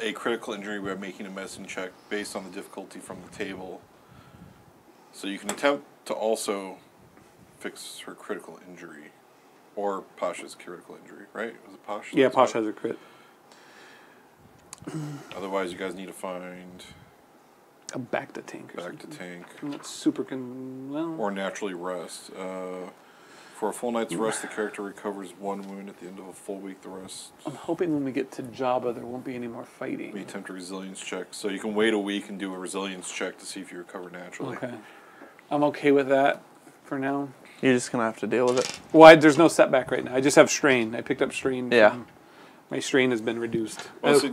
a critical injury by making a medicine check based on the difficulty from the table. So you can attempt to also fix her critical injury, or Pasha's critical injury, right? Was it Pasha? Yeah, Pasha has a crit. Otherwise, you guys need to find A back to tank. Or back to something. tank That's super or naturally rest. For a full night's rest, the character recovers 1 wound. At the end of a full week, the rest. I'm hoping when we get to Jabba, there won't be any more fighting. We attempt a resilience check, so you can wait a week and do a resilience check to see if you recover naturally. Okay. I'm okay with that for now. You're just going to have to deal with it. Well, there's no setback right now. I just have strain. I picked up strain. Yeah. My strain has been reduced. Well, so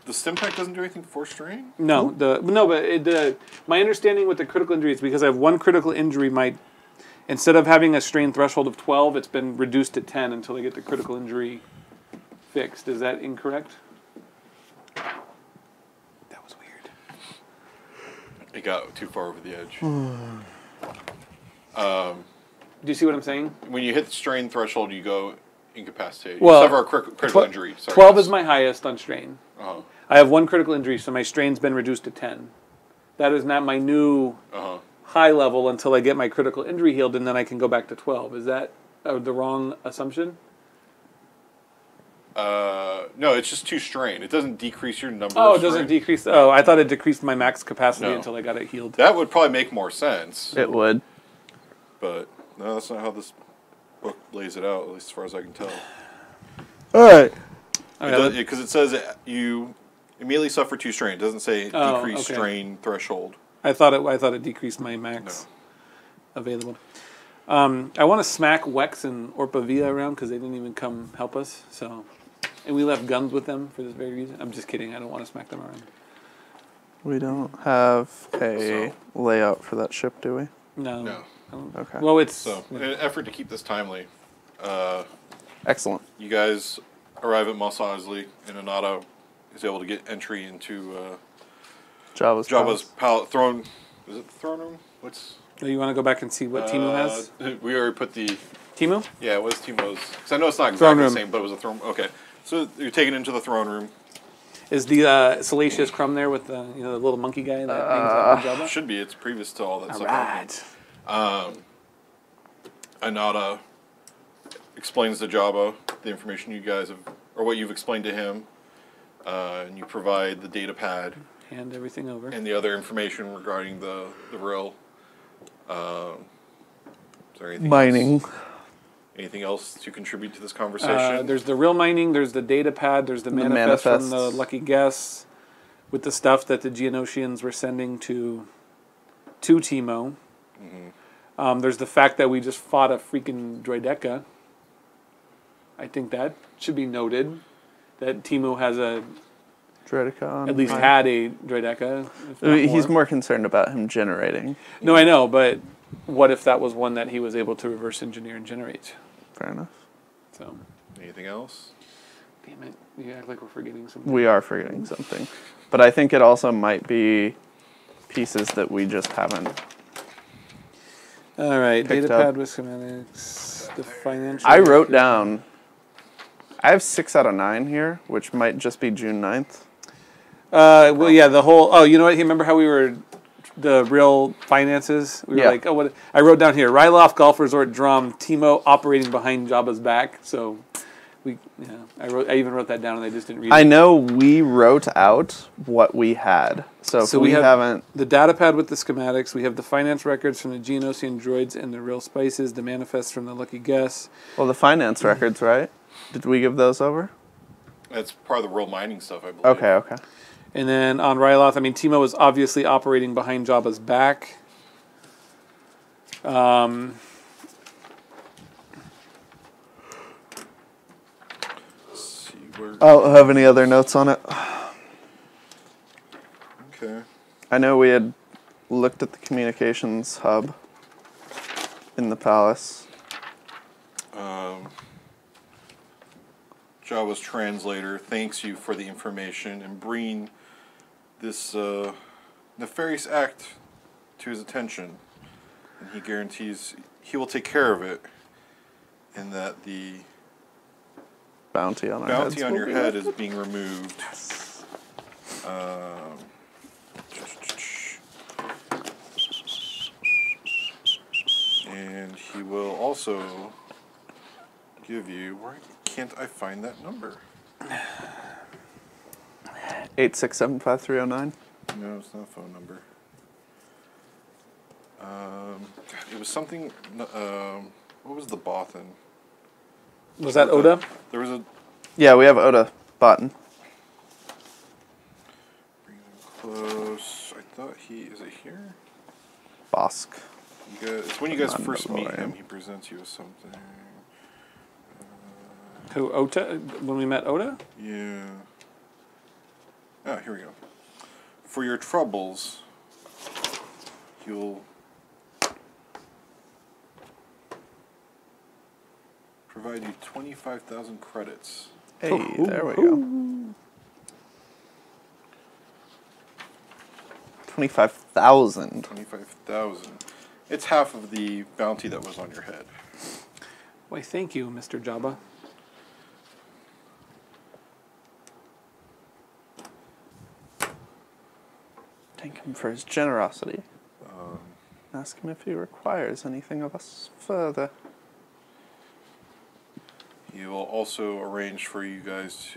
the stim pack doesn't do anything for strain? No, my understanding with the critical injury is because I have one critical injury. Instead of having a strain threshold of 12, it's been reduced to 10 until I get the critical injury fixed. Is that incorrect? That was weird. It got too far over the edge. Do you see what I'm saying? When you hit the strain threshold, you go incapacitated. Well, you suffer a critical injury. Sorry, 12 is my highest on strain. Uh-huh. I have one critical injury, so my strain's been reduced to 10. That is not my new high level until I get my critical injury healed, and then I can go back to 12. Is that the wrong assumption? No, it's just 2 strain. It doesn't decrease your number. Oh, of it doesn't strain. decrease. Oh, I thought it decreased my max capacity No. until I got it healed. That would probably make more sense. It would. But no, that's not how this book lays it out, at least as far as I can tell. All right. Because it says you immediately suffer 2 strain. It doesn't say decrease strain threshold. I thought it decreased my max available. I want to smack Wex and Orpavia around because they didn't even come help us. So, and we left guns with them for this very reason. I'm just kidding. I don't want to smack them around. We don't have a layout for that ship, do we? No. No. Okay. Well, it's So, in an effort to keep this timely, Excellent. you guys arrive at Mos Eisley, and Anata is able to get entry into Jabba's throne. Is it the throne room? You want to go back and see what Timu has? We already put the. Timu? Yeah, it was Timo's. Because I know it's not exactly the room. same, but it was a throne. Okay. So you're taken into the throne room. Is the Salacious Crumb there with the the little monkey guy that hangs out with Jabba? Should be. It's previous to all that All stuff. right. Anata explains to Jabba the information you guys have, or what you've explained to him, and you provide the data pad Hand everything over. and the other information regarding the rill. Is there anything Mining. else? Anything else to contribute to this conversation? There's the real mining, there's the data pad, there's the manifest from the manifests. Lucky Guess with the stuff that the Geonosians were sending to Timo. There's the fact that we just fought a freaking droideka. I think that should be noted. That Timo has Droideka. at least had a droideka. if not He's more concerned about him generating. No, I know, but what if that was one that he was able to reverse engineer and generate? Fair enough. So, Anything else? damn it, you act like we're forgetting something. We are forgetting something. But I think it also might be pieces that we just haven't. All right, Picked data up. pad with schematics, the financial. I wrote down. I have 6 out of 9 here, which might just be June 9th. Well, yeah, the whole. Oh, you know what? You remember how we were the real finances? We were Yeah. like, oh, what? I wrote down here: Ryloth Golf Resort Drum, Timo operating behind Jabba's back. So, I even wrote that down, and I just didn't read I it. know we wrote out what we had. So if we have haven't. the data pad with the schematics. We have the finance records from the Geonosian droids and the real spices. The manifest from the Lucky Guess. Well, the finance records, right? Did we give those over? That's part of the real mining stuff, I believe. Okay. And then on Ryloth, I mean, Timo is obviously operating behind Jabba's back. Let's see where. I don't have any other notes on it. Okay. I know we had looked at the communications hub in the palace. Jabba's translator thanks you for the information and bringing this nefarious act to his attention. And he guarantees he will take care of it, and that the Bounty on our bounty heads on will your be head lifted. is being removed. And he will also give you. Why can't I find that number? 8675309. No, it's not a phone number. It was something. What was the Bothan? Was that Oda? There was a. Yeah, we have Oda Botan. Bring him close. I thought is it here? Bosk. You guys, it's when you guys Not first meet Mandalorian. him. He presents you with something. Who, Ota? When we met Oda? Yeah. Oh, here we go. For your troubles, you'll provide you 25,000 credits. Hey, there we go. 25,000. 25,000. It's half of the bounty that was on your head. Why, thank you, Mr. Jabba. Thank him for his generosity. Ask him if he requires anything of us further. He will also arrange for you guys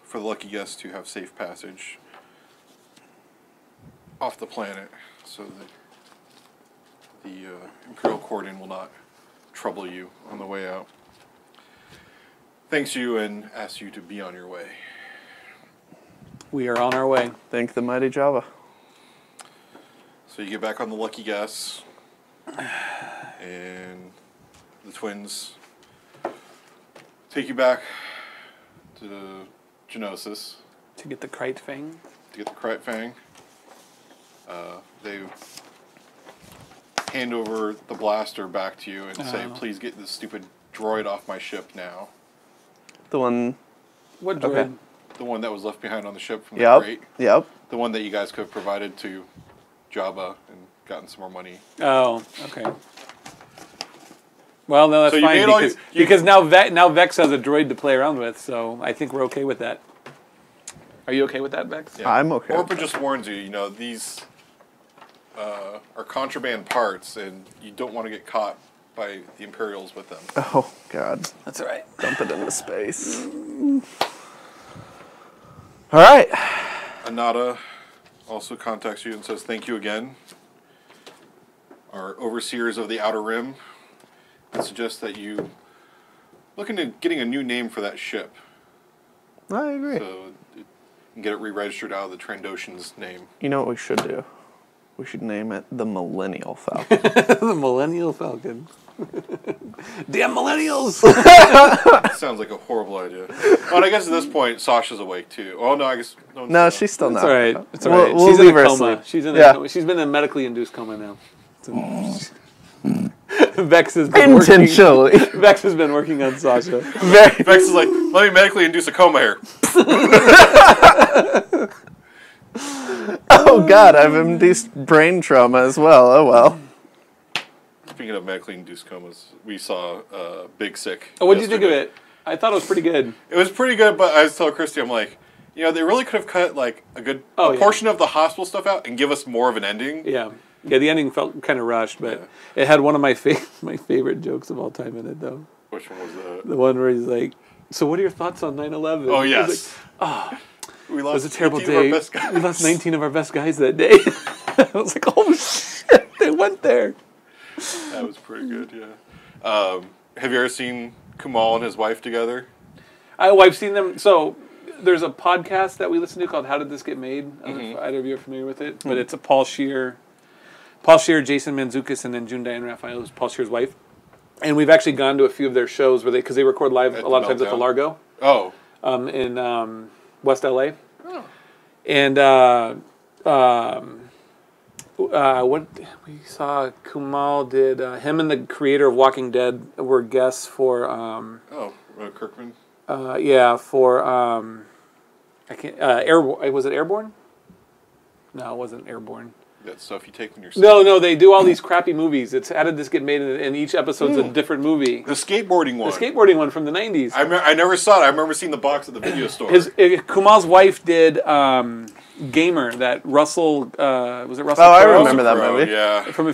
for the lucky guests to have safe passage off the planet, so that the Imperial Cordon will not trouble you on the way out. Thanks you and asks you to be on your way. We are on our way. Thank the mighty Java. So you get back on the lucky guests, and the twins take you back to Genosis To get the Krite Fang. to get the Krite Fang. They hand over the blaster back to you and say, please get this stupid droid off my ship now. The one. What droid? Okay. The one that was left behind on the ship from the crate. Yep. The one that you guys could have provided to Jabba and gotten some more money. Oh, okay. Well, no, that's So you fine made all because, you- because now Vex has a droid to play around with, so I think we're okay with that. Are you okay with that, Vex? Yeah. I'm okay with Orpa just warns you, these are contraband parts, and you don't want to get caught by the Imperials with them. Oh, God. That's all right. Dump it into space. All right. Anada also contacts you and says, thank you again. Our overseers of the Outer Rim suggests that you look into getting a new name for that ship. I agree. So you can get it re-registered out of the Trandoshan's name. You know what we should do? We should name it the Millennial Falcon. The Millennial Falcon. Damn millennials! Sounds like a horrible idea. Oh, and I guess at this point, Sasha's awake too. Oh, no, I guess... No, she's still It's not. all right. It's all We'll- right. we'll She's leave in her a coma. asleep. She's in a Yeah. coma. She's been in a medically induced coma now. Vex has been Intentionally. Working, Vex has been working on Sasha. Very. Vex is like, let me medically induce a coma here. Oh, God, I've induced brain trauma as well. Oh, well. Speaking of medically induced comas, we saw Big Sick. Oh, what did you think of yesterday. it? I thought it was pretty good. It was pretty good, but I was telling Christy, I'm like, they really could have cut like a Oh, yeah. portion of the hospital stuff out and give us more of an ending. Yeah. Yeah, the ending felt kind of rushed, but it had one of my my favorite jokes of all time in it, though. Which one was that? The one where he's like, so what are your thoughts on 9/11? Oh, He's yes. like, We it was a terrible 18 of our day. best guys. We lost 19 of our best guys that day. I was like, oh, shit, they went there. That was pretty good, yeah. Have you ever seen Kumal and his wife together? I've seen them. So there's a podcast that we listen to called "How Did This Get Made." I don't know if either of you are familiar with it, but it's a Paul Scheer, Jason Mantzoukas, and then June Diane Raphael, who's Paul Scheer's wife. And we've actually gone to a few of their shows because they record live a lot of times at the Largo. Oh. In West LA. Oh. And what we saw, Kumal did. Him and the creator of Walking Dead were guests for. Kirkman. Yeah, for I can't. Was it Airborne? No, it wasn't Airborne. That stuff you take when you're. No, they do all these crappy movies. It's how did this get made, and each episode's a different movie. The skateboarding one. The skateboarding one from the 90s. I never saw it. I remember seeing the box at the video store. Kumal's wife did Gamer, that Russell was it Russell? Oh, I Crowe? remember that movie. Yeah. From a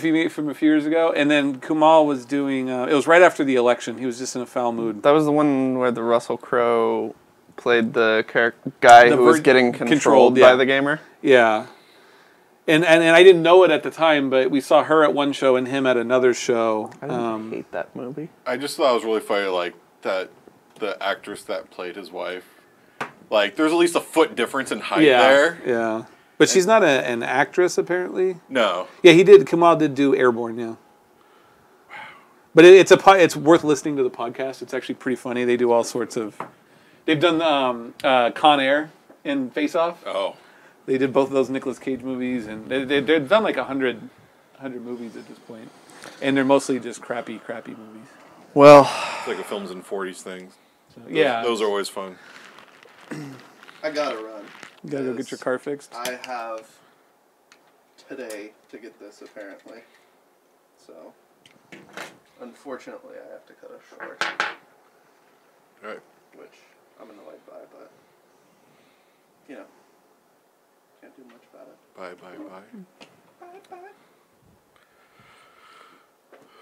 few years ago, and then Kumal was doing. It was right after the election. He was just in a foul mood. That was the one where the Russell Crowe played the guy who was getting controlled by the gamer. Yeah. And I didn't know it at the time, but we saw her at one show and him at another show. I didn't hate that movie. I just thought it was really funny, like, that the actress that played his wife, like, there's at least a foot difference in height there. Yeah. But she's not an actress, apparently. No. Yeah, Kumal did do Airborne, yeah. But it's worth listening to the podcast. It's actually pretty funny. They do all sorts of... They've done Con Air and Face Off. Oh. They did both of those Nicolas Cage movies, and they've done like 100 movies at this point. And they're mostly just crappy movies. Well, it's like a films in 40s thing. So, yeah. Those are always fun. I gotta run. You gotta go get your car fixed? I have today to get this, apparently. So, unfortunately, I have to cut it short. Alright. Which I'm annoyed by, but, you know. Can't do much about it. Bye.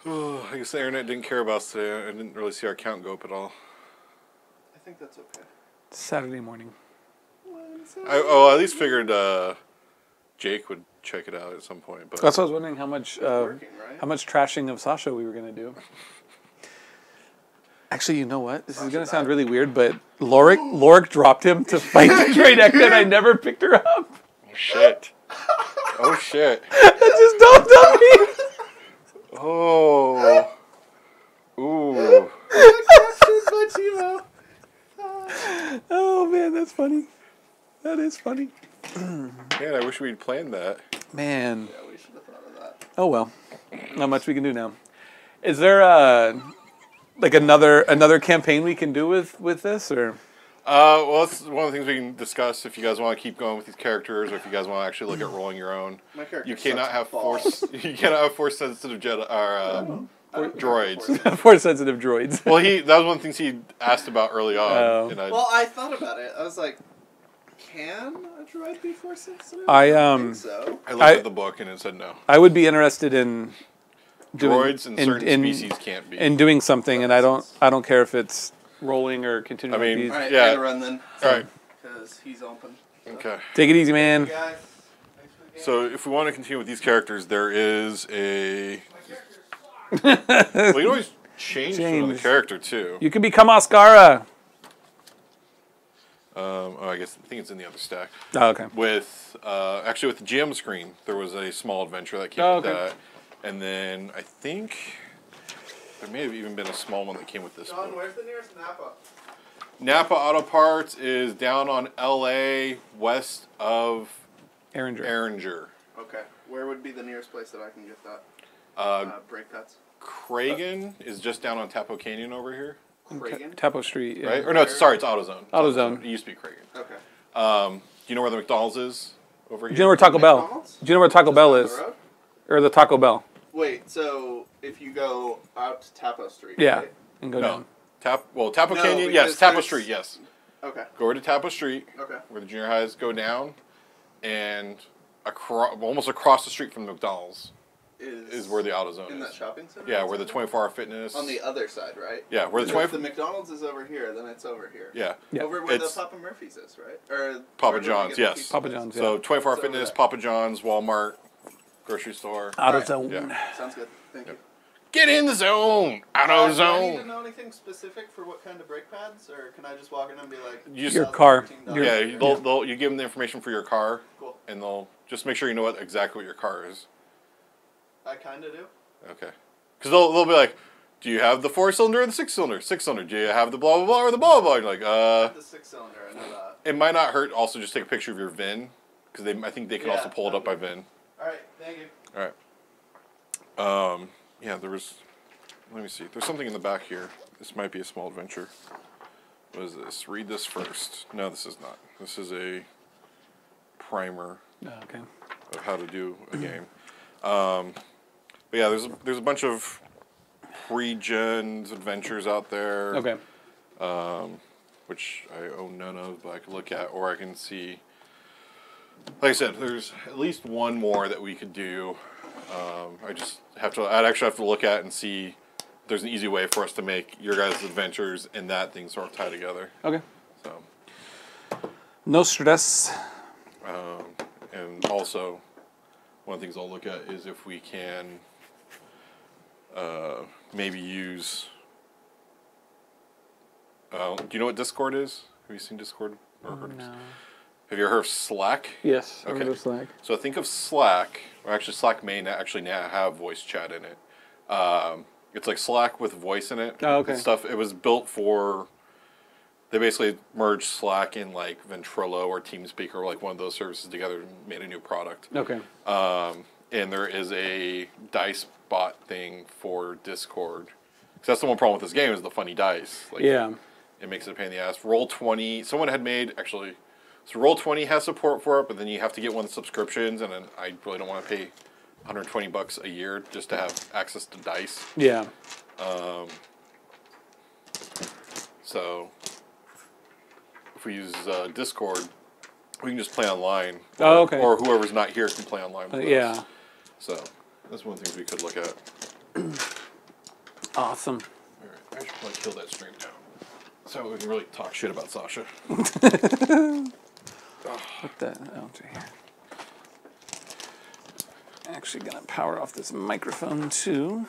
Oh, I guess the internet didn't care about us today. I didn't really see our count go up at all. I think that's okay. It's Saturday morning. I at least figured Jake would check it out at some point. But that's what I was wondering how much working, right? how much trashing of Sasha we were gonna do. Actually, you know what? This is going to sound really weird, but Lorik dropped him to fight the great actor, and I never picked her up. Oh, shit. Oh, shit. That just dawned on me. Oh. Ooh. Oh, man, that's funny. That is funny. Man, I wish we'd planned that. Man. Yeah, we should have thought of that. Oh, well. Not much we can do now. Is there like another campaign we can do with this, or? Well, that's one of the things we can discuss if you guys want to keep going with these characters, or if you guys want to actually look at rolling your own. My character You cannot have balls. You cannot have force sensitive droids. Force sensitive droids. Well, that was one of the things he asked about early on. Oh. And Well, I thought about it. I was like, can a droid be force sensitive? I think so. I looked at the book and it said no. I would be interested in Droids and certain species can't be. in doing something, and I don't care if it's rolling or continuing. I mean, with these. All right, Yeah. I gotta run then. All right. Because he's open. So. Okay. Take it easy, man. Hey guys. Thanks for the game. So if we want to continue with these characters, there is a. Well, you can always change the character too. You can become Oscara. I think it's in the other stack. Oh, okay. With actually with the GM screen, there was a small adventure that came with that, and then I think there may have even been a small one that came with this. John, book. where's the nearest Napa? Napa Auto Parts is down on LA, west of Erringer. Okay. Where would be the nearest place that I can get that? Brake cuts. Cragen is just down on Tapo Canyon over here. Cragen? Tapo Street, yeah. Right? Or no, sorry, it's AutoZone. AutoZone. It used to be Cragen. Okay. Do you know where the McDonald's is over here? Do you know where Taco Bell? McDonald's? Do you know where Taco Just Bell down is? the road? Or the Taco Bell? Wait, so if you go out to Tapo Street, Yeah. right? And go No. down. Tapo No, Canyon, yes. because Tapo there's- Street, yes. Okay. Go over to Tapo Street, Okay. where the junior highs go down, and almost across the street from the McDonald's is where the AutoZone in is. that shopping center? Yeah, where the 24-hour fitness. On the other side, right? Yeah, where the If 24. the McDonald's is over here, then it's over here. Yeah. Yeah. Over where the It's Papa Murphy's is, right? Or Papa where do we John's, get the yes. pizza Papa place? John's, So 24-hour It's over fitness, there. Papa John's, Walmart, grocery store. AutoZone. Yeah. Sounds good. Thank you. Get in the zone. Out of Do I need to zone. know anything specific for what kind of brake pads, or can I just walk in and be like, You just- Your car. $20 Yeah, here? you give them the information for your car, Cool. and they'll just make sure you know exactly what your car is. I kind of do. Okay. Because they'll be like, do you have the 4-cylinder or the 6-cylinder? 6-cylinder. Do you have the blah blah blah or the blah blah blah? You're like, The 6-cylinder, I know that. It might not hurt. Also, just take a picture of your VIN, because I think they can Yeah, also pull it up by VIN. All right, thank you. All right. Yeah, there was. Let me see. There's something in the back here. This might be a small adventure. What is this? Read this first. No, this is not. This is a primer Okay. of how to do a game. But yeah, there's a bunch of pre-gens adventures out there. Okay. Which I own none of, but I can look at, or I can see. Like I said, there's at least one more that we could do. I'd actually have to look at and see if there's an easy way for us to make your guys' adventures and that thing sort of tie together. Okay. So, No stress. and also, one of the things I'll look at is if we can maybe use. Do you know what Discord is? Have you seen Discord? Or heard of No. Have you ever heard of Slack? Yes. Okay. Okay. Slack. So think of Slack, or actually Slack may actually now have voice chat in it. It's like Slack with voice in it. Oh, okay. And stuff. It was built for. They basically merged Slack and like Ventrilo or TeamSpeak or like one of those services together and made a new product. Okay. And there is a dice bot thing for Discord. Because that's the one problem with this game is the funny dice. Like, Yeah. It makes it a pain in the ass. Roll20, someone had made, actually, so Roll20 has support for it, but then you have to get one of the subscriptions, and then I really don't want to pay $120 a year just to have access to dice. Yeah. So, if we use Discord, we can just play online. Oh, okay. Or whoever's not here can play online with us. Yeah. So, that's one of the things we could look at. Awesome. All right, I should probably kill that stream now. So we can really talk shit about Sasha. What the? Oh, it's right here. Actually, gonna power off this microphone too.